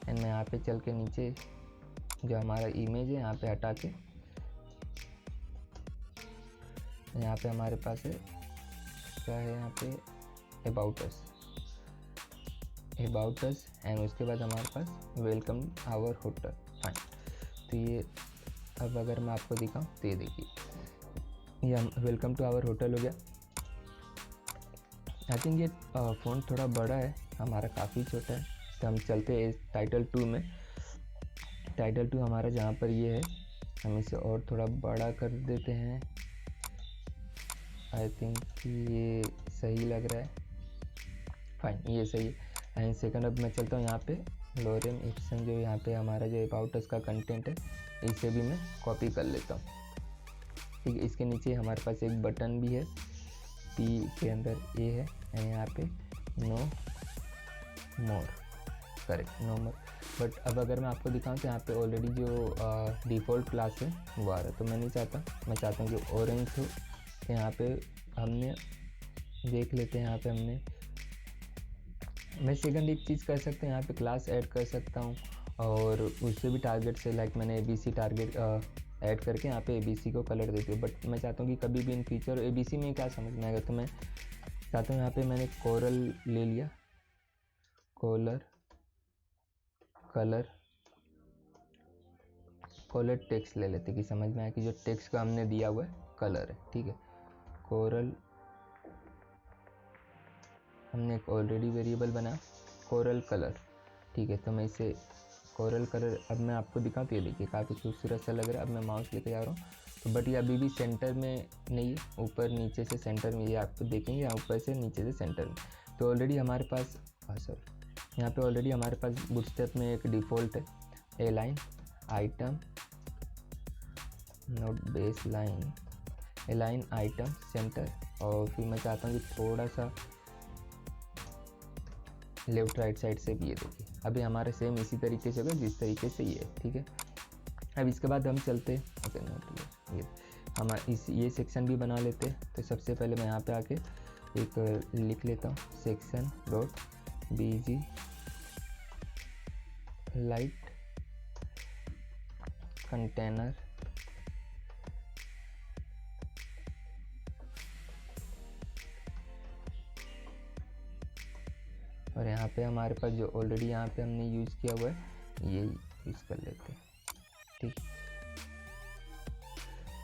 एंड मैं यहाँ पे चल के नीचे जो हमारा इमेज है यहाँ पे हटा के यहाँ पे हमारे पास है क्या है, यहाँ पे अबाउट अस एंड उसके बाद हमारे पास वेलकम आवर होटल। फाइन। तो ये अब अगर मैं आपको दिखाऊं तो ये देखिए ये वेलकम टू आवर होटल हो गया। आई थिंक ये फ़ॉन्ट थोड़ा बड़ा है, हमारा काफ़ी छोटा है। तो हम चलते हैं टाइटल 2 में। टाइटल 2 हमारा जहाँ पर ये है, हम इसे और थोड़ा बड़ा कर देते हैं। आई थिंक ये सही लग रहा है, फाइन, ये सही है। एंड सेकंड अब मैं चलता हूँ यहाँ पे लोरेम इप्सन, जो यहाँ पे हमारा जो अबाउट अस का कंटेंट है, इसे भी मैं कॉपी कर लेता हूँ, ठीक है। इसके नीचे हमारे पास एक बटन भी है, पी के अंदर ए है एंड यहाँ पे no more, correct, no more. But अब अगर मैं आपको दिखाऊँ तो यहाँ पे ऑलरेडी जो डिफ़ॉल्ट क्लास है वो आ रहा है। तो मैं नहीं चाहता, मैं चाहता हूँ कि ऑरेंज हो। तो यहाँ पे हमने देख लेते हैं, यहाँ पे हमने मैं सेकंड एक चीज़ कर सकते हैं, यहाँ पे क्लास ऐड कर सकता हूँ और उससे भी टारगेट से लाइक मैंने ABC टारगेट ऐड करके यहाँ पे ABC को कलर देती हूँ। बट मैं चाहता हूँ कि कभी भी इन फ्यूचर ABC में क्या समझ में आएगा, तो मैं चाहता हूँ यहाँ पे मैंने कोरल ले लिया, कलर टेक्स्ट ले लेते कि समझ में आए कि जो टेक्स्ट का हमने दिया हुआ है कलर है, ठीक है। कोरल हमने एक ऑलरेडी वेरिएबल बना कोरल कलर, ठीक है। तो मैं इसे कोरल कलर अब मैं आपको दिखाऊँ तो ये देखिए काफ़ी खूबसूरत सा लग रहा है। अब मैं माउस लेके जा रहा हूँ तो बट ये अभी भी सेंटर में नहीं है, ऊपर नीचे से सेंटर में, ये आपको देखेंगे यहाँ ऊपर से नीचे से सेंटर में। तो ऑलरेडी हमारे पास सॉरी यहाँ पे ऑलरेडी हमारे पास बूटस्ट्रैप में एक डिफ़ॉल्ट है align item not base line align item center, और फिर मैं चाहता हूँ कि थोड़ा सा लेफ्ट राइट साइड से भी, ये देखिए अभी हमारे सेम इसी तरीके से होगा जिस तरीके से ये, ठीक है। अब इसके बाद हम चलते ओके नोट ये हम ये सेक्शन भी बना लेते हैं। तो सबसे पहले मैं यहाँ पे आके एक लिख लेता हूँ section dot bg light container और यहाँ पे हमारे पास जो ऑलरेडी यहाँ पे हमने यूज़ किया हुआ है ये यूज़ कर लेते हैं, ठीक।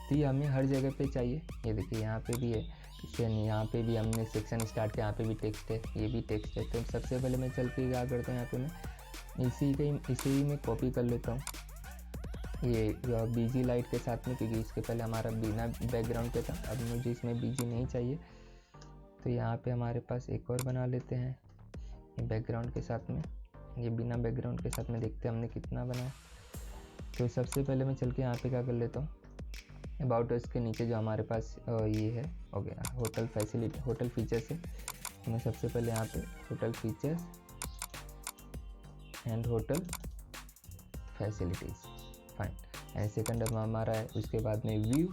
तो ये हमें हर जगह पे चाहिए, ये देखिए यहाँ पे भी है, इससे यहाँ पे भी हमने सेक्शन स्टार्ट किया, यहाँ पे भी टेक्स्ट है, ये भी टेक्स्ट है। तो सबसे पहले मैं चल के क्या करता हूँ, यहाँ पे मैं इसी ही मैं कॉपी कर लेता हूँ ये बीजी लाइट के साथ में, क्योंकि इसके पहले हमारा बिना बैकग्राउंड पे था, अब मुझे इसमें बीजी नहीं चाहिए। तो यहाँ पे हमारे पास एक और बना लेते हैं ये बैकग्राउंड के साथ में, ये बिना बैकग्राउंड के साथ में, देखते हैं हमने कितना बनाया। तो सबसे पहले मैं चल के यहाँ पे क्या कर लेता हूँ, अबाउट अस के नीचे जो हमारे पास ये है हो गया होटल फैसिलिटी, होटल फीचर्स है। तो मैं सबसे पहले यहाँ पे hotel features and hotel facilities, fine. And second हमारा है, उसके बाद में व्यू,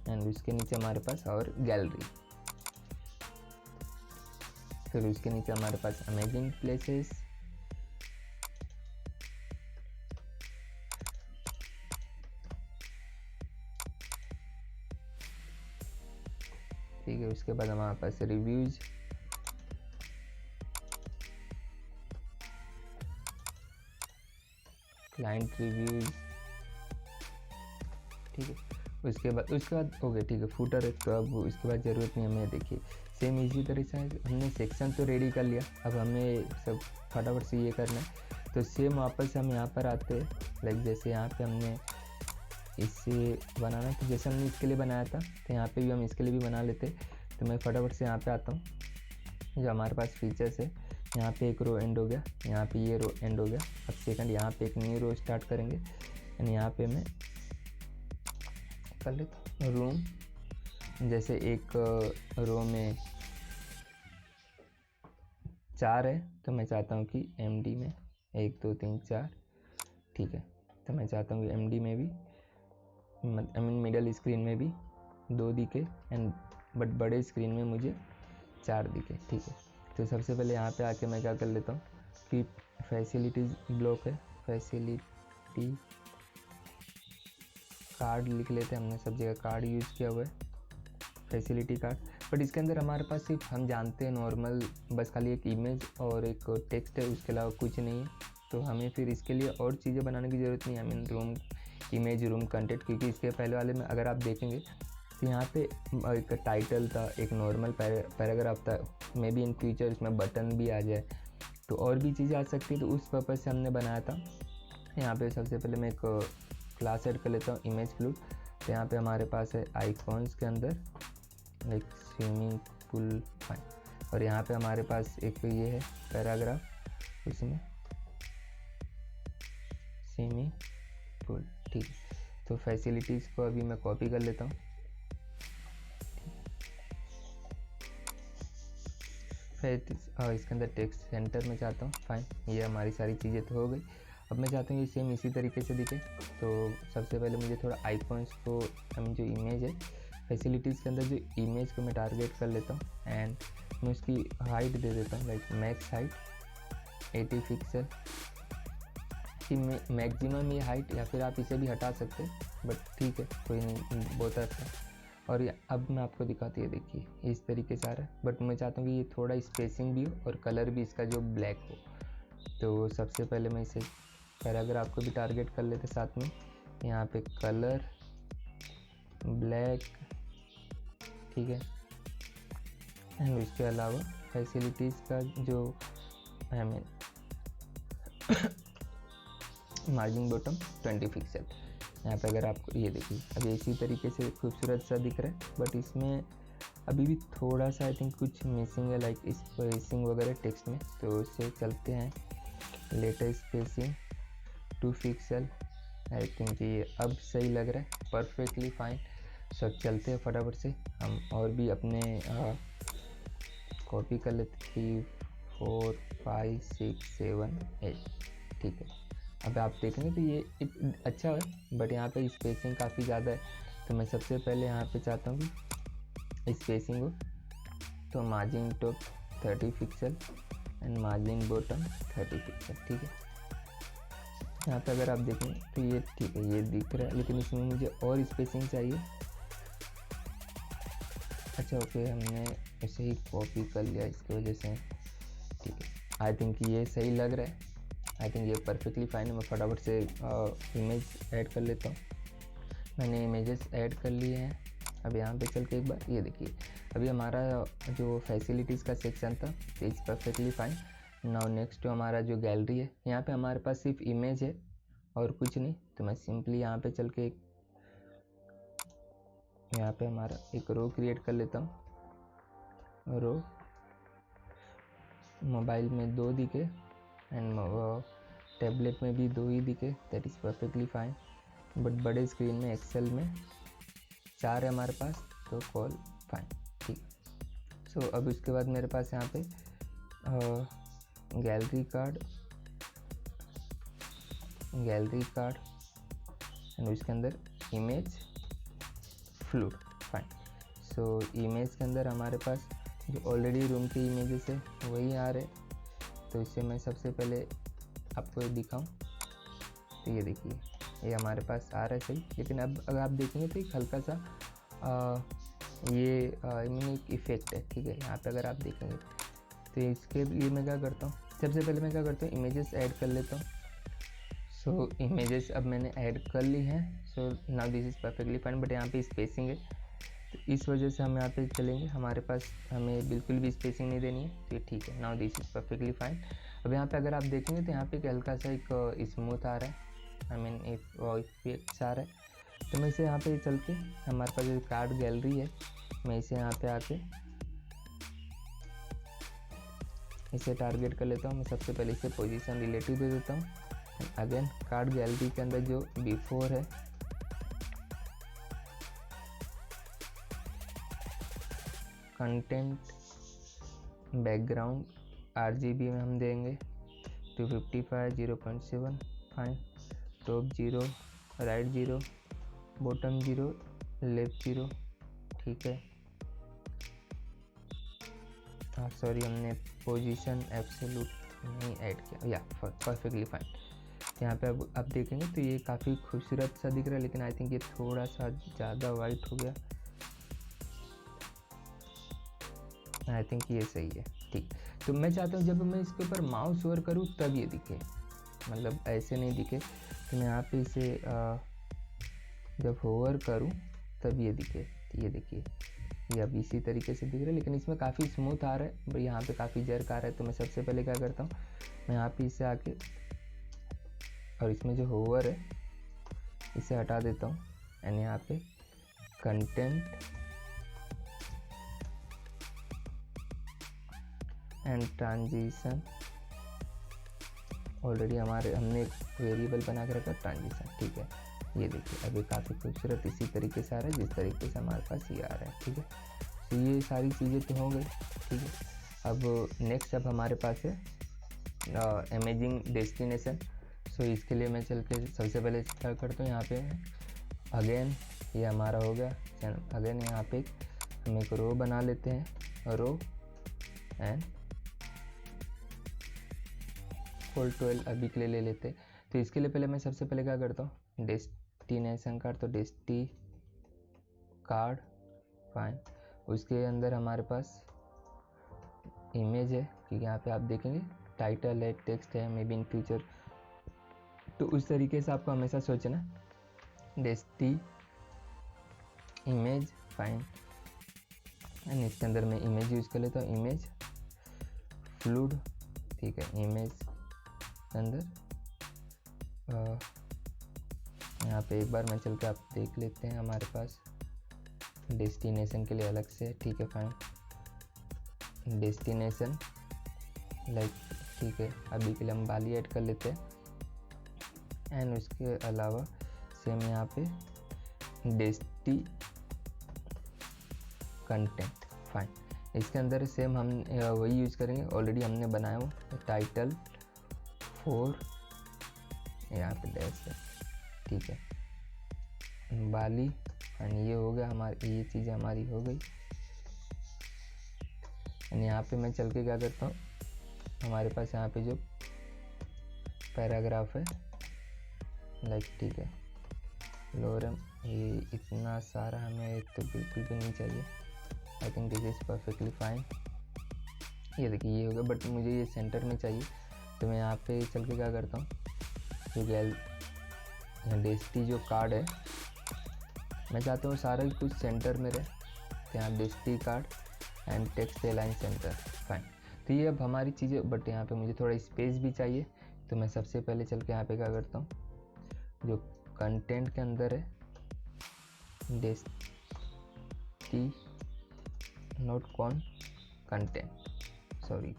एंड उसके नीचे हमारे पास और गैलरी, फिर उसके नीचे हमारे पास अमेजिंग प्लेसेस, ठीक है। उसके बाद हमारे पास रिव्यूज, क्लाइंट रिव्यूज, ठीक है। उसके बाद हो गया, ठीक है। फुटर है, तो अब उसके बाद ज़रूरत नहीं हमें, देखिए सेम इसी तरह से हमने सेक्शन तो रेडी कर लिया, अब हमें सब फटाफट से ये करना है। तो सेम वापस हम यहाँ पर आते हैं, लाइक जैसे यहाँ पे हमने इससे बनाना, तो जैसे हमने इसके लिए बनाया था, तो यहाँ पे भी हम इसके लिए भी बना लेते। तो मैं फटाफट से यहाँ पे आता हूँ, जो हमारे पास फीचर्स है, यहाँ पे एक रो एंड हो गया, यहाँ पे ये रो एंड हो गया। अब सेकंड यहाँ पे एक न्यू रो स्टार्ट करेंगे, एंड यहाँ पे मैं कर लेता हूँ रूम, जैसे एक रो में 4 है, तो मैं चाहता हूँ कि MD में 1 2 3 4, ठीक है। तो मैं चाहता हूँ कि MD में भी, आई मीन मिडल स्क्रीन में भी 2 दिखे, एंड बट बड़े स्क्रीन में मुझे 4 दिखे, ठीक है। तो सबसे पहले यहाँ पे आके मैं क्या कर लेता हूँ कि फैसिलिटीज़ ब्लॉक है, फैसिलिटी कार्ड लिख लेते हैं, हमने सब जगह कार्ड यूज़ किया हुआ है, फैसिलिटी कार्ड। बट इसके अंदर हमारे पास सिर्फ हम जानते हैं नॉर्मल, बस खाली एक इमेज और एक टेक्स्ट है, उसके अलावा कुछ नहीं है। तो हमें फिर इसके लिए और चीज़ें बनाने की ज़रूरत नहीं है, I mean room image, room content, क्योंकि इसके पहले वाले में अगर आप देखेंगे तो यहाँ पे एक टाइटल था, एक नॉर्मल पैराग्राफ था, मे बी इन फ्यूचर इसमें बटन भी आ जाए, तो और भी चीज़ें आ सकती है। तो उस पर्पज़ से हमने बनाया था। यहाँ पे सबसे पहले मैं एक क्लास ऐड कर लेता हूँ, इमेज फ्लूट। तो यहाँ पे हमारे पास है आइकॉन्स के अंदर लाइक स्विमिंग पूल, फाइन। और यहाँ पे हमारे पास एक ये है पैराग्राफ, उसमें स्विमिंग पूल, ठीक है। तो फैसिलिटीज़ को अभी मैं कॉपी कर लेता हूँ, फिर इसके अंदर टेक्स्ट सेंटर में चाहता हूँ, फाइन। ये हमारी सारी चीज़ें तो हो गई। अब मैं चाहता हूँ ये सेम इसी तरीके से दिखे। तो सबसे पहले मुझे थोड़ा आइकॉन्स को, हम जो इमेज है फैसिलिटीज़ के अंदर जो इमेज को मैं टारगेट कर लेता हूँ, एंड मैं उसकी हाइट दे देता हूँ, लाइक मैक्स हाइट 80 पिक्सल की मैक्सिमम ये हाइट, या फिर आप इसे भी हटा सकते हैं, बट ठीक है कोई नहीं, बहुत अच्छा। और ये अब मैं आपको दिखाती है, देखिए इस तरीके से आ रहा है, बट मैं चाहता हूँ कि ये थोड़ा स्पेसिंग भी हो और कलर भी इसका जो ब्लैक हो। तो सबसे पहले मैं इसे पैराग्राफ को भी टारगेट कर लेते साथ में, यहाँ पे कलर ब्लैक, ठीक है। एंड इसके अलावा फैसिलिटीज़ का जो I mean margin bottom 20 pixel. यहाँ पे अगर आपको ये देखिए अभी इसी तरीके से खूबसूरत सा दिख रहा है, बट इसमें अभी भी थोड़ा सा आई थिंक कुछ मिसिंग है, लाइक स्पेसिंग वगैरह टेक्स्ट में। तो उससे चलते हैं latest spacing 2 pixel. I think ये अब सही लग रहा है, परफेक्टली फाइन। सो चलते हैं फटाफट से हम और भी अपने कॉपी कर लेते 3 4 5 6 7 8। ठीक है, अब आप देखेंगे तो ये अच्छा है, बट यहाँ पे स्पेसिंग काफ़ी ज़्यादा है। तो मैं सबसे पहले यहाँ पे चाहता हूँ कि स्पेसिंग हो, तो margin top 30 pixel and margin bottom 30 pixel. ठीक है, यहाँ पे अगर आप देखें तो ये ठीक है, ये दिख रहा है, लेकिन इसमें मुझे और स्पेसिंग चाहिए। अच्छा ओके, हमने इसे ही कॉपी कर लिया इसकी वजह से। ठीक है, आई थिंक ये सही लग रहा है, आई थिंक ये परफेक्टली फाइन है। मैं फटाफट से इमेज ऐड कर लेता हूँ। मैंने इमेजेस ऐड कर लिए हैं। अब यहाँ पे चल के एक बार ये देखिए, अभी हमारा जो फैसिलिटीज़ का सेक्शन था is perfectly fine. Now next तो हमारा जो गैलरी है, यहाँ पे हमारे पास सिर्फ इमेज है और कुछ नहीं। तो मैं सिंपली यहाँ पे चल के यहाँ पे हमारा एक रो क्रिएट कर लेता हूँ। रो मोबाइल में 2 दिखे एंड टैबलेट में भी 2 ही दिखे, that is perfectly fine. But बड़े स्क्रीन में एक्सेल में 4 है हमारे पास, तो कॉल फाइन। ठीक है, सो अब उसके बाद मेरे पास यहाँ पे गैलरी कार्ड एंड उसके अंदर image fluid fine. So image के अंदर हमारे पास जो ऑलरेडी रूम की इमेजेस है वही आ रहे, तो इससे मैं सबसे पहले आपको दिखाऊं तो ये देखिए ये हमारे पास आ रहा है सही। लेकिन अब अगर आप देखेंगे तो एक हल्का सा ये एक इफेक्ट है। ठीक है, यहाँ पे अगर आप देखेंगे तो इसके लिए मैं क्या करता हूँ, सबसे पहले मैं क्या करता हूँ इमेजेस ऐड कर लेता हूँ। सो इमेजेस अब मैंने ऐड कर ली हैं। So now this is perfectly fine, but यहाँ पे स्पेसिंग है, तो इस वजह से हम यहाँ पे चलेंगे, हमारे पास हमें बिल्कुल भी स्पेसिंग नहीं देनी है। तो ये ठीक है, now this is perfectly fine. अब यहाँ पे अगर आप देखेंगे तो यहाँ पे एक हल्का सा एक स्मूथ आ रहा है, आई मीन इफेक्ट्स आ रहा है। तो मैं इसे यहाँ पे चलते, हमारे पास जो कार्ड गैलरी है, मैं इसे यहाँ पे आके इसे टारगेट कर लेता हूँ। मैं सबसे पहले इसे पोजीशन रिलेटिव दे देता हूँ। अगेन कार्ड गैलरी के अंदर जो बिफोर है कंटेंट बैकग्राउंड RGB में हम देंगे 255 0.7 fine. Top 0 right 0 bottom 0 left 0। ठीक है, हाँ सॉरी, हमने पोजीशन एब्सोल्यूट नहीं ऐड किया, या परफेक्टली फाइन। यहाँ पे अब आप देखेंगे तो ये काफ़ी खूबसूरत सा दिख रहा है, लेकिन आई थिंक ये थोड़ा सा ज़्यादा वाइट हो गया। आई थिंक ये सही है। ठीक, तो मैं चाहता हूँ जब मैं इसके ऊपर माउस ओवर करूँ तब ये दिखे, मतलब ऐसे नहीं दिखे। तो मैं यहाँ पे इसे जब होवर करूँ तब ये दिखे। तो ये देखिए ये अब इसी तरीके से दिख रहा है, लेकिन इसमें काफ़ी स्मूथ आ रहा है, पर यहाँ पे काफ़ी जर्क आ रहा है। तो मैं सबसे पहले क्या करता हूँ, मैं यहाँ पे इसे आके और इसमें जो होवर है इसे हटा देता हूँ एंड यहाँ पे कंटेंट एंड ट्रांजिशन, ऑलरेडी हमने एक वेरिएबल बना के रखा ट्रांजिशन। ठीक है, ये देखिए अभी काफ़ी खूबसूरत इसी तरीके से आ रहा है जिस तरीके से हमारे पास ये आ रहा है। ठीक है, तो ये सारी चीज़ें तो हो गई। ठीक है, अब नेक्स्ट अब हमारे पास है इमेजिंग डेस्टिनेशन। सो इसके लिए मैं चल के सबसे पहले क्या करता हूँ, यहाँ पे अगेन ये हमारा हो गया। अगेन यहाँ पे हम एक रो बना लेते हैं, रो एंड फुल 12 अभी के लिए ले लेते हैं। तो इसके लिए पहले मैं सबसे पहले क्या करता हूँ, डेस्टिनेशन कार्ड, तो डेस्टी कार्ड फाइन। उसके अंदर हमारे पास इमेज है, क्योंकि यहाँ पे आप देखेंगे टाइटल है, टेक्स्ट है, मे बी इन फ्यूचर, तो उस तरीके से आपको हमेशा सोचना। डेस्टी इमेज फाइन एंड इसके अंदर मैं इमेज यूज़ कर लेता हूँ, इमेज फ्लूड। ठीक है, इमेज के अंदर यहाँ पे एक बार मैं चल के आप देख लेते हैं, हमारे पास डेस्टिनेशन के लिए अलग से, ठीक है फाइन, डेस्टिनेशन लाइक, ठीक है अभी के लिए हम बाली ऐड कर लेते हैं। एंड उसके अलावा सेम यहाँ पे डेस्टी कंटेंट, फाइन, इसके अंदर सेम हम वही यूज़ करेंगे, ऑलरेडी हमने बनाया हुआ टाइटल 4, यहाँ पे डैश है, ठीक है बाली। एंड ये हो गया हमारी, ये चीज़ें हमारी हो गई। एंड यहाँ पे मैं चल के क्या करता हूँ, हमारे पास यहाँ पे जो पैराग्राफ है लाइक, ठीक है लोरम, ये इतना सारा हमें तो बिल्कुल भी नहीं चाहिए। I think this is perfectly fine. ये देखिए ये हो गया, बट मुझे ये सेंटर में चाहिए, तो मैं यहाँ पे चल के क्या करता हूँ, जो यहाँ डेस्टी जो कार्ड है, मैं चाहता हूँ सारा कुछ सेंटर में रहे, तो यहाँ डेस्टी card and text align center, fine. तो ये अब हमारी चीज़ें, बट यहाँ पे मुझे थोड़ा स्पेस भी चाहिए, तो मैं सबसे पहले चल के यहाँ पे क्या करता हूँ, जो कंटेंट के अंदर है डेस्टी नोट कॉन content, sorry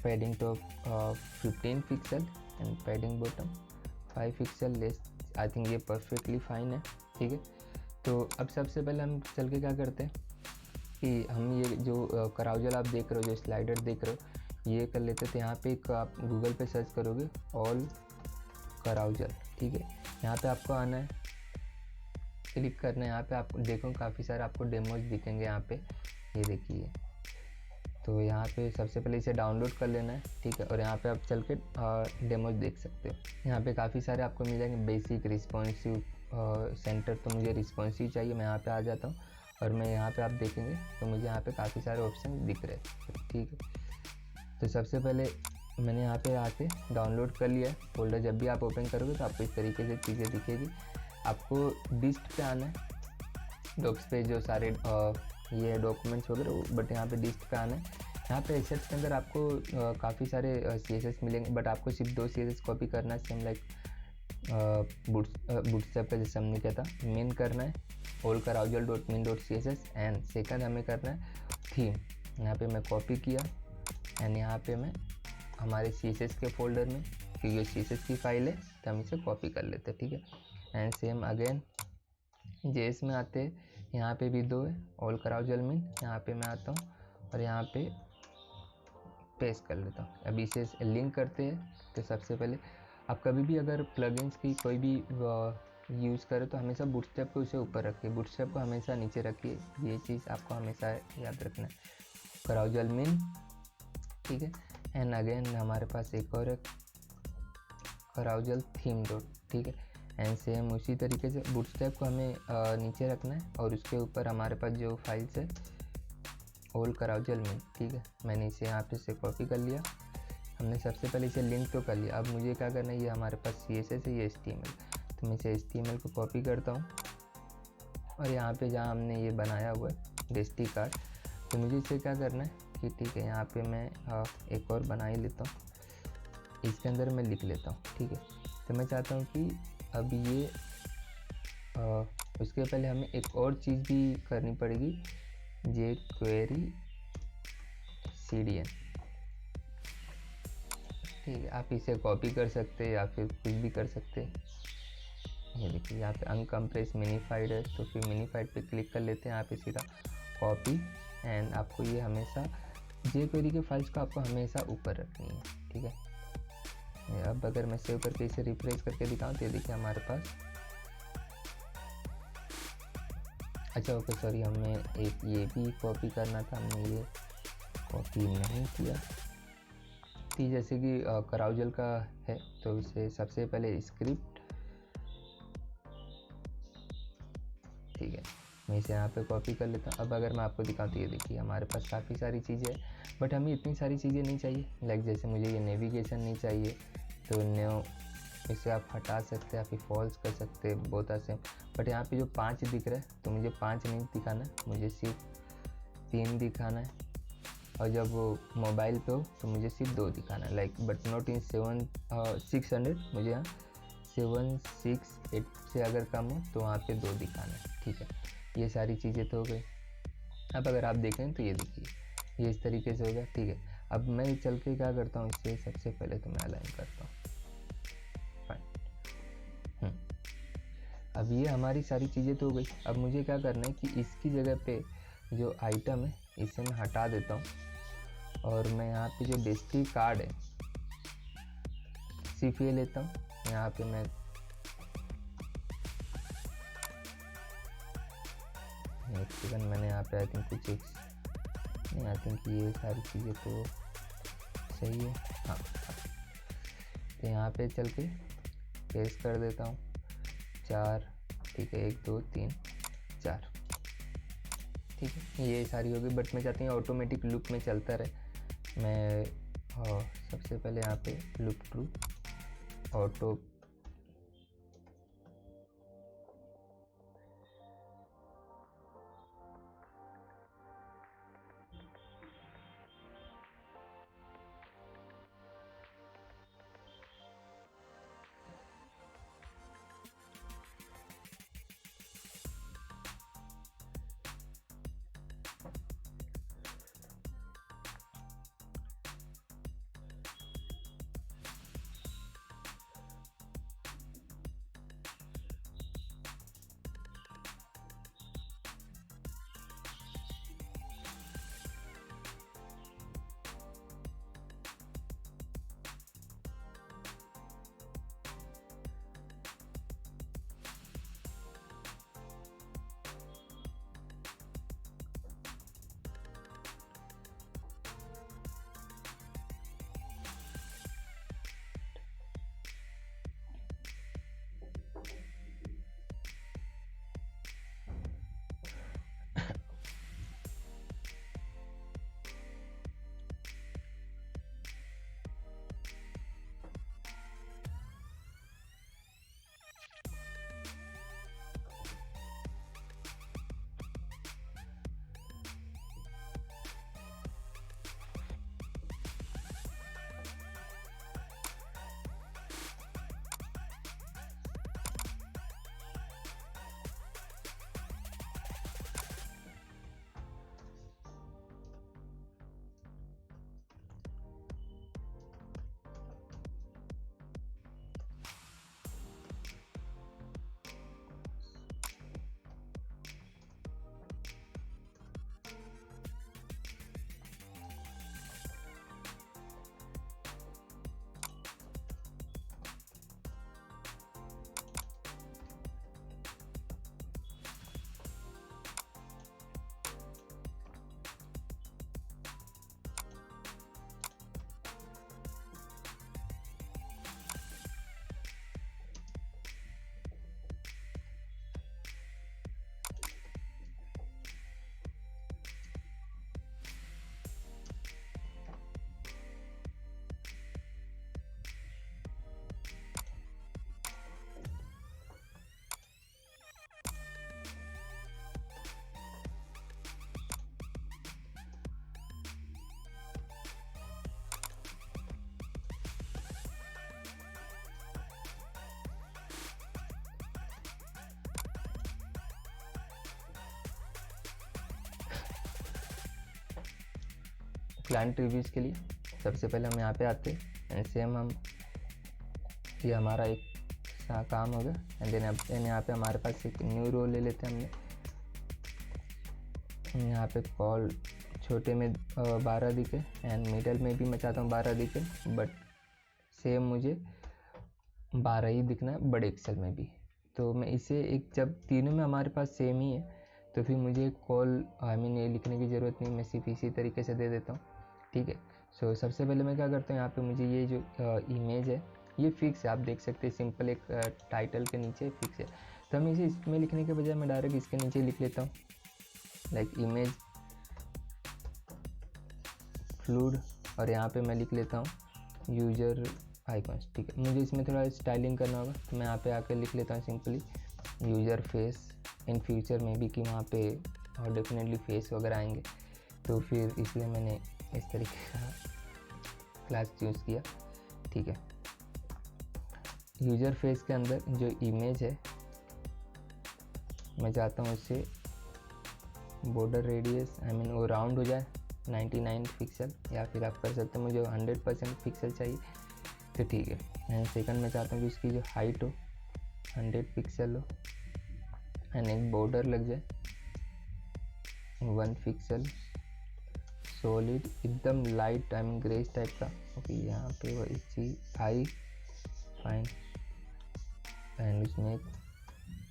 padding top 15 pixel and padding bottom 5 pixel less. I think ये परफेक्टली फाइन है, ठीक है। तो अब सबसे पहले हम चल के क्या करते हैं कि हम ये जो कराउजल आप देख रहे हो, जो स्लाइडर देख रहे हो, ये कर लेते थे। यहाँ पे एक आप गूगल पे सर्च करोगे ऑल कराउजल, ठीक है। यहाँ पे आपको आना है, क्लिक करना है, यहाँ पे आप देखो काफ़ी सारे आपको डेमोज दिखेंगे यहाँ पे, ये देखिए। तो यहाँ पे सबसे पहले इसे डाउनलोड कर लेना है, ठीक है। और यहाँ पे आप चल के डेमोज देख सकते हो। यहाँ पे काफ़ी सारे आपको मिल जाएंगे, बेसिक, रिस्पॉन्सिव, सेंटर। तो मुझे रिस्पॉन्सिव चाहिए, मैं यहाँ पे आ जाता हूँ और मैं यहाँ पे आप देखेंगे तो मुझे यहाँ पे काफ़ी सारे ऑप्शन दिख रहे हैं, ठीक है। तो सबसे पहले मैंने यहाँ पे आके डाउनलोड कर लिया है फोल्डर। जब भी आप ओपन करोगे तो आपको इस तरीके से चीज़ें दिखेगी। आपको डिस्ट पे आना है, डॉक्स पे जो सारे ये डॉक्यूमेंट्स वगैरह, बट यहाँ पे डिस्ट पे आना है। यहाँ पे एसेट्स के अंदर आपको काफ़ी सारे CSS मिलेंगे, बट आपको सिर्फ 2 CSS कॉपी करना है, सेम लाइक बूटस्ट्रैप का जैसे हमने किया था। मेन करना है allcarousel.min.css एंड सेकंड हमें करना है थीम। यहाँ पे मैं कॉपी किया एंड यहाँ पे मैं हमारे CSS के फोल्डर में, क्योंकि CSS की फाइल है तो हम इसे कॉपी कर लेते हैं, ठीक है। एंड सेम अगेन JS में आते हैं, यहाँ पे भी 2 है, ऑल कराउजल मीन। यहाँ पे मैं आता हूँ और यहाँ पे पेस्ट कर लेता हूँ। अब इसे लिंक करते हैं। तो सबसे पहले आप कभी भी अगर प्लगइन्स की कोई भी यूज़ करें तो हमेशा बूटस्ट्रैप को उसे ऊपर रखिए, बूटस्ट्रैप को हमेशा नीचे रखिए। ये चीज़ आपको हमेशा याद रखना है, कराउजल मीन, ठीक है। एंड अगेन हमारे पास एक और है कराउजल थीम डॉट, ठीक है। एंड सेम उसी तरीके से बूटस्ट्रैप को हमें नीचे रखना है और उसके ऊपर हमारे पास जो फाइल्स है ऑल कराउजल मीन, ठीक है। मैंने इसे यहाँ पे से कॉपी कर लिया। हमने सबसे पहले इसे लिंक तो कर लिया। अब मुझे क्या करना है, ये हमारे पास CSS है, ये HTML, तो मैं इसे HTML को कॉपी करता हूँ और यहाँ पे जहाँ हमने ये बनाया हुआ है डेस्टी कार्ड, तो मुझे इसे क्या करना है कि ठीक है, यहाँ पे मैं एक और बना ही लेता हूँ, इसके अंदर मैं लिख लेता हूँ, ठीक है। तो मैं चाहता हूँ कि अब ये उसके पहले हमें एक और चीज़ भी करनी पड़ेगी, jQuery CDN, ठीक है। आप इसे कॉपी कर सकते हैं या फिर कुछ भी कर सकते हैं। ये देखिए यहाँ पे अनकम्प्रेस मिनीफाइड है, तो फिर मिनीफाइड पे क्लिक कर लेते हैं, यहाँ पे सीधा कॉपी। एंड आपको ये हमेशा jQuery के फाइल्स को आपको हमेशा ऊपर रखनी है, ठीक है। अब अगर मैं सेव करके इसे रिफ्रेश करके दिखाऊँ तो ये देखिए हमारे पास, अच्छा ओके सॉरी, हमें एक ये भी कॉपी करना था, हमने ये कॉपी नहीं किया। तो जैसे कि कराउजल का है तो इसे सबसे पहले स्क्रिप्ट, ठीक है, मैं इसे यहाँ पे कॉपी कर लेता हूँ। अब अगर मैं आपको दिखाऊँ तो ये देखिए हमारे पास काफ़ी सारी चीज़ें हैं, बट हमें इतनी सारी चीज़ें नहीं चाहिए। लाइक जैसे मुझे ये नेविगेशन नहीं चाहिए, तो न्यू इसे आप हटा सकते हैं, आप फॉल्स कर सकते हैं, बहुत आसान। बट यहाँ पे जो 5 दिख रहा है तो मुझे 5 नहीं दिखाना है, मुझे सिर्फ 3 दिखाना है, और जब वो मोबाइल पे हो तो मुझे सिर्फ 2 दिखाना है, लाइक बट नॉट इन 600, मुझे यहाँ 768 से अगर कम हो तो वहाँ पे 2 दिखाना है। ठीक है, ये सारी चीज़ें तो हो गई। अब अगर आप देखें तो ये देखिए ये इस तरीके से हो गया। ठीक है, अब मैं चल के क्या करता हूँ, इससे सबसे पहले तो मैं अलाइन करता हूँ। फाइन, अब ये हमारी सारी चीज़ें तो हो गई। अब मुझे क्या करना है कि इसकी जगह पे जो आइटम है इसे मैं हटा देता हूँ, और मैं यहाँ पे जो डेस्टी कार्ड है सिर्फ ये लेता हूँ। यहाँ पे मैं एक सेकंड, मैंने यहाँ पे आई थिंक कुछ नहीं, आई थिंक ये सारी चीज़ें तो सही है। हाँ, तो यहाँ पे चल के पेस्ट कर देता हूँ 4। ठीक है, 1 2 3 4। ठीक है, ये सारी होगी, बट मैं चाहती हूँ ऑटोमेटिक लूप में चलता रहे। मैं सबसे पहले यहाँ पे loop true auto client reviews के लिए सबसे पहले हम यहाँ पे आते हैं, सेम हम ये हमारा एक काम हो गया। एंड देन यहाँ पे हमारे पास एक न्यू रो ले लेते हैं हमने। यहाँ पे कॉल छोटे में 12 दिखे एंड मिडल में भी मैं चाहता हूँ 12 दिखे, बट सेम मुझे 12 ही दिखना है बड़े एक्सेल में भी। तो मैं इसे एक, जब तीनों में हमारे पास सेम ही है तो फिर मुझे कॉल ये लिखने की ज़रूरत नहीं, मैं सिर्फ इसी तरीके से दे देता हूँ। ठीक है, सो सबसे पहले मैं क्या करता हूँ, यहाँ पे मुझे ये जो इमेज है ये फिक्स है, आप देख सकते हैं, सिंपल एक टाइटल के नीचे फिक्स है। तो हम इसे इसमें लिखने के बजाय मैं डायरेक्ट इसके नीचे लिख लेता हूँ, लाइक इमेज फ्लूड, और यहाँ पे मैं लिख लेता हूँ यूजर आइकॉन्स। ठीक है, मुझे इसमें थोड़ा स्टाइलिंग करना होगा तो मैं यहाँ पे आकर लिख लेता हूँ simply user face. In future में भी कि वहाँ पे और डेफिनेटली फेस वगैरह आएंगे, तो फिर इसलिए मैंने इस तरीके का क्लास चूज़ किया, ठीक है। यूज़र फेस के अंदर जो इमेज है मैं चाहता हूँ उससे बॉर्डर रेडियस वो राउंड हो जाए 99 पिक्सल, या फिर आप कर सकते हैं मुझे 100% पिक्सल चाहिए तो ठीक है। एंड सेकंड मैं चाहता हूँ कि उसकी जो हाइट हो 100 पिक्सल हो एंड एक बॉर्डर लग जाए 1 पिक्सल, सॉलिड एकदम लाइट ग्रेस टाइप का। ओके, यहाँ पे वही चीज़ हाई फाइन एंड उसमें एक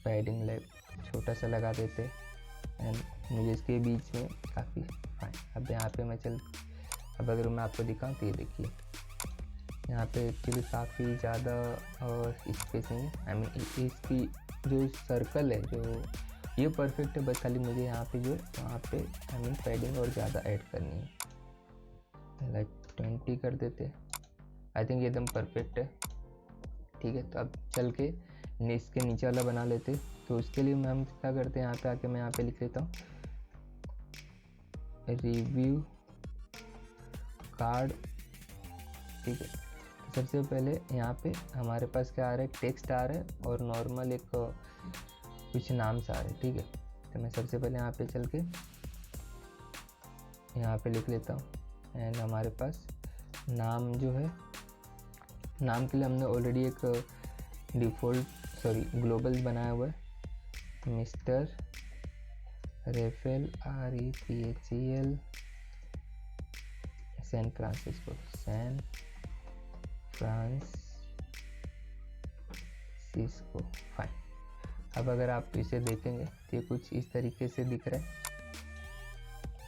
पैडिंग लैब छोटा सा लगा देते एंड मुझे इसके बीच में काफ़ी फाइन। अब यहाँ पे मैं अब अगर मैं आपको दिखाऊँ तो ये देखिए यहाँ पे एक्चुअली काफ़ी ज़्यादा स्पेसिंग है। इसकी जो सर्कल है जो ये परफेक्ट है, बस खाली मुझे यहाँ पे जो वहाँ पे पैडिंग और ज़्यादा ऐड करनी है, लाइक 20 कर देते। आई थिंक ये एकदम परफेक्ट है, ठीक है। तो अब चल के इसके नीचे वाला बना लेते। तो उसके लिए हम क्या करते हैं, यहाँ पे आके मैं यहाँ पे लिख लेता हूँ रिव्यू कार्ड, ठीक है। तो सबसे पहले यहाँ पे हमारे पास क्या आ रहा है, टेक्स्ट आ रहा है और नॉर्मल एक कुछ नाम से आ रहे हैं, ठीक है। तो मैं सबसे पहले यहाँ पे चल के यहाँ पे लिख लेता हूँ एंड हमारे पास नाम जो है, नाम के लिए हमने ऑलरेडी एक ग्लोबल बनाया हुआ है, mister Rephel REPHEL San Francisco, San Francisco, fine. अब अगर आप इसे देखेंगे तो ये कुछ इस तरीके से दिख रहा है,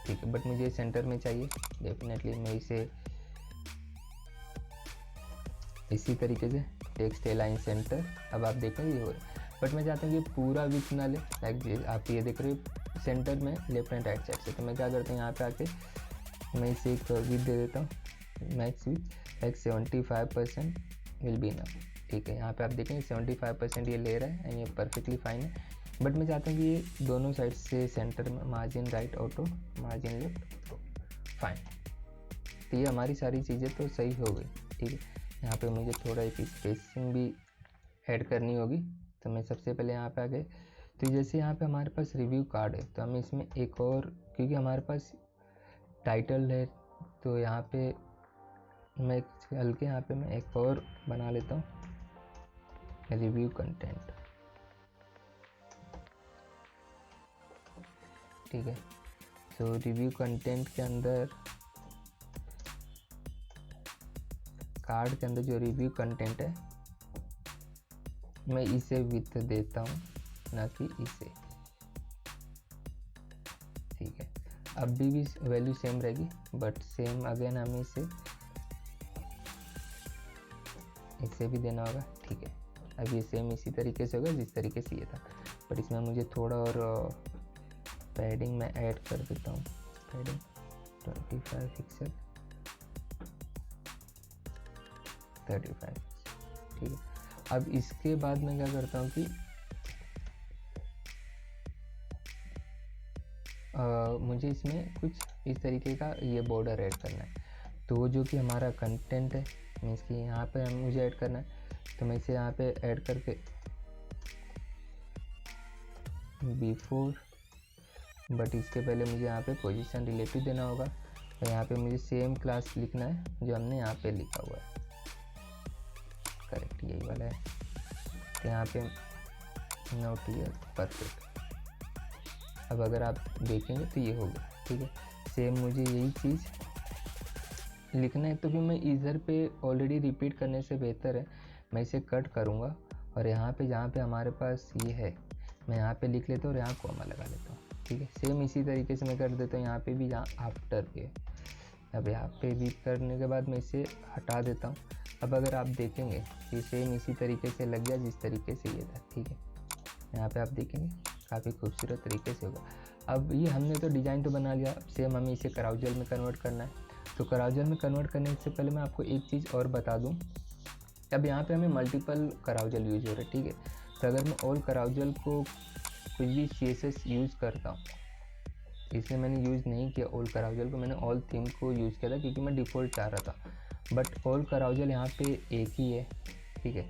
ठीक है। बट मुझे सेंटर में चाहिए, डेफिनेटली मैं इसे इसी तरीके से टेक्स्ट लाइन सेंटर। अब आप देखेंगे ये हो रहा है, बट मैं चाहता हूँ कि पूरा विथ ना ले, लाइक आप ये देख रहे हो सेंटर में लेफ्ट एंड राइट साइड से। तो मैं क्या करता हूँ, यहाँ पे आके मैं इसे एक विथ दे देता हूँ, max with like 75% will be enough, ठीक है। यहाँ पे आप देखेंगे 75% ये ले रहा है एंड ये परफेक्टली फाइन है। बट मैं चाहता हूँ कि ये दोनों साइड से सेंटर में margin right auto, margin left fine. तो ये हमारी सारी चीज़ें तो सही हो गई, ठीक है। यहाँ पे मुझे थोड़ा एक स्पेसिंग भी ऐड करनी होगी। तो मैं सबसे पहले यहाँ पे आ गए, तो जैसे यहाँ पे हमारे पास रिव्यू कार्ड है तो हम इसमें एक और, क्योंकि हमारे पास टाइटल है तो यहाँ पे मैं हल्के यहाँ पे मैं एक और बना लेता हूँ, रिव्यू कंटेंट, ठीक है। तो रिव्यू कंटेंट के अंदर, कार्ड के अंदर जो रिव्यू कंटेंट है मैं इसे विथ देता हूँ, ना कि इसे, ठीक है। अब भी वैल्यू सेम रहेगी, बट सेम अगेन हमें इसे भी देना होगा, ठीक है। अब ये सेम इसी तरीके से होगा जिस तरीके से ये था, बट इसमें मुझे थोड़ा और पैडिंग में ऐड कर देता हूँ, पैडिंग 25 पिक्सल 35, ठीक है। अब इसके बाद मैं क्या करता हूँ कि मुझे इसमें कुछ इस तरीके का ये बॉर्डर ऐड करना है। तो जो कि हमारा कंटेंट है मीन्स कि यहाँ पे मुझे ऐड करना है, तो मैं इसे यहाँ पे ऐड करके बिफोर, बट इसके पहले मुझे यहाँ पे पोजीशन रिलेटिव देना होगा और यहाँ पे मुझे सेम क्लास लिखना है जो हमने यहाँ पे लिखा हुआ है, करेक्ट यही वाला है। तो यहाँ पे नोट ईयर परफेक्ट। अब अगर आप देखेंगे तो ये होगा, ठीक है। सेम मुझे यही चीज़ लिखना है, तो फिर मैं इधर पे ऑलरेडी रिपीट करने से बेहतर है मैं इसे कट करूँगा और यहाँ पे जहाँ पे हमारे पास ये है मैं यहाँ पे लिख लेता हूँ और यहाँ कॉमा लगा लेता हूँ, ठीक है। सेम इसी तरीके से मैं कर देता हूँ यहाँ पे भी, जहाँ आफ्टर पे। अब यहाँ पे भी करने के बाद मैं इसे हटा देता हूँ। अब अगर आप देखेंगे ये सेम इसी तरीके से लग गया जिस तरीके से ये था, ठीक है। यहाँ पे आप देखेंगे काफ़ी खूबसूरत तरीके से होगा। अब ये हमने तो डिज़ाइन तो बना लिया, सेम हमें इसे कराउजल में कन्वर्ट करना है। तो कराउजल में कन्वर्ट करने से पहले मैं आपको एक चीज़ और बता दूँ। अब यहाँ पे हमें मल्टीपल कराउजल यूज हो रहा है, ठीक है। तो अगर मैं ऑल कराउजल को कुछ भी CSS यूज़ करता हूँ इसलिए मैंने यूज़ नहीं किया ऑल कराउजल को, मैंने ऑल थीम को यूज़ किया था क्योंकि मैं डिफ़ॉल्ट चाह रहा था। बट ऑल कराउजल यहाँ पे एक ही है, ठीक है।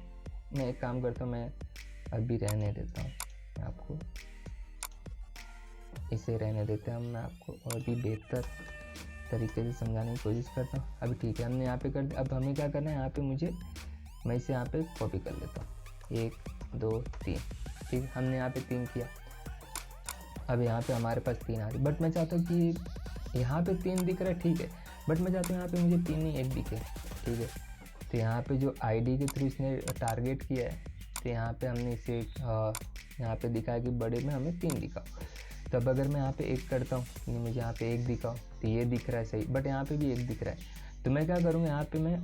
मैं एक काम करता हूँ, मैं अभी रहने देता हूँ, मैं आपको इसे रहने देते हैं, मैं आपको और भी बेहतर तरीके से समझाने की कोशिश करता हूँ। अभी ठीक है, हमने यहाँ पे कर दिया। अब हमें क्या करना है, यहाँ पे मैं इसे यहाँ पे कॉपी कर लेता हूँ, 1 2 3, ठीक है। हमने यहाँ पे 3 किया, अब यहाँ पे हमारे पास 3 आ रही, बट मैं चाहता हूँ कि यहाँ पे 3 दिख रहा है, ठीक है, बट मैं चाहता हूँ यहाँ पे मुझे 3 नहीं 1 दिखे, ठीक है। तो यहाँ पे जो आईडी के थ्रू इसने टारगेट किया है, तो यहाँ पे हमने इसे यहाँ पे दिखाया कि बड़े में हमें 3 दिखाओ। तो अब अगर मैं यहाँ पे 1 करता हूँ, नहीं मुझे यहाँ पे 1 दिखाओ, तो ये दिख रहा है सही, बट यहाँ पे भी 1 दिख रहा है। तो मैं क्या करूँगा, यहाँ पे मैं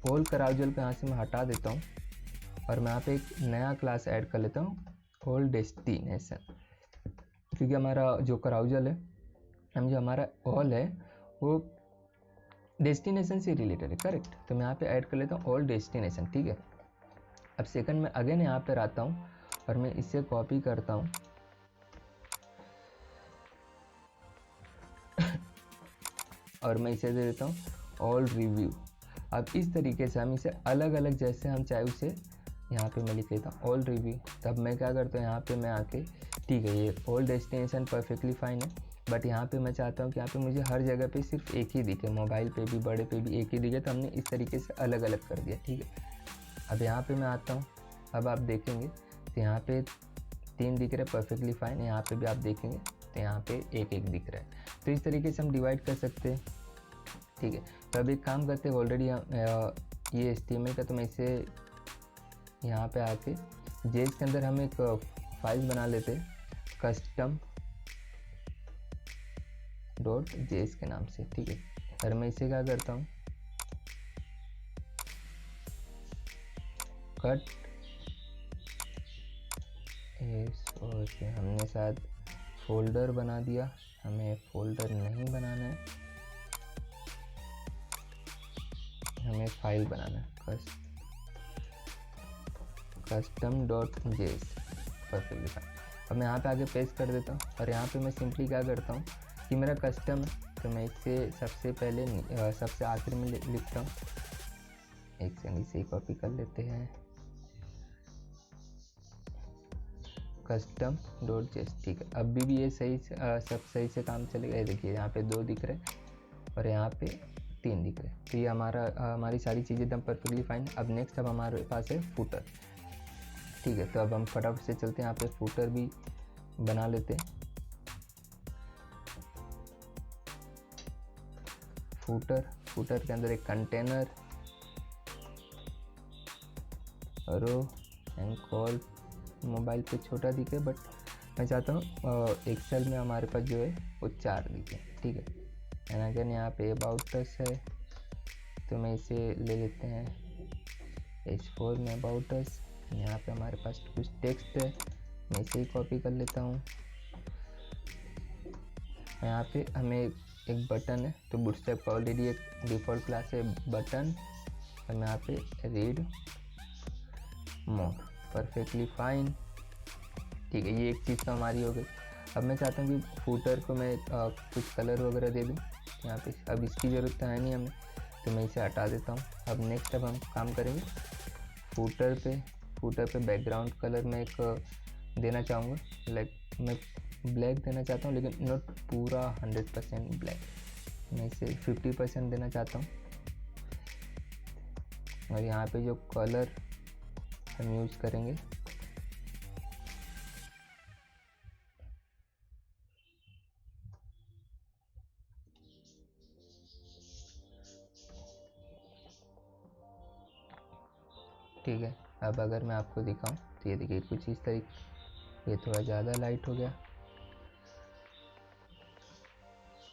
ऑल कराउजल को यहाँ से मैं हटा देता हूँ और मैं यहाँ पे एक नया क्लास ऐड कर लेता हूँ, ऑल डेस्टिनेशन, क्योंकि हमारा जो कराउजल है, जो हमारा ऑल है वो डेस्टिनेशन से रिलेटेड है, करेक्ट। तो मैं यहाँ पे ऐड कर लेता हूँ ऑल डेस्टिनेशन, ठीक है। अब सेकंड में अगेन यहाँ पर आता हूँ और मैं इसे कॉपी करता हूँ और मैं इसे दे देता हूँ ऑल रिव्यू। अब इस तरीके से हम इसे अलग अलग जैसे हम चाहे उसे यहाँ पे मैं लिख लेता हूँ ऑल रिव्यू। तब मैं क्या करता हूँ, यहाँ पे मैं आके, ठीक है, ये ऑल डेस्टिनेशन परफेक्टली फाइन है, बट यहाँ पे मैं चाहता हूँ कि यहाँ पे मुझे हर जगह पे सिर्फ एक ही दिखे, मोबाइल पे भी बड़े पे भी एक ही दिखे। तो हमने इस तरीके से अलग अलग कर दिया, ठीक है। अब यहाँ पे मैं आता हूँ, अब आप देखेंगे तो यहाँ पे 3 दिख रहे परफेक्टली फाइन, यहाँ पे भी आप देखेंगे तो यहाँ पे 1 दिख रहा है। तो इस तरीके से हम डिवाइड कर सकते हैं, ठीक है। तो अब एक काम करते हैं, ऑलरेडी ये HTML का, तो मैं इसे यहाँ पे आके जेस के अंदर हम एक फाइल बना लेते हैं custom.js के नाम से, ठीक है। और मैं इसे क्या करता हूँ, कट हमने शायद फोल्डर बना दिया, हमें फोल्डर नहीं बनाना है, हमें फाइल बनाना है, custom.js, परफेक्टली फाइन। अब मैं यहाँ पे आगे पेस्ट कर देता हूँ और यहाँ पे मैं सिंपली क्या करता हूँ कि मेरा कस्टम है, तो मैं इसे सबसे पहले सबसे आखिर में लिखता हूँ। एक सेकंड, इसे कॉपी कर लेते हैं, custom.js, ठीक है। अभी भी ये सही सब सही से काम चलेगा। ये देखिए यहाँ पे 2 दिख रहे और यहाँ पे 3 दिख रहे। तो ये हमारी सारी चीज़ें एकदम परफेक्टली फाइन। अब नेक्स्ट अब हमारे पास है फूटर, ठीक है। तो अब हम फटाफट से चलते हैं, यहाँ पे फूटर भी बना लेते हैं। फूटर के अंदर एक container, row and col, mobile पे छोटा दिखे, बट मैं चाहता हूँ एक्सेल में हमारे पास जो है वो 4 दिखे, ठीक है। एंड अगेन यहाँ पे अबाउट अस है, तो मैं इसे ले लेते हैं H4 में अबाउट अस। यहाँ पे हमारे पास कुछ टेक्स्ट है, मैं इसे ही कॉपी कर लेता हूँ। यहाँ पे हमें एक बटन है, तो बूटस्ट्रैप का ऑलरेडी एक डिफ़ॉल्ट क्लास है बटन, और मैं यहाँ पे रीड मोर, परफेक्टली फाइन, ठीक है। ये एक चीज़ तो हमारी हो गई। अब मैं चाहता हूँ कि फूटर को मैं कुछ कलर वगैरह दे दूँ यहाँ पे, अब इसकी ज़रूरत तो है नहीं हमें, तो मैं इसे हटा देता हूँ। अब नेक्स्ट अब हम काम करेंगे फूटर पे बैकग्राउंड कलर में एक देना चाहूँगा, लाइक मैं ब्लैक देना चाहता हूँ, लेकिन नॉट पूरा 100% ब्लैक, मैं इसे 50% देना चाहता हूँ। और यहाँ पे जो कलर हम यूज़ करेंगे, ठीक है। अब अगर मैं आपको दिखाऊं तो ये देखिए कुछ इस तरीके, ये थोड़ा ज़्यादा लाइट हो गया,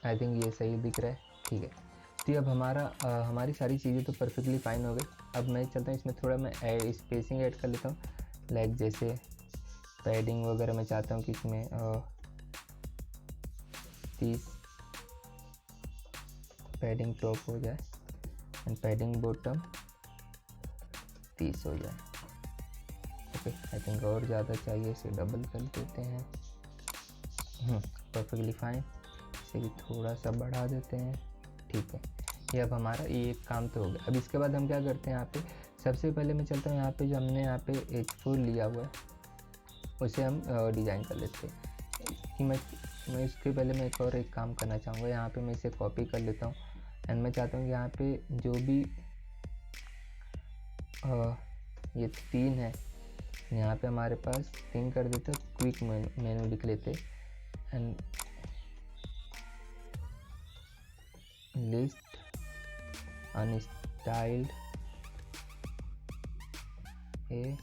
आई थिंक ये सही दिख रहा है, ठीक है। तो अब हमारी सारी चीज़ें तो परफेक्टली फाइन हो गई। अब मैं चलता हूँ, इसमें थोड़ा मैं स्पेसिंग ऐड कर लेता हूँ, लाइक जैसे पैडिंग वगैरह मैं चाहता हूँ कि इसमें 30 पैडिंग टॉप हो जाए एंड पैडिंग बॉटम 30 हो जाए, ओके। आई थिंक और ज़्यादा चाहिए, इसे डबल कर देते हैं। Perfectly fine. इसे भी थोड़ा सा बढ़ा देते हैं, ठीक है। ये अब हमारा ये एक काम तो हो गया। अब इसके बाद हम क्या करते हैं, यहाँ पे सबसे पहले मैं चलता हूँ यहाँ पे जो हमने यहाँ पे H4 लिया हुआ है उसे हम डिज़ाइन कर लेते हैं। कि मैं इसके पहले मैं एक काम करना चाहूँगा, यहाँ पे मैं इसे कॉपी कर लेता हूँ एंड मैं चाहता हूँ कि यहाँ पे जो भी ये 3 है, यहाँ पे हमारे पास 3 कर देते, क्विक मेनू लिख लेते एंड लिस्ट अनस्टाइल्ड ए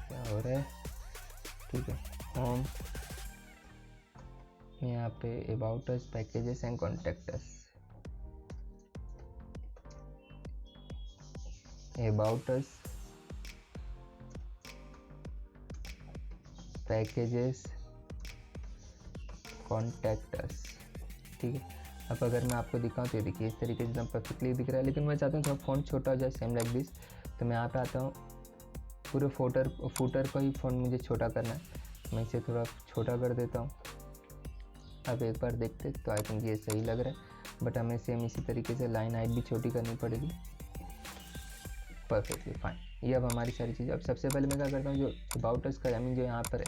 क्या हो रहा है, ठीक है। होम यहाँ पे about us, packages and contact us, about us, packages, contact अस, ठीक है। अब अगर मैं आपको दिखाऊं तो ये देखिए इस तरीके से एकदम परफेक्टली दिख रहा है, लेकिन मैं चाहता हूँ थोड़ा फ़ॉन्ट छोटा हो जाए, सेम लाइक दिस। तो मैं यहाँ पे आता हूँ, पूरे फूटर का ही फ़ॉन्ट मुझे छोटा करना है, मैं इसे थोड़ा छोटा कर देता हूँ। अब एक बार देखते तो आई थिंक ये सही लग रहा है, बट हमें सेम इसी तरीके से लाइन हाइट भी छोटी करनी पड़ेगी। Perfectly fine. ये अब हमारी सारी चीज़। अब सबसे पहले मैं क्या करता हूँ, जो अबाउट अस का आई मीन जो यहाँ पर है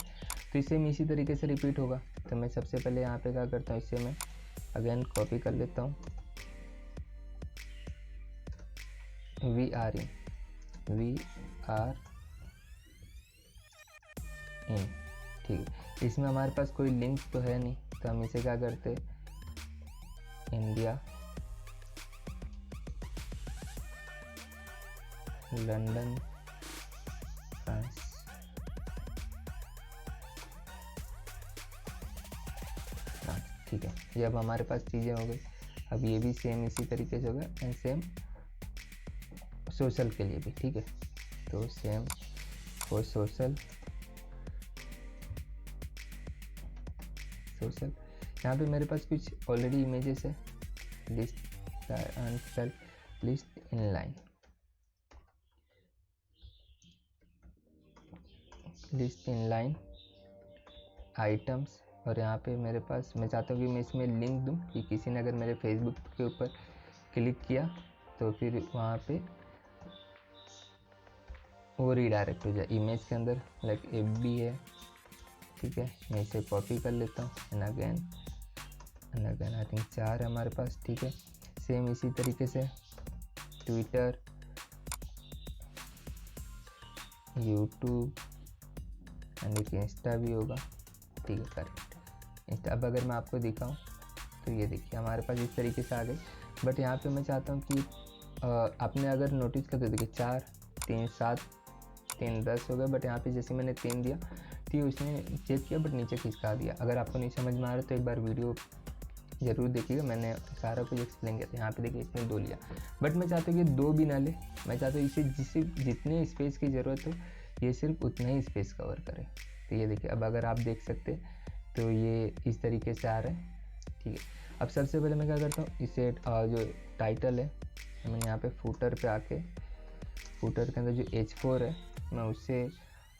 तो इसे मैं इसी तरीके से रिपीट होगा। तो मैं सबसे पहले यहाँ पे क्या करता हूँ, इसे मैं अगेन कॉपी कर लेता हूँ, वी आर इन, ठीक है। इसमें हमारे पास कोई लिंक तो है नहीं, तो हम इसे क्या करते, इंडिया लंदन फ्रांस, ठीक है। ये अब हमारे पास चीज़ें हो गई। अब ये भी सेम इसी तरीके से होगा एंड सेम सोशल के लिए भी, ठीक है। तो सेम फॉर सोशल, यहाँ पे मेरे पास कुछ ऑलरेडी इमेजेस है, list and list in line, list in line items, और यहाँ पे मेरे पास मैं चाहता हूँ कि मैं इसमें लिंक दूँ कि किसी ने अगर मेरे फेसबुक के ऊपर क्लिक किया तो फिर वहाँ पे वो रीडायरेक्ट हो जाए इमेज के अंदर, लाइक FB है, ठीक है। मैं इसे कॉपी कर लेता हूँ एंड अगेन आई थिंक 4 है हमारे पास, ठीक है। सेम इसी तरीके से ट्विटर, यूट्यूब एंड एक इंस्टा भी होगा, ठीक है, करेक्ट इंस्टा। अब अगर मैं आपको दिखाऊं तो ये देखिए हमारे पास इस तरीके से आ गए। बट यहाँ पे मैं चाहता हूँ कि आपने अगर नोटिस कर तो देखिए 4, 3, 7, 3, 10 हो गए, बट यहाँ पे जैसे मैंने 3 दिया तो उसने चेक किया बट नीचे खिसका दिया। अगर आपको नहीं समझ में आ रहा तो एक बार वीडियो ज़रूर देखिएगा, मैंने सारा कुछ एक्सप्लेन किया था। यहाँ पे देखिए इसने 2 लिया, बट मैं चाहता हूँ कि 2 भी ना ले, मैं चाहता हूँ इसे जितने स्पेस की ज़रूरत हो ये सिर्फ उतना ही स्पेस कवर करे। तो ये देखिए अब अगर आप देख सकते तो ये इस तरीके से आ रहा है, ठीक है। अब सबसे पहले मैं क्या करता हूँ, इसे जो टाइटल है मैंने यहाँ पे फूटर पे आके, फूटर के अंदर जो H4 है मैं उससे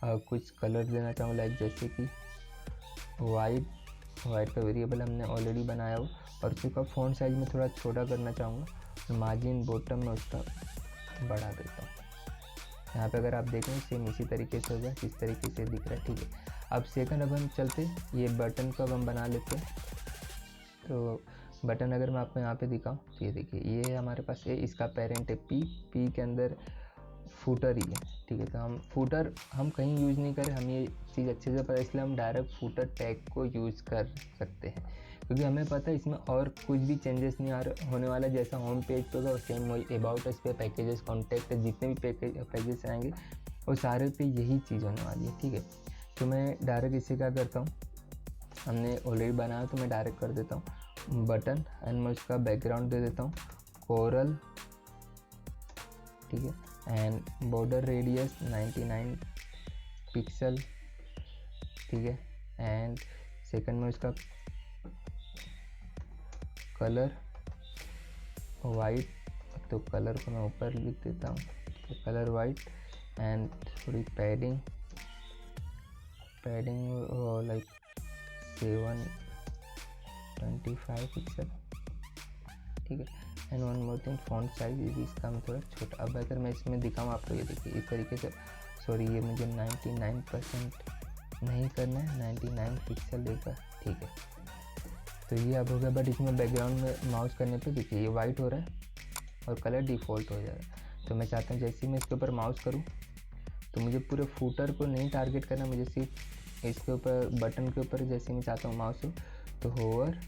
कुछ कलर देना चाहूँ, लाइक जैसे कि वाइट का वेरिएबल हमने ऑलरेडी बनाया हो, और उसका फ़ॉन्ट साइज में थोड़ा छोटा करना चाहूँगा, मार्जिन बॉटम में उसका बढ़ा देता हूँ। यहाँ पे अगर आप देखें सेम इसी तरीके से होगा जिस तरीके से दिख रहा है, ठीक है। अब सेकंड अब हम चलते, ये बटन को अब हम बना लेते हैं। तो बटन अगर मैं आपको यहाँ पे दिखाऊँ तो ये देखिए ये हमारे पास है, इसका पेरेंट है पी के अंदर फूटर ही है, ठीक है। तो हम फूटर हम कहीं यूज़ नहीं करें, हम ये चीज़ अच्छे से पता है, इसलिए हम डायरेक्ट फूटर टैग को यूज़ कर सकते हैं, क्योंकि हमें पता है इसमें और कुछ भी चेंजेस नहीं होने वाला। जैसा होम पेज पे होगा सेम वही अबाउट अस पे, पैकेजेस, कॉन्टैक्ट, जितने भी पैकेजेस आएंगे वो सारे पे यही चीज़ होने वाली है, ठीक है। तो मैं डायरेक्ट इसे क्या करता हूँ, हमने ऑलरेडी बनाया तो मैं डायरेक्ट कर देता हूँ बटन एंड मैं उसका बैकग्राउंड दे देता हूँ कोरल, ठीक है, एंड बॉर्डर रेडियस 99 पिक्सल, ठीक है। एंड सेकंड में उसका कलर वाइट तो कलर को मैं ऊपर लिख देता हूँ, तो कलर वाइट एंड थोड़ी पैडिंग लाइक 725 पिक्सल, ठीक है। And one more thing, font size भी इसका मैं थोड़ा छोटा। अब अगर मैं इसमें दिखाऊँ आपको, ये देखिए इस तरीके से, सॉरी ये मुझे 99% नहीं करना है, 99 पिक्सल देगा, ठीक है। तो ये अब हो गया, बट इसमें बैकग्राउंड में माउस करने पे देखिए ये वाइट हो रहा है और कलर डिफ़ॉल्ट हो जाएगा। तो मैं चाहता हूँ जैसे ही मैं इसके ऊपर माउस करूँ तो मुझे पूरे फूटर को नहीं टारगेट करना, मुझे सिर्फ इसके ऊपर बटन के ऊपर जैसे मैं चाहता हूँ माउस हो, तो होवर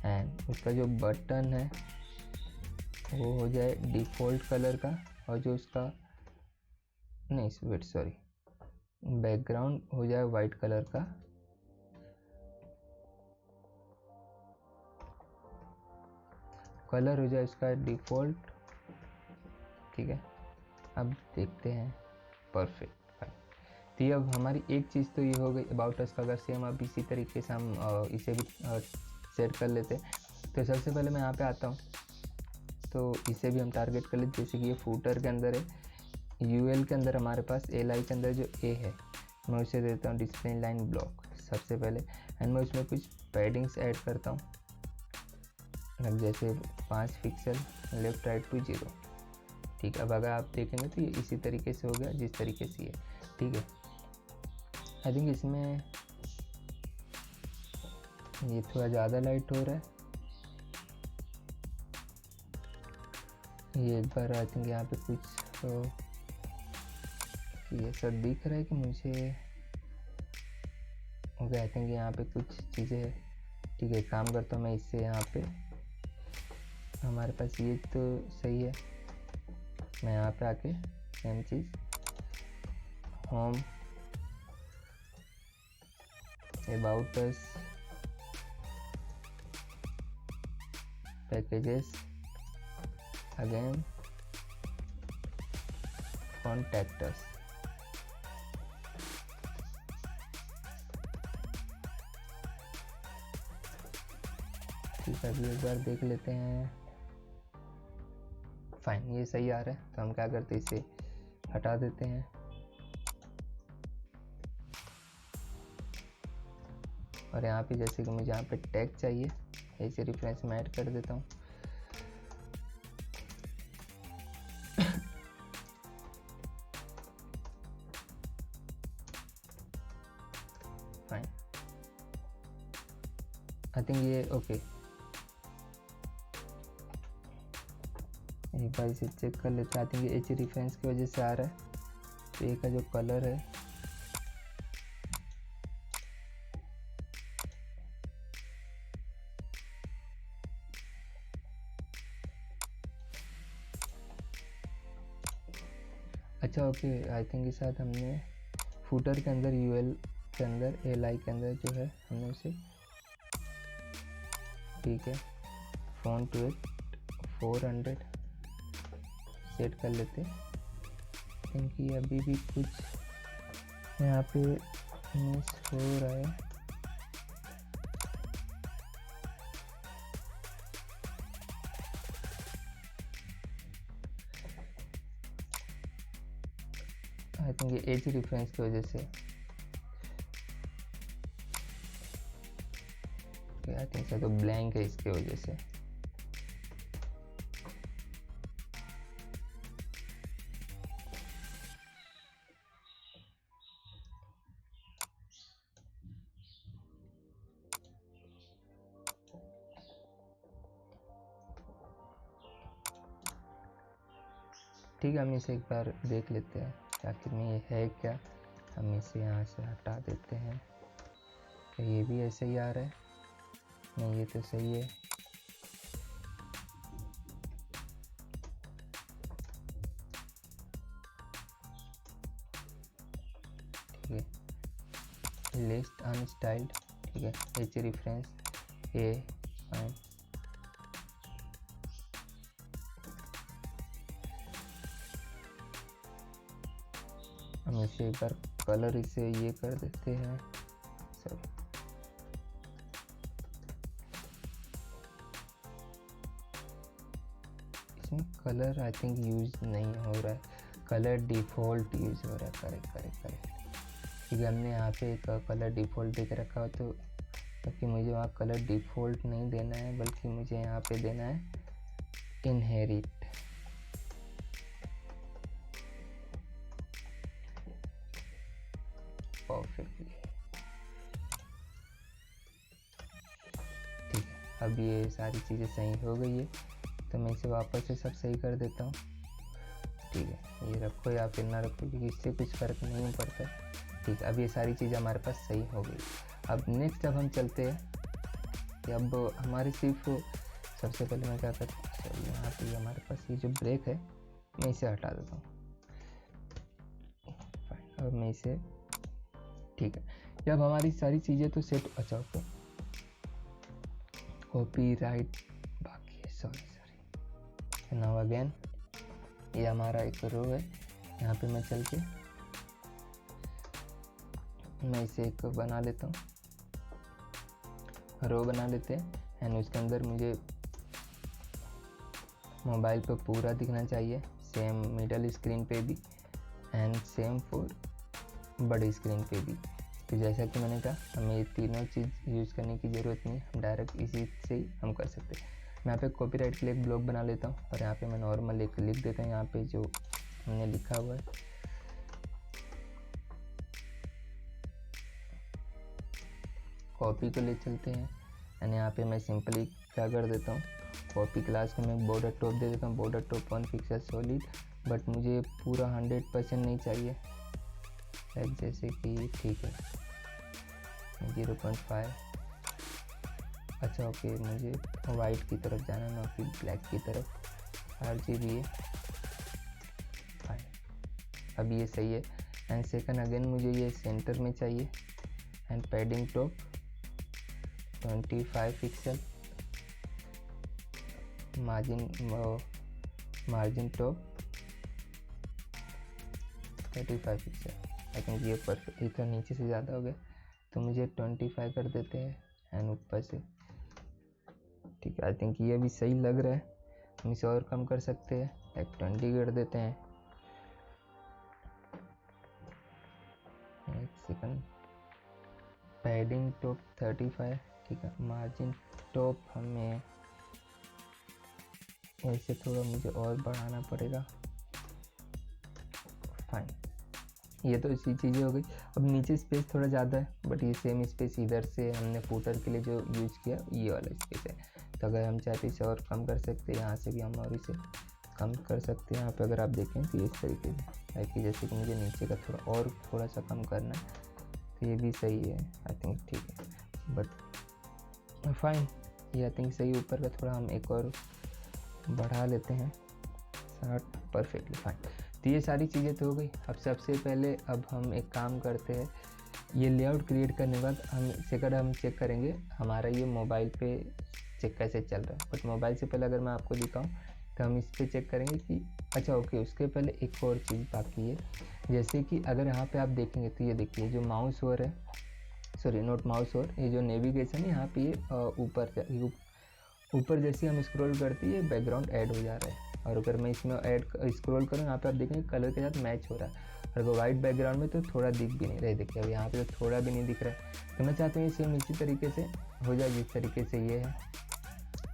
एंड उसका जो बटन है वो हो जाए डिफ़ॉल्ट कलर का, और जो उसका नहीं वेट सॉरी बैकग्राउंड हो जाए वाइट कलर का, कलर हो जाए इसका डिफ़ॉल्ट, ठीक है। अब देखते हैं, परफेक्ट। तो ये अब हमारी एक चीज़ तो ये हो गई अबाउट अस का। अगर सेम अब इसी तरीके से हम इसे भी सेट कर लेते हैं, तो सबसे पहले मैं यहाँ पे आता हूँ, तो इसे भी हम टारगेट कर लेते। जैसे कि ये फूटर के अंदर है, यूएल के अंदर हमारे पास एल आई के अंदर जो ए है, मैं उसे देता हूँ डिस्प्ले लाइन ब्लॉक सबसे पहले, एंड मैं उसमें कुछ पैडिंग्स ऐड करता हूँ, जैसे 5 पिक्सल लेफ्ट राइट टू 0, ठीक है। अब अगर आप देखेंगे तो ये इसी तरीके से हो गया जिस तरीके से ये, ठीक है। आई थिंक इसमें ये थोड़ा ज़्यादा लाइट हो रहा है, ये एक बार आई थिंक यहाँ पे कुछ तो ये सब दिख रहा है कि मुझे हो गया। आई थिंक यहाँ पे कुछ चीज़ें है, ठीक है। काम करता हूँ मैं इससे, यहाँ पे हमारे पास ये तो सही है, मैं यहाँ पे आके same cheese home about us packages again contact us, ठीक है। अभी एक बार देख लेते हैं, फाइन ये सही आ रहा है। तो हम क्या करते हैं, इसे हटा देते हैं, और यहाँ पे जैसे कि मुझे यहाँ पे टैग चाहिए, ऐसे रेफरेंस में ऐड कर देता हूँ। फाइन, आई थिंक ये ओके। एक बार इसे चेक कर लेते हैं। आई थिंक ये एच रेफरेंस की वजह से आ रहा है। तो ये का जो कलर है, अच्छा ओके, आई थिंक इस साथ हमने फूटर के अंदर यूएल के अंदर एल आई के अंदर जो है हमने उसे, ठीक है, फॉन्ट विड्थ 400 सेट कर लेते, क्योंकि अभी भी कुछ यहाँ पे मिस हो रहा है। आई थिंक ये एज रेफरेंस की वजह से, आई थिंक तो ब्लैंक है इसकी वजह से। ठीक है, हम इसे एक बार देख लेते हैं आखिर में ये है क्या। हम इसे यहाँ से हटा देते हैं। तो ये भी ऐसे ही आ रहा है, नहीं ये तो सही है। ठीक है, लिस्ट अनस्टाइल्ड, ठीक है, एच रेफरेंस ए फाइन। हम इसे एक बार कलर इसे ये कर देते हैं सब। कलर आई थिंक यूज नहीं हो रहा है, कलर डिफ़ॉल्ट यूज हो रहा है। करेक्ट क्योंकि हमने यहाँ पे एक कलर डिफ़ॉल्ट दे के रखा हो, तो क्योंकि मुझे वहाँ कलर डिफ़ॉल्ट नहीं देना है, बल्कि मुझे यहाँ पे देना है इनहेरिट। परफेक्टली ठीक है। अब ये सारी चीज़ें सही हो गई है, तो मैं इसे वापस से सब सही कर देता हूँ। ठीक है, ये रखो या फिर ना रखो, क्योंकि इससे कुछ फ़र्क नहीं पड़ता। ठीक है, अब ये सारी चीज़ें हमारे पास सही हो गई। अब नेक्स्ट अब हम चलते हैं कि अब हमारे सिर्फ सबसे पहले मैं क्या करता हूँ, यहाँ पे हमारे पास ये जो ब्रेक है मैं इसे हटा देता हूँ। अब मैं इसे ठीक है, जब हमारी सारी चीज़ें तो सेट, अच्छा ओके, कॉपीराइट बाकी है, सॉरी नाउ अगेन, ये हमारा एक रो है। यहाँ पे मैं चल के मैं इसे एक बना लेता हूँ, रो बना लेते हैं, एंड उसके अंदर मुझे मोबाइल पे पूरा दिखना चाहिए, सेम मिडल स्क्रीन पे भी एंड सेम फॉर बड़ी स्क्रीन पे भी। तो जैसा कि मैंने कहा, हमें ये तीनों चीज़ यूज़ करने की ज़रूरत नहीं, हम डायरेक्ट इसी से ही हम कर सकते हैं। मैं यहाँ पे कॉपीराइट के लिए एक ब्लॉक बना लेता हूँ, और यहाँ पे मैं नॉर्मल एक लिख देता हूँ, यहाँ पे जो हमने लिखा हुआ है। कॉपी को ले चलते हैं, एंड यहाँ पे मैं सिंपली क्या कर देता हूँ, कॉपी क्लास को मैं बॉर्डर टॉप दे देता हूँ, border top 1 pixel solid, but मुझे पूरा 100% नहीं चाहिए, जैसे कि ठीक है 0.5। अच्छा ओके, मुझे वाइट की तरफ जाना, ना कि ब्लैक की तरफ, RGB है फाइन। अब ये सही है। एंड सेकंड अगेन मुझे ये सेंटर में चाहिए, and padding top 25 pixel, margin top 35 pixel. I think ये परफेक्ट, ये तो नीचे से ज़्यादा हो गया, तो मुझे 25 कर देते हैं, एंड ऊपर से ठीक है। आई थिंक ये भी सही लग रहा है, हम इसे और कम कर सकते हैं, लाइक 20 कर देते हैं। एक सेकंड, पैडिंग टॉप 35 ठीक है, मार्जिन टॉप हमें ऐसे थोड़ा मुझे और बढ़ाना पड़ेगा, फाइन। ये तो इसी चीज़ें हो गई। अब नीचे स्पेस थोड़ा ज़्यादा है, बट ये सेम स्पेस इधर से हमने फूटर के लिए जो यूज़ किया ये वाला स्पेस है, तो अगर हम चाहते इसे और कम कर सकते हैं, यहाँ से भी हम और इसे कम कर सकते हैं। यहाँ पे अगर आप देखें तो इस तरीके से, ताकि जैसे कि मुझे नीचे का थोड़ा सा कम करना है, तो ये भी सही है, आई थिंक ठीक है, बट फाइन, ये आई थिंक सही। ऊपर का थोड़ा हम एक और बढ़ा लेते हैं 60, परफेक्टली फाइन। तो ये सारी चीज़ें तो हो गई। अब सबसे पहले अब हम एक काम करते हैं, ये लेआउट क्रिएट करने के बाद हम चेक करेंगे हमारा ये मोबाइल पे चेक कैसे चल रहा है। बट मोबाइल से पहले अगर मैं आपको दिखाऊं तो हम इस पर चेक करेंगे कि अच्छा ओके, उसके पहले एक और चीज़ बाकी है, जैसे कि अगर यहाँ पे आप देखेंगे तो ये देखिए जो माउस ओवर है, सॉरी नॉट माउस ओवर, ये जो नेविगेशन है यहाँ पे ये ऊपर जैसे हम स्क्रॉल करते हैं बैकग्राउंड ऐड हो जा रहा है, और अगर मैं इसमें स्क्रॉल करूँ यहाँ पे आप देखेंगे कलर के साथ मैच हो रहा है, और अगर वाइट बैकग्राउंड में तो थोड़ा दिख भी नहीं रहा है। देखिए अब यहाँ पे तो थोड़ा भी नहीं दिख रहा है, तो मैं चाहता हूँ सेम इसी तरीके से हो जाए जिस तरीके से ये है,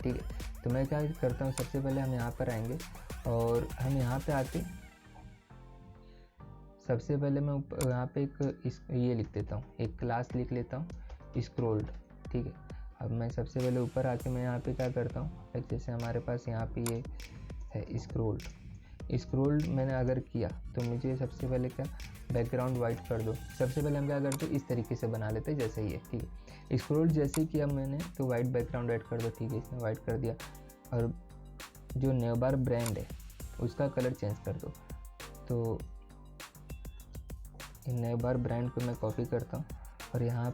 ठीक है। तो मैं क्या करता हूँ, सबसे पहले हम यहाँ पर आएंगे, और हम यहाँ पे आके सबसे पहले मैं यहाँ पे ये लिख देता हूँ, एक क्लास लिख लेता हूँ स्क्रोल्ड, ठीक है। अब मैं सबसे पहले ऊपर आके मैं यहाँ पे क्या करता हूँ, जैसे हमारे पास यहाँ पे ये है स्क्रोल्ड मैंने अगर किया तो मुझे सबसे पहले क्या बैकग्राउंड वाइट कर दो। सबसे पहले हम क्या करते हैं, इस तरीके से बना लेते हैं जैसे ये, ठीक है। स्क्रोल्ड जैसे किया मैंने तो वाइट बैकग्राउंड ऐड कर दो, ठीक है, इसने वाइट कर दिया। और जो नेवबार ब्रांड है उसका कलर चेंज कर दो, तो नेवबार ब्रांड को मैं कॉपी करता हूँ, और यहाँ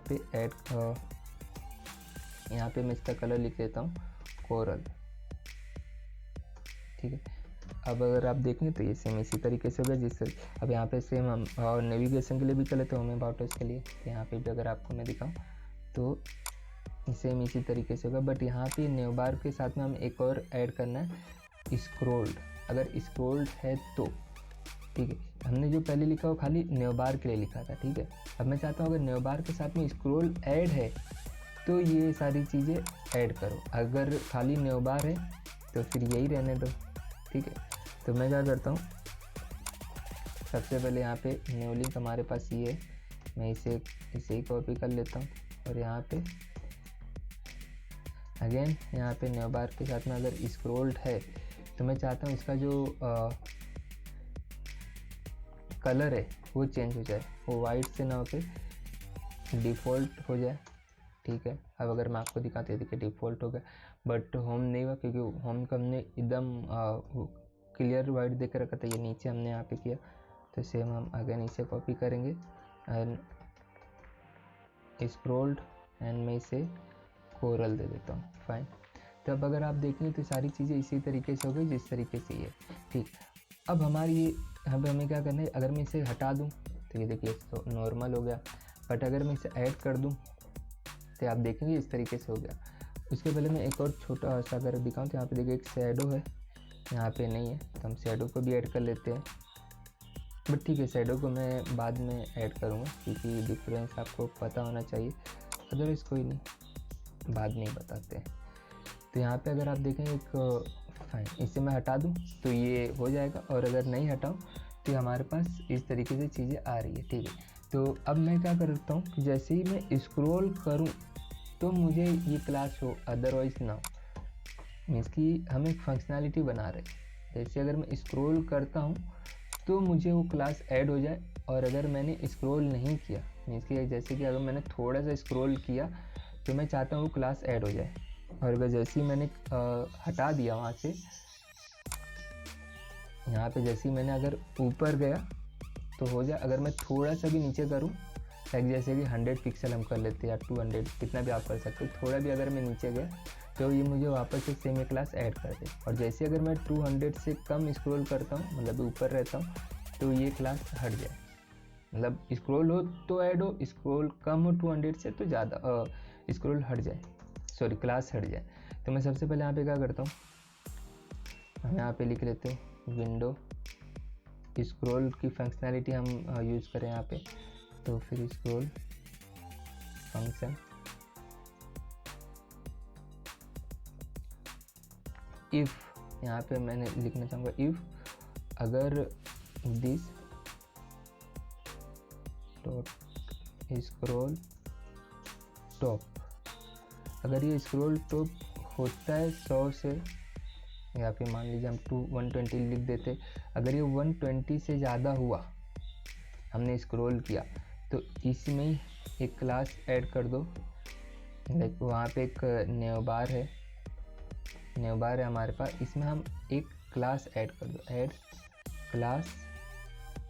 पे मैं इसका कलर लिख देता हूँ कोरल, ठीक है। अब अगर आप देखें तो ये सेम इसी तरीके से होगा जिससे अब यहाँ पे सेम हम और नेविगेशन के लिए भी कर लेते हैं, होम अबाउट के लिए, तो यहाँ पे भी अगर आपको मैं दिखाऊँ तो सेम इसी तरीके से होगा। बट यहाँ पे नेवबार के साथ में हम एक और ऐड करना है स्क्रोल्ड, अगर स्क्रोल्ड है तो, ठीक है। हमने जो पहले लिखा वो खाली नेवबार के लिए लिखा था, ठीक है। अब मैं चाहता हूँ अगर नेवबार के साथ में स्क्रोल ऐड है तो ये सारी चीज़ें ऐड करो, अगर खाली नेवबार है तो फिर यही रहने दो, ठीक है। तो मैं क्या करता हूँ, सबसे पहले यहाँ पे न्यू लिंक हमारे पास ये है, मैं इसे ही कॉपी कर लेता हूँ और यहाँ पे अगेन यहाँ पे नेवबार के साथ में अगर स्क्रोल्ड है तो मैं चाहता हूँ इसका जो कलर है वो चेंज हो जाए, वो वाइट से ना होके डिफ़ॉल्ट हो जाए, ठीक है। अब अगर मैं आपको दिखाते हैं, देखिए डिफ़ॉल्ट हो गया, बट होम नहीं हुआ क्योंकि होम को हमने एकदम क्लियर वाइट देख रखा था, ये नीचे हमने यहाँ पे किया। तो सेम हम अगेन इसे कॉपी करेंगे एंड स्क्रोल्ड एंड मैं इसे कोरल दे देता हूँ, फाइन। तो अब अगर आप देखें तो सारी चीज़ें इसी तरीके से हो गई जिस तरीके से ये, ठीक। अब हमारी ये यहाँ पे हमें क्या करना है, अगर मैं इसे हटा दूँ तो ये देखिए तो नॉर्मल हो गया, बट अगर मैं इसे ऐड कर दूँ तो आप देखेंगे इस तरीके से हो गया। उसके पहले मैं एक और छोटा सा अगर दिखाऊँ तो यहाँ पे देखिए एक शैडो है, यहाँ पे नहीं है तो हम शैडो को भी ऐड कर लेते हैं, बट ठीक है शैडो को मैं बाद में ऐड करूँगा क्योंकि डिफरेंस आपको पता होना चाहिए, अदरवाइज़ कोई नहीं, बाद में ही बताते हैं। तो यहाँ पे अगर आप देखें एक फाइन, इसे मैं हटा दूँ तो ये हो जाएगा, और अगर नहीं हटाऊँ तो हमारे पास इस तरीके से चीज़ें आ रही है, ठीक है। तो अब मैं क्या करता हूँ, जैसे ही मैं स्क्रॉल करूँ तो मुझे ये क्लास हो, अदरवाइज़ ना हो, मीन्स कि हम एक फंक्शनैलिटी बना रहे हैं। जैसे अगर मैं स्क्रॉल करता हूँ तो मुझे वो क्लास ऐड हो जाए, और अगर मैंने स्क्रॉल नहीं किया, मीन्स कि जैसे कि अगर मैंने थोड़ा सा स्क्रॉल किया तो मैं चाहता हूँ वो क्लास ऐड हो जाए, और अगर जैसे ही मैंने हटा दिया वहाँ से, यहाँ पे जैसे ही मैंने अगर ऊपर गया तो हो जाए, अगर मैं थोड़ा सा भी नीचे करूँ, लाइक जैसे कि 100 पिक्सल हम कर लेते हैं या 200, कितना भी आप कर सकते हो, थोड़ा भी अगर मैं नीचे गया तो ये मुझे वापस से सेम क्लास ऐड कर दे। और जैसे अगर मैं 200 से कम स्क्रॉल करता हूँ, मतलब ऊपर रहता हूँ, तो ये क्लास हट जाए, मतलब स्क्रॉल हो तो ऐड हो, स्क्रॉल कम हो 200 से तो ज़्यादा स्क्रॉल हट जाए, सॉरी क्लास हट जाए। तो मैं सबसे पहले यहाँ पे क्या करता हूँ, हम यहाँ पे लिख लेते हैं विंडो स्क्रॉल की फंक्शनैलिटी हम यूज़ करें यहाँ पे, तो फिर स्क्रॉल फंक्शन इफ़, यहाँ पे मैंने लिखना चाहूँगा इफ़ अगर दिस डॉट स्क्रॉल टॉप, अगर ये स्क्रॉल टॉप होता है 100 से, या फिर मान लीजिए हम 120 लिख देते, अगर ये 120 से ज़्यादा हुआ, हमने स्क्रॉल किया, तो इसमें ही एक क्लास ऐड कर दो। लाइक वहाँ पे एक नेवबार है हमारे पास, इसमें हम एक क्लास ऐड कर दो, ऐड क्लास,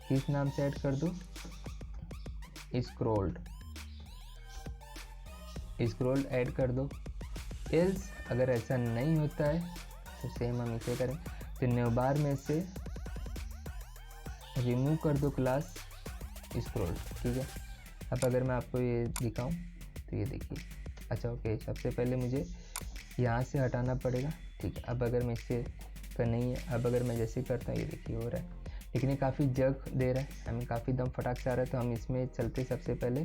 किस नाम से ऐड कर दो, स्क्रॉल्ड ऐड कर दो। एल्स अगर ऐसा नहीं होता है तो सेम हम इसे करें, तो नेवबार में से रिमूव कर दो क्लास स्क्रॉल्ड, ठीक है। अब अगर मैं आपको ये दिखाऊं तो ये देखिए, अच्छा ओके, सबसे पहले मुझे यहाँ से हटाना पड़ेगा, ठीक है। अब अगर मैं इससे कर नहीं है, अब अगर मैं जैसे करता हूँ ये देखिए हो रहा है, लेकिन ये काफ़ी जग दे रहा है, हमें काफ़ी दम फटाक से आ रहा है, तो हम इसमें चलते सबसे पहले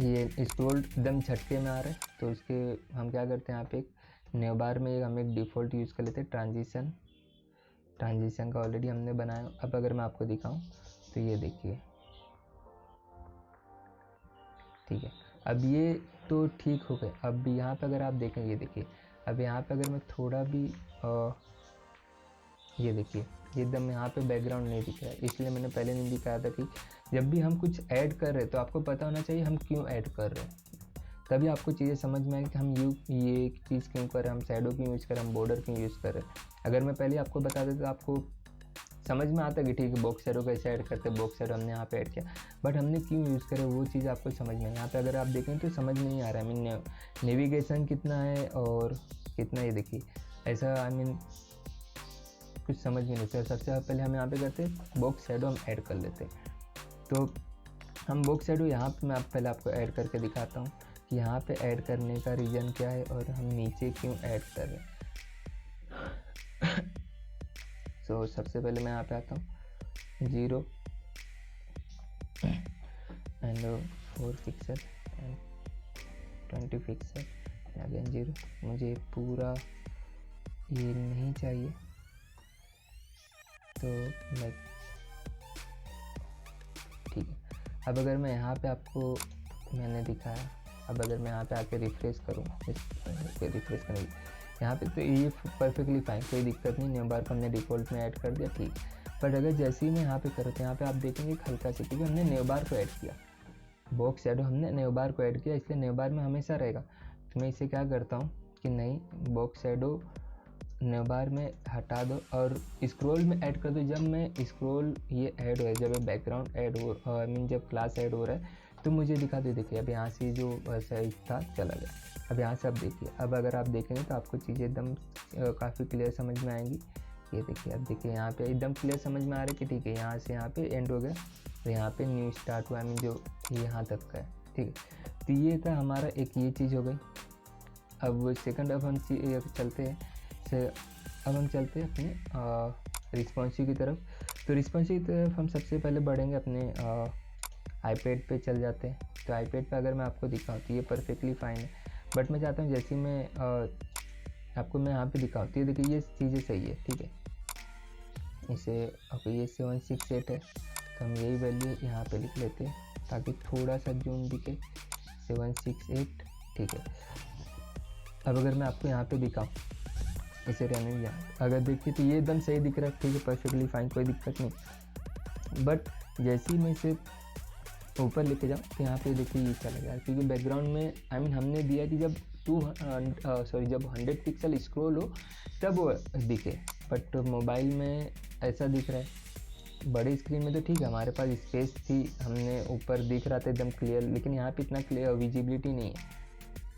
ये स्क्रॉल एकदम झटके में आ रहा है, तो उसके हम क्या करते हैं, यहाँ पे एक नेवबार में हम एक डिफ़ॉल्ट यूज़ कर लेते हैं ट्रांजिशन का ऑलरेडी हमने बनाया। अब अगर मैं आपको दिखाऊं तो ये देखिए, ठीक है। अब ये तो ठीक हो गए। अब यहाँ पे अगर आप देखें, ये देखिए, अब यहाँ पे अगर मैं थोड़ा भी ये देखिए, ये एकदम यहाँ पे बैकग्राउंड नहीं दिख रहा है, इसलिए मैंने पहले नहीं दिखाया था कि जब भी हम कुछ ऐड कर रहे हैं तो आपको पता होना चाहिए हम क्यों ऐड कर रहे हैं, तभी आपको चीज़ें समझ में आए कि हम ये चीज़ क्यों कर रहे हैं, हम शैडो क्यों यूज़ कर रहे हैं, हम बॉर्डर क्यों यूज़ कर रहे हैं। अगर मैं पहले आपको बता देता तो आपको समझ में आता कि ठीक है बॉक्स शैडो कैसे ऐड करते हैं, बॉक्स शैडो हमने यहाँ पे ऐड किया, बट हमने क्यों यूज़ करे वो चीज़ आपको समझ में, यहाँ पे अगर आप देखें तो समझ में नहीं आ रहा है। आई मीन नेविगेशन कितना है और कितना, ये देखिए ऐसा, आई मीन कुछ समझ में नहीं आता। सबसे पहले हम यहाँ पे करते हैं बॉक्स शैडो हम ऐड कर लेते हैं, तो हम बॉक्स शैडो यहाँ पे मैं पहले आपको ऐड करके दिखाता हूँ कि यहाँ पे ऐड करने का रीज़न क्या है और हम नीचे क्यों ऐड कर रहे हैं। सो सबसे पहले मैं यहाँ पे आता हूँ 0 and 4 pixel and 20 pixel again 0। मुझे पूरा ये नहीं चाहिए तो मैं ठीक है। अब अगर मैं यहाँ पे आपको मैंने दिखाया, अब अगर मैं यहाँ पे आके रिफ्रेश करूँ, रिफ्रेश करेंगे यहाँ पे तो ये परफेक्टली फाइन, कोई दिक्कत नहीं। न्यू बार को हमने डिफ़ॉल्ट में ऐड कर दिया, ठीक। बट अगर जैसे ही मैं यहाँ पे करूँ तो यहाँ पे आप देखेंगे हल्का सा, क्योंकि हमने न्यू बार को ऐड किया, बॉक्स शैडो हमने न्यू बार को ऐड किया, इसलिए न्यू बार में हमेशा रहेगा। तो मैं इसे क्या करता हूँ कि नहीं, बॉक्स शैडो न्यू बार में हटा दो और स्क्रॉल में ऐड कर दो। जब मैं स्क्रॉल ये ऐड हो है, जब बैकग्राउंड ऐड हो, आई मीन जब क्लास ऐड हो रहा है तो मुझे दिखा दे। देखिए अब यहाँ से जो साइज था चला गया। अब यहाँ से आप देखिए, अब अगर आप देखेंगे तो आपको चीज़ें एकदम काफ़ी क्लियर समझ में आएंगी। ये देखिए, अब देखिए यहाँ पे एकदम क्लियर समझ में आ रहा है कि ठीक है यहाँ से यहाँ पे एंड हो गया, तो यहाँ पे न्यू स्टार्ट हुआ, आई मीन जो यहाँ तक का है, ठीक है। तो ये था हमारा एक ये चीज़ हो गई। अब सेकंड अब हम चलते हैं अब हम चलते हैं अपने रिस्पॉन्सिव की तरफ। तो रिस्पॉन्सिव की तरफ हम सबसे पहले बढ़ेंगे अपने आईपैड पे चल जाते हैं। तो आईपैड पे अगर मैं आपको दिखाऊँ तो ये परफेक्टली फाइन है, बट मैं चाहता हूँ जैसे मैं आपको मैं यहाँ पे दिखाऊँ तो ये देखिए ये चीज़ें सही है, ठीक है। इसे ओके, ये 768 है तो हम यही वैल्यू यहाँ पे लिख लेते हैं ताकि थोड़ा सा जूम दिखे, 768, ठीक है। अब अगर मैं आपको यहाँ पे दिखाऊँ इसे रनिंग यहाँ, अगर देखिए तो ये एकदम सही दिख रहा है, ठीक है, परफेक्टली फाइन, कोई दिक्कत नहीं। बट जैसे ही मैं इसे ऊपर लेके जाऊँ तो यहाँ पे देखिए ये चला गया, क्योंकि बैकग्राउंड में आई मीन हमने दिया कि जब जब 100 पिक्सल स्क्रॉल हो तब वो दिखे, बट मोबाइल में ऐसा दिख रहा है। बड़े स्क्रीन में तो ठीक है, हमारे पास स्पेस थी, हमने ऊपर दिख रहा था एकदम क्लियर, लेकिन यहाँ पे इतना क्लियर विजिबिलिटी नहीं है।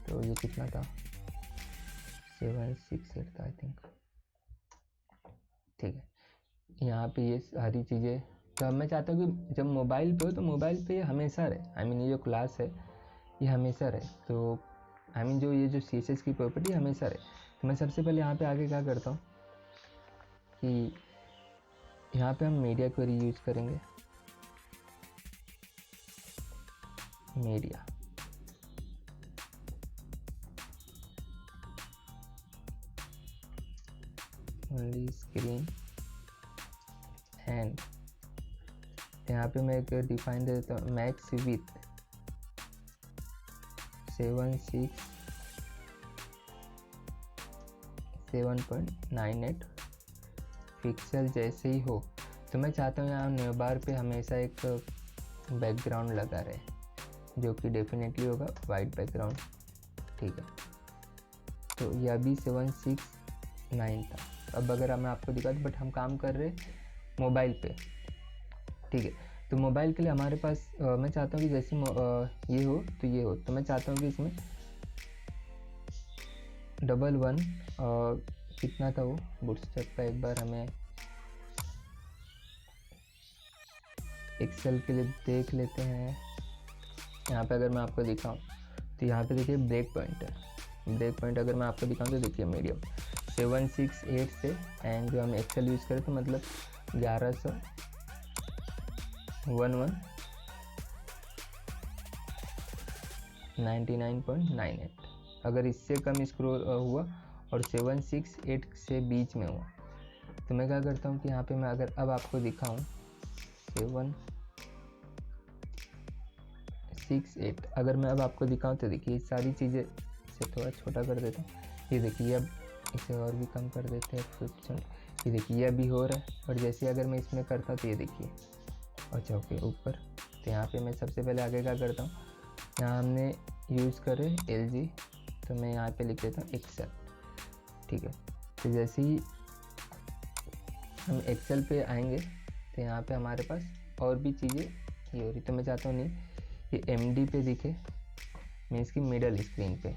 तो ये कितना था, 768 था आई थिंक, ठीक है। यहाँ पे ये सारी चीज़ें, तो अब मैं चाहता हूँ कि जब मोबाइल पे हो तो मोबाइल पे हमेशा रहे, आई मीन ये जो क्लास है ये हमेशा रहे, तो आई मीन जो ये जो CSS की प्रॉपर्टी हमेशा रहे। तो मैं सबसे पहले यहाँ पे आगे क्या करता हूँ कि यहाँ पे हम मीडिया क्वेरी यूज करेंगे, मीडिया ओनली स्क्रीन एंड यहाँ पे मैं एक डिफाइन दे देता हूँ, मैक्स विथ 7.98 पिक्सल जैसे ही हो। तो मैं चाहता हूँ यहाँ न्यू बार पे हमेशा एक बैकग्राउंड लगा रहे, जो कि डेफिनेटली होगा वाइट बैकग्राउंड, ठीक है। तो यह भी 769 था। अब अगर मैं आपको दिखा दूँ, बट हम काम कर रहे मोबाइल पे, ठीक है। तो मोबाइल के लिए हमारे पास मैं चाहता हूँ कि जैसे ये हो तो ये हो, तो मैं चाहता हूँ कि इसमें 11 कितना था वो बूटस्ट्रैप का, एक बार हमें एक्सेल के लिए देख लेते हैं। यहाँ पे अगर मैं आपको दिखाऊँ तो यहाँ पे देखिए ब्रेक पॉइंट है, ब्रेक पॉइंट अगर मैं आपको दिखाऊँ तो देखिए मीडियम 768 से, एंड जो हम एक्सेल यूज़ करें तो मतलब 1199.98। अगर इससे कम स्क्रॉल हुआ और 768 से बीच में हुआ तो मैं क्या करता हूँ कि यहाँ पे मैं अगर अब आपको दिखाऊँ 768, अगर मैं अब आपको दिखाऊँ तो देखिए सारी चीज़ें इसे थोड़ा छोटा कर देता हूँ। ये देखिए अब इसे और भी कम कर देते हैं 50%, ये देखिए ये अभी हो रहा है। और जैसे अगर मैं इसमें करता तो ये देखिए, अच्छा ओके ऊपर। तो यहाँ पे मैं सबसे पहले आगे क्या करता हूँ, यहाँ हमने यूज़ करे LG, तो मैं यहाँ पे लिख देता हूँ एक्सेल, ठीक है। तो जैसे ही हम एक्सेल पे आएंगे तो यहाँ पे हमारे पास और भी चीज़ें ये हो रही, तो मैं चाहता हूँ नहीं ये MD पे दिखे, मीन्स की मिडल स्क्रीन पे,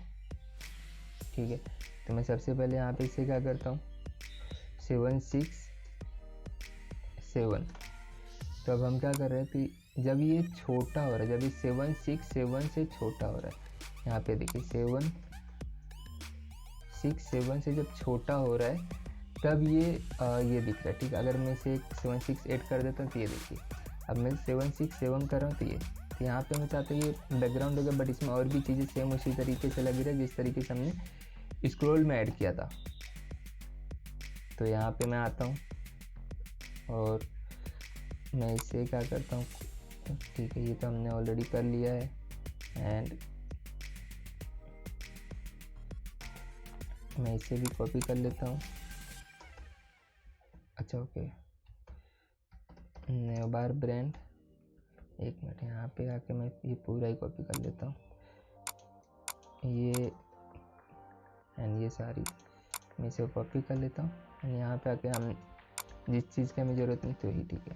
ठीक है। तो मैं सबसे पहले यहाँ पे इसे क्या करता हूँ 767। तो अब हम क्या कर रहे हैं कि जब ये छोटा हो रहा है, जब ये 767 से छोटा हो रहा है, यहाँ पे देखिए 767 से जब छोटा हो रहा है तब ये दिख रहा है, ठीक है। अगर मैं इसे 768 कर देता हूँ तो ये देखिए, अब मैं 767 कर रहा हूँ तो यहाँ पे मैं चाहता हूँ ये बैकग्राउंड होगा, बट इसमें और भी चीज़ें सेम उसी तरीके से लग रही है जिस तरीके से हमने स्क्रॉल में ऐड किया था। तो यहाँ पे मैं आता हूँ और मैं इसे क्या करता हूँ, ठीक है, ये तो हमने ऑलरेडी कर लिया है। एंड मैं इसे भी कॉपी कर लेता हूँ। अच्छा ओके, नया बार ब्रांड, एक मिनट, यहाँ पे आके मैं ये पूरा ही कॉपी कर लेता हूँ, ये एंड ये सारी मैं इसे कॉपी कर लेता हूँ। एंड यहाँ पे आके हम जिस चीज़ की हमें ज़रूरत नहीं तो ही, ठीक है,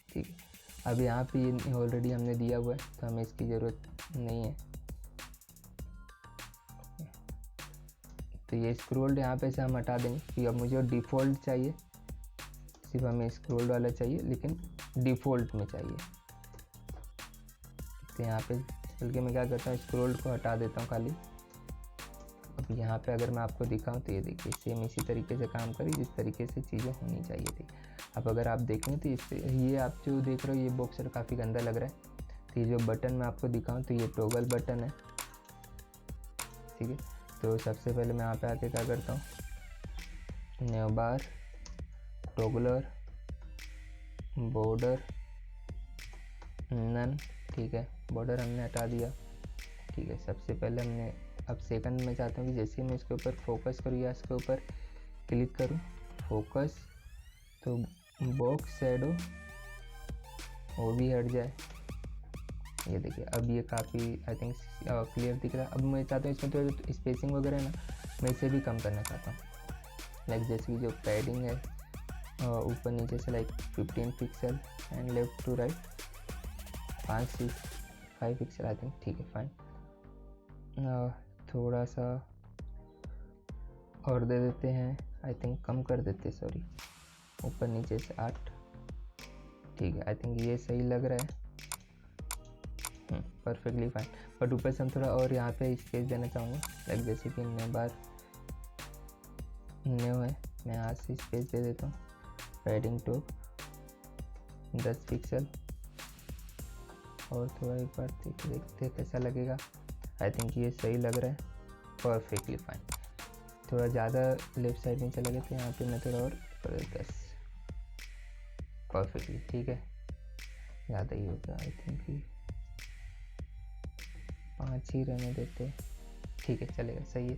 ठीक है। अब यहाँ पे ये ऑलरेडी हमने दिया हुआ है तो हमें इसकी ज़रूरत नहीं है। तो ये स्क्रोल्ड यहाँ पे से हम हटा देंगे कि अब मुझे डिफ़ॉल्ट चाहिए, सिर्फ हमें स्क्रोल्ड वाला चाहिए लेकिन डिफ़ॉल्ट में चाहिए। तो यहाँ पे चल के मैं क्या करता हूँ, स्क्रोल्ड को हटा देता हूँ खाली। अब यहाँ पे अगर मैं आपको दिखाऊँ तो ये देखिए सेम इसी तरीके से काम करी जिस तरीके से चीज़ें होनी चाहिए थी। अब अगर आप देखें तो ये आप जो देख रहे हो ये बॉक्स काफ़ी गंदा लग रहा है। तो ये जो बटन मैं आपको दिखाऊँ तो ये टॉगल बटन है, ठीक है। तो सबसे पहले मैं यहाँ पे आके क्या करता हूँ, न्यू बार, टॉगलर, बॉर्डर, नन, ठीक है, बॉर्डर हमने हटा दिया, ठीक है। सबसे पहले हमने, अब सेकंड में चाहता हूँ कि जैसे मैं इसके ऊपर फोकस करूँ या इसके ऊपर क्लिक करूँ, फोकस, तो बॉक्स शैडो वो भी हट जाए। ये देखिए अब ये काफ़ी आई थिंक क्लियर दिख रहा है। अब मैं चाहता हूँ इसमें तो स्पेसिंग वगैरह है ना, मैं इसे भी कम करना चाहता हूँ। लाइक जैसे कि जो पैडिंग है ऊपर नीचे से like 15 pixel and left to right 5 pixel I think, ठीक है, फाइन। थोड़ा सा और दे देते हैं, आई थिंक कम कर देते हैं, सॉरी, ऊपर नीचे से 8, ठीक है, आई थिंक ये सही लग रहा है, परफेक्टली फाइन। बट ऊपर से हम थोड़ा और यहाँ पे स्पेस देना चाहूँगा, लाइक जैसे कि न्यू बार न्यू है, मैं यहाँ से स्पेस दे देता हूँ, पैडिंग टॉप 10 पिक्सल और थोड़ा एक बार देखते हैं कैसा लगेगा। आई थिंक ये सही लग रहा है, परफेक्टली फाइन। थोड़ा ज़्यादा लेफ्ट साइड में चला गया तो यहाँ पे मैं थोड़ा और 10, परफेक्टली, ठीक है, ज़्यादा ही होगा, आई थिंक 5 ही रहने देते, ठीक है, चलेगा, सही है।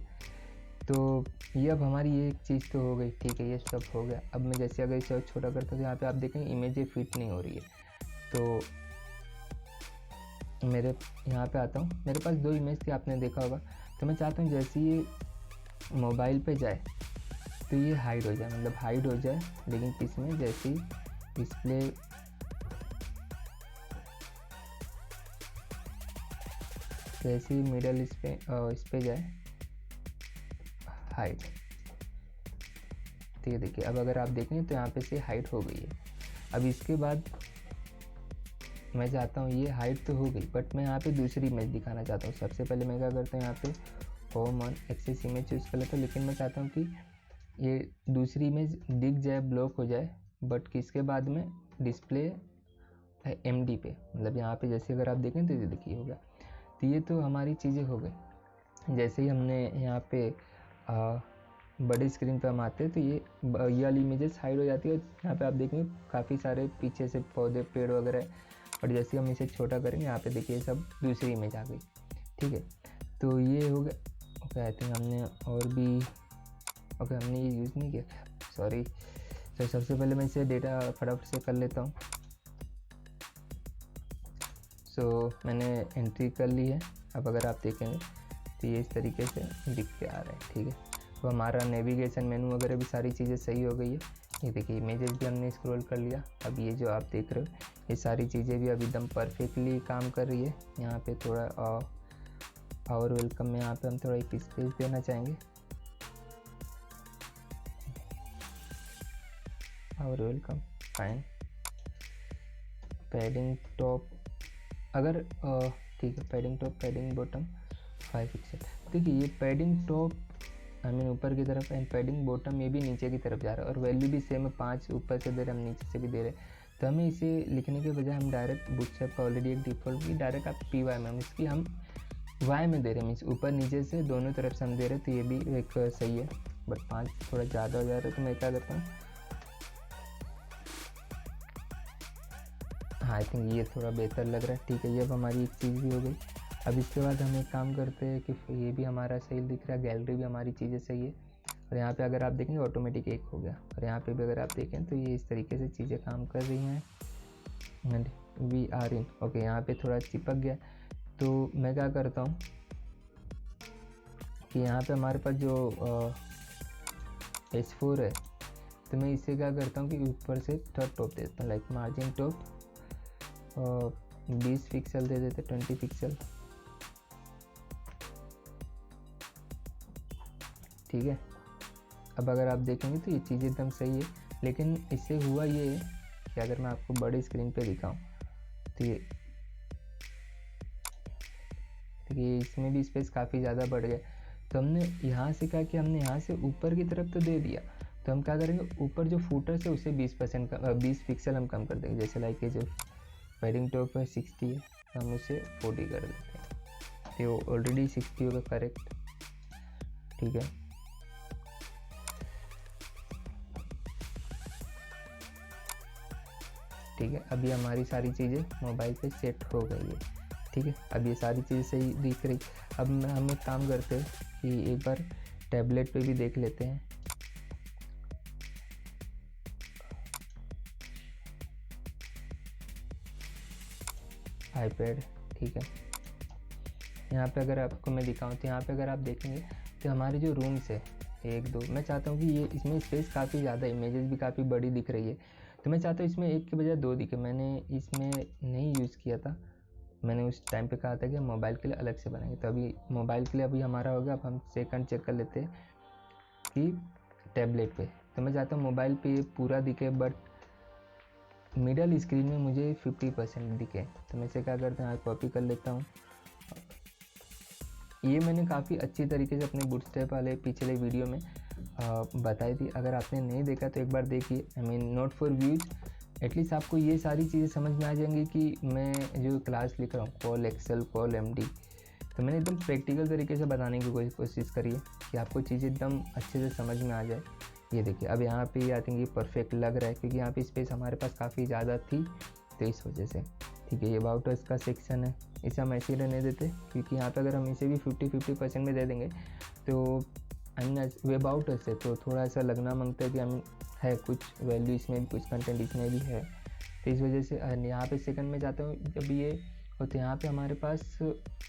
तो ये अब हमारी ये एक चीज़ तो हो गई, ठीक है, ये सब हो गया। अब मैं जैसे अगर इसे छोटा करता हूँ तो यहाँ पे आप देखेंगे इमेज फिट नहीं हो रही है। तो मेरे यहाँ पे आता हूँ, मेरे पास 2 इमेज थी, आपने देखा होगा। तो मैं चाहता हूँ जैसे ये मोबाइल पे जाए तो ये हाइड हो जाए, मतलब हाइड हो जाए, लेकिन किसमें, जैसे ही डिस्प्ले जैसे ही मिडल इस पे जाए हाइड, तो ये देखिए अब अगर आप देखें तो यहाँ पे से हाइट हो गई है। अब इसके बाद मैं चाहता हूँ ये हाइट तो हो गई, बट मैं यहाँ पे दूसरी इमेज दिखाना चाहता हूँ। सबसे पहले मैं क्या करता हूँ, यहाँ पे home on access image choose कर लेता हूँ, लेकिन मैं चाहता हूँ कि ये दूसरी इमेज दिख जाए, ब्लॉक हो जाए, बट किसके बाद में, डिस्प्ले MD पे, मतलब यहाँ पे जैसे अगर आप देखें तो ये देखिए हो गया। तो ये तो हमारी चीज़ें हो गई। जैसे ही हमने यहाँ पे बड़ी स्क्रीन पे हम आते हैं तो ये वाली इमेजेस हाइड हो जाती है। यहाँ पे आप देखेंगे काफ़ी सारे पीछे से पौधे पेड़ वगैरह है, और जैसे हम इसे छोटा करेंगे यहाँ पे देखिए सब दूसरी इमेज आ गई, ठीक है। तो ये हो गया, ओके, आई थिंक हमने और भी, ओके, हमने ये यूज़ नहीं किया, सॉरी। तो सबसे पहले मैं इसे डेटा फटाफट से कर लेता हूँ। सो मैंने एंट्री कर ली है। अब अगर आप देखेंगे तो ये इस तरीके से दिख के आ रहा है, ठीक है। तो हमारा नेविगेशन मेनू वगैरह भी सारी चीज़ें सही हो गई है। ये देखिए इमेजेस भी हमने स्क्रॉल कर लिया। अब ये जो आप देख रहे हो ये सारी चीज़ें भी अब एकदम परफेक्टली काम कर रही है। यहाँ पे थोड़ा और वेलकम में यहाँ पे हम थोड़ा एक स्पेस देना चाहेंगे, और वेलकम, फाइन। पैडिंग टॉप, अगर ठीक है, padding top padding bottom 5 pixel. देखिए ये पैडिंग टॉप आई मीन ऊपर की तरफ एंड पैडिंग बॉटम में भी नीचे की तरफ जा रहा है और वैल्यू भी सेम है, 5 ऊपर से दे रहे हम नीचे से भी दे रहे हैं। तो हमें इसे लिखने के बजाय हम डायरेक्ट बूटस्ट्रैप का ऑलरेडी एक डिफ़ॉल्ट भी डायरेक्ट आप पी वाई में इसकी हम वाई में दे रहे हैं, मीन्स ऊपर नीचे से दोनों तरफ से हम दे रहे हैं। तो ये भी एक सही है, बट 5 थोड़ा ज़्यादा हो जा रहा है तो मैं क्या करता हूँ, हाँ आई थिंक ये थोड़ा बेहतर लग रहा है। ठीक है, ये अब हमारी एक चीज़ भी हो गई। अब इसके बाद हम एक काम करते हैं कि ये भी हमारा सही दिख रहा है, गैलरी भी हमारी चीज़ें सही है। और यहाँ पे अगर आप देखेंगे ऑटोमेटिक एक हो गया, और यहाँ पे भी अगर आप देखें तो ये इस तरीके से चीज़ें काम कर रही हैं and we are in okay. यहाँ पे थोड़ा चिपक गया तो मैं क्या करता हूँ कि यहाँ पे हमारे पास जो H4 है तो मैं इसे क्या करता हूँ कि ऊपर से थर्ड टॉप देता हूँ, लाइक मार्जिन टॉप 20 पिक्सल दे देते, 20 पिक्सल। ठीक है, अब अगर आप देखेंगे तो ये चीज़ एकदम सही है, लेकिन इससे हुआ ये है कि अगर मैं आपको बड़े स्क्रीन पे दिखाऊं तो ये इसमें भी स्पेस काफ़ी ज़्यादा बढ़ गया। तो हमने यहाँ से क्या किया, हमने यहाँ से ऊपर की तरफ तो दे दिया, तो हम क्या करेंगे ऊपर जो फुटर से उसे 20 पिक्सल हम कम कर देंगे। जैसे लाइक ये जो पैडिंग टॉप है 60 है तो हम उसे 40 कर देते हैं, तो ऑलरेडी 60 होगा करेक्ट। ठीक है, ठीक है, अभी हमारी सारी चीज़ें मोबाइल पे सेट हो गई है। ठीक है, अब ये सारी चीज़ें सही दिख रही। अब हम एक काम करते हैं कि एक बार टैबलेट पे भी देख लेते हैं। आईपैड, ठीक है, यहाँ पे अगर आपको मैं दिखाऊं तो यहाँ पे अगर आप देखेंगे तो हमारे जो रूम्स है 1 2, मैं चाहता हूँ कि ये इसमें स्पेस काफ़ी ज़्यादा, इमेजेस भी काफ़ी बड़ी दिख रही है, तो मैं चाहता हूँ इसमें एक के बजाय 2 दिखे। मैंने इसमें नहीं यूज़ किया था, मैंने उस टाइम पे कहा था कि हम मोबाइल के लिए अलग से बनाएंगे, तो अभी मोबाइल के लिए अभी हमारा हो गया। अब हम सेकंड चेक कर लेते हैं कि टैबलेट पे, तो मैं चाहता हूँ मोबाइल पे ये पूरा दिखे बट मिडल स्क्रीन में मुझे 50% दिखे। तो मैं इसे क्या करता हूँ, कॉपी कर लेता हूँ। ये मैंने काफ़ी अच्छी तरीके से अपने बूटस्ट्रैप वाले पिछले वीडियो में बताई थी, अगर आपने नहीं देखा तो एक बार देखिए। I mean not for views, at least आपको ये सारी चीज़ें समझ में आ जाएंगी कि मैं जो क्लास लिख रहा हूँ कॉल एक्सेल कॉल एमडी, तो मैंने एकदम प्रैक्टिकल तरीके से बताने की कोशिश करी है कि आपको चीज़ें एकदम अच्छे से समझ में आ जाए। ये देखिए अब यहाँ पे आई थिंक ये परफेक्ट लग रहा है क्योंकि यहाँ पे स्पेस हमारे पास काफ़ी ज़्यादा थी तो इस वजह से। ठीक है, ये अबाउट अस का सेक्शन है, इसे हम ऐसे ही रहने देते क्योंकि यहाँ पे अगर हम इसे भी 50% में दे देंगे तो I mean way about us है तो थोड़ा सा लगना मांगता है कि हम है कुछ वैल्यू इसमें भी, कुछ कंटेंट इसमें भी है, तो इस वजह से यहाँ पे सेकंड में जाता हूँ। जब ये हो तो यहाँ पे हमारे पास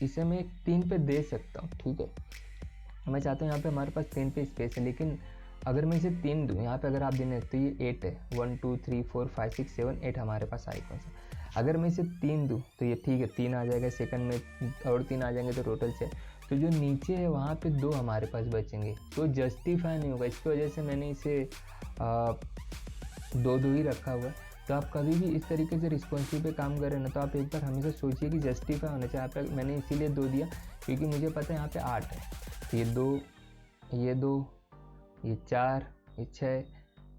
इसे मैं 3 पे दे सकता हूँ। ठीक है, मैं चाहता हूँ यहाँ पे हमारे पास 3 पे स्पेस है, लेकिन अगर मैं इसे 3 दूँ यहाँ पे अगर आप देने तो ये 8 है, 1 2 3 4 5 6 7 8 हमारे पास आइकॉन्स है। अगर मैं इसे 3 दूँ तो ये ठीक है 3 आ जाएगा, सेकंड में और 3 आ जाएंगे तो टोटल 6, तो जो नीचे है वहाँ पे 2 हमारे पास बचेंगे तो जस्टिफाई नहीं होगा। इसकी वजह से मैंने इसे 2 ही रखा हुआ है। तो आप कभी भी इस तरीके से रिस्पॉन्सिव पे काम करें ना तो आप एक बार हमेशा सोचिए कि जस्टिफाई होना चाहिए। आप मैंने इसीलिए 2 दिया क्योंकि मुझे पता है यहाँ पे 8 है, तो ये 2 ये 2 ये 4 ये 6,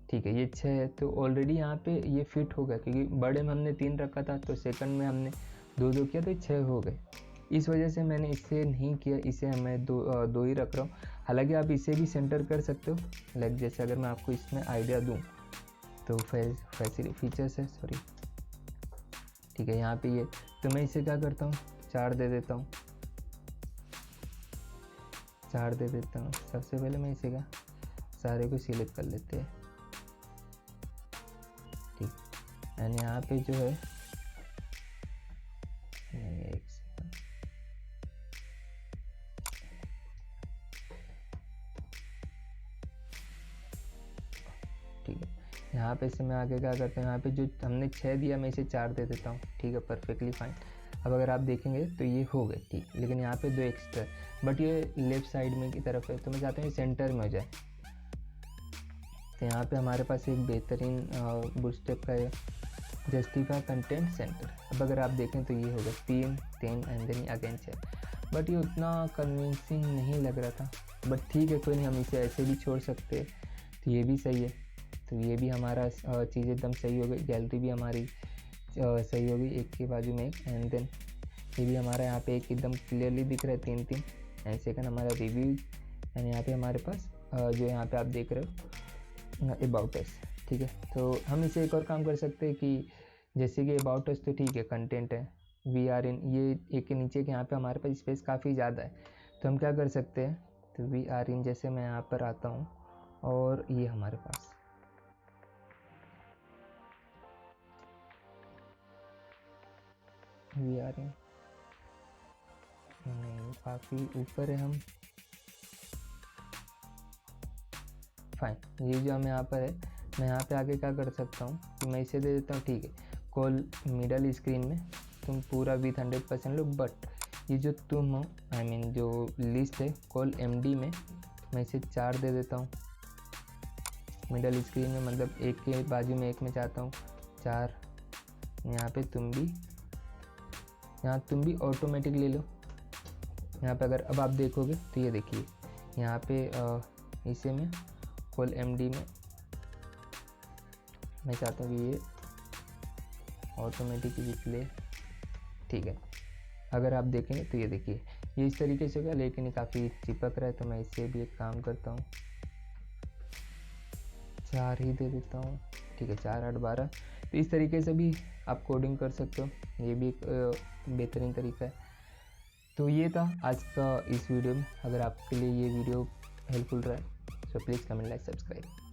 ठीक है ये 6 है, तो ऑलरेडी यहाँ पे ये फिट हो गया क्योंकि बड़े में हमने 3 रखा था तो सेकंड में हमने 2 किया तो 6 हो गए। इस वजह से मैंने इसे नहीं किया, इसे मैं 2 ही रख रहा हूँ। हालांकि आप इसे भी सेंटर कर सकते हो, लाइक जैसे अगर मैं आपको इसमें आइडिया दूँ तो फीचर्स है सॉरी, ठीक है यहाँ पे ये, तो मैं इसे क्या करता हूँ 4 दे देता हूँ, 4 दे देता हूँ। सबसे पहले मैं इसे का सारे को सिलेक्ट कर लेते हैं, ठीक, एंड यहाँ पे जो है एक सेकंड, ठीक है यहाँ पे से मैं आगे क्या करता हूँ, यहाँ पे जो हमने 6 दिया मैं इसे 4 दे देता हूँ, ठीक है परफेक्टली फाइन। अब अगर आप देखेंगे तो ये हो गए ठीक, लेकिन यहाँ पे 2 एक्स्ट्रा, बट ये लेफ्ट साइड में की तरफ है तो मैं चाहता हूँ ये सेंटर में हो जाए। तो यहाँ पे हमारे पास एक बेहतरीन बूटस्ट्रैप का है जस्टिफाई कंटेंट सेंटर। अब अगर आप देखें तो ये होगा 3 एंड देन अगेन 6। बट ये उतना कन्विंसिंग नहीं लग रहा था। बट ठीक है, कोई नहीं, हम इसे ऐसे भी छोड़ सकते हैं, तो ये भी सही है। तो ये भी हमारा चीज़ एकदम सही हो गई, गैलरी भी हमारी सही हो गई, एक के बाजू में एक। एंड देन ये भी हमारा यहाँ पे एक एकदम क्लियरली दिख रहा है 3-3। एंड सेकंड हमारा रिव्यूज। एंड यहाँ पे हमारे पास जो यहाँ पे आप देख रहे हो अबाउट अस, ठीक है। तो हम इसे एक और काम कर सकते हैं कि जैसे कि अबाउट अस तो ठीक है, कंटेंट है, वी आर इन, ये एक के नीचे के यहाँ पे हमारे पास स्पेस काफ़ी ज़्यादा है, तो हम क्या कर सकते हैं, तो वी आर इन जैसे मैं यहाँ पर आता हूँ और ये हमारे पास वी आर इन, नहीं काफ़ी ऊपर है हम, फाइन। ये जो हम यहाँ पर है, मैं यहाँ पे आगे क्या कर सकता हूँ कि मैं इसे दे देता हूँ, ठीक है, कॉल मिडल स्क्रीन में तुम पूरा विथ 100% लो, बट ये जो तुम हो, आई मीन जो लिस्ट है कॉल MD में, मैं इसे 4 दे देता हूँ मिडल स्क्रीन में, मतलब एक के बाजू में एक में चाहता हूँ 4। यहाँ पे तुम भी ऑटोमेटिक ले लो। यहाँ पे अगर अब आप देखोगे तो ये देखिए यहाँ पे इसे में कॉल MD में मैं चाहता हूँ कि ये ऑटोमेटिक रिप्ले, ठीक है। अगर आप देखेंगे तो ये देखिए ये इस तरीके से होगा, लेकिन ये काफ़ी चिपक रहा है, तो मैं इससे भी एक काम करता हूँ, 4 ही दे देता हूँ, ठीक है, 4 8 12। तो इस तरीके से भी आप कोडिंग कर सकते हो, ये भी एक बेहतरीन तरीका है। तो ये था आज का इस वीडियो में। अगर आपके लिए ये वीडियो हेल्पफुल रहा है, so please comment, like, subscribe.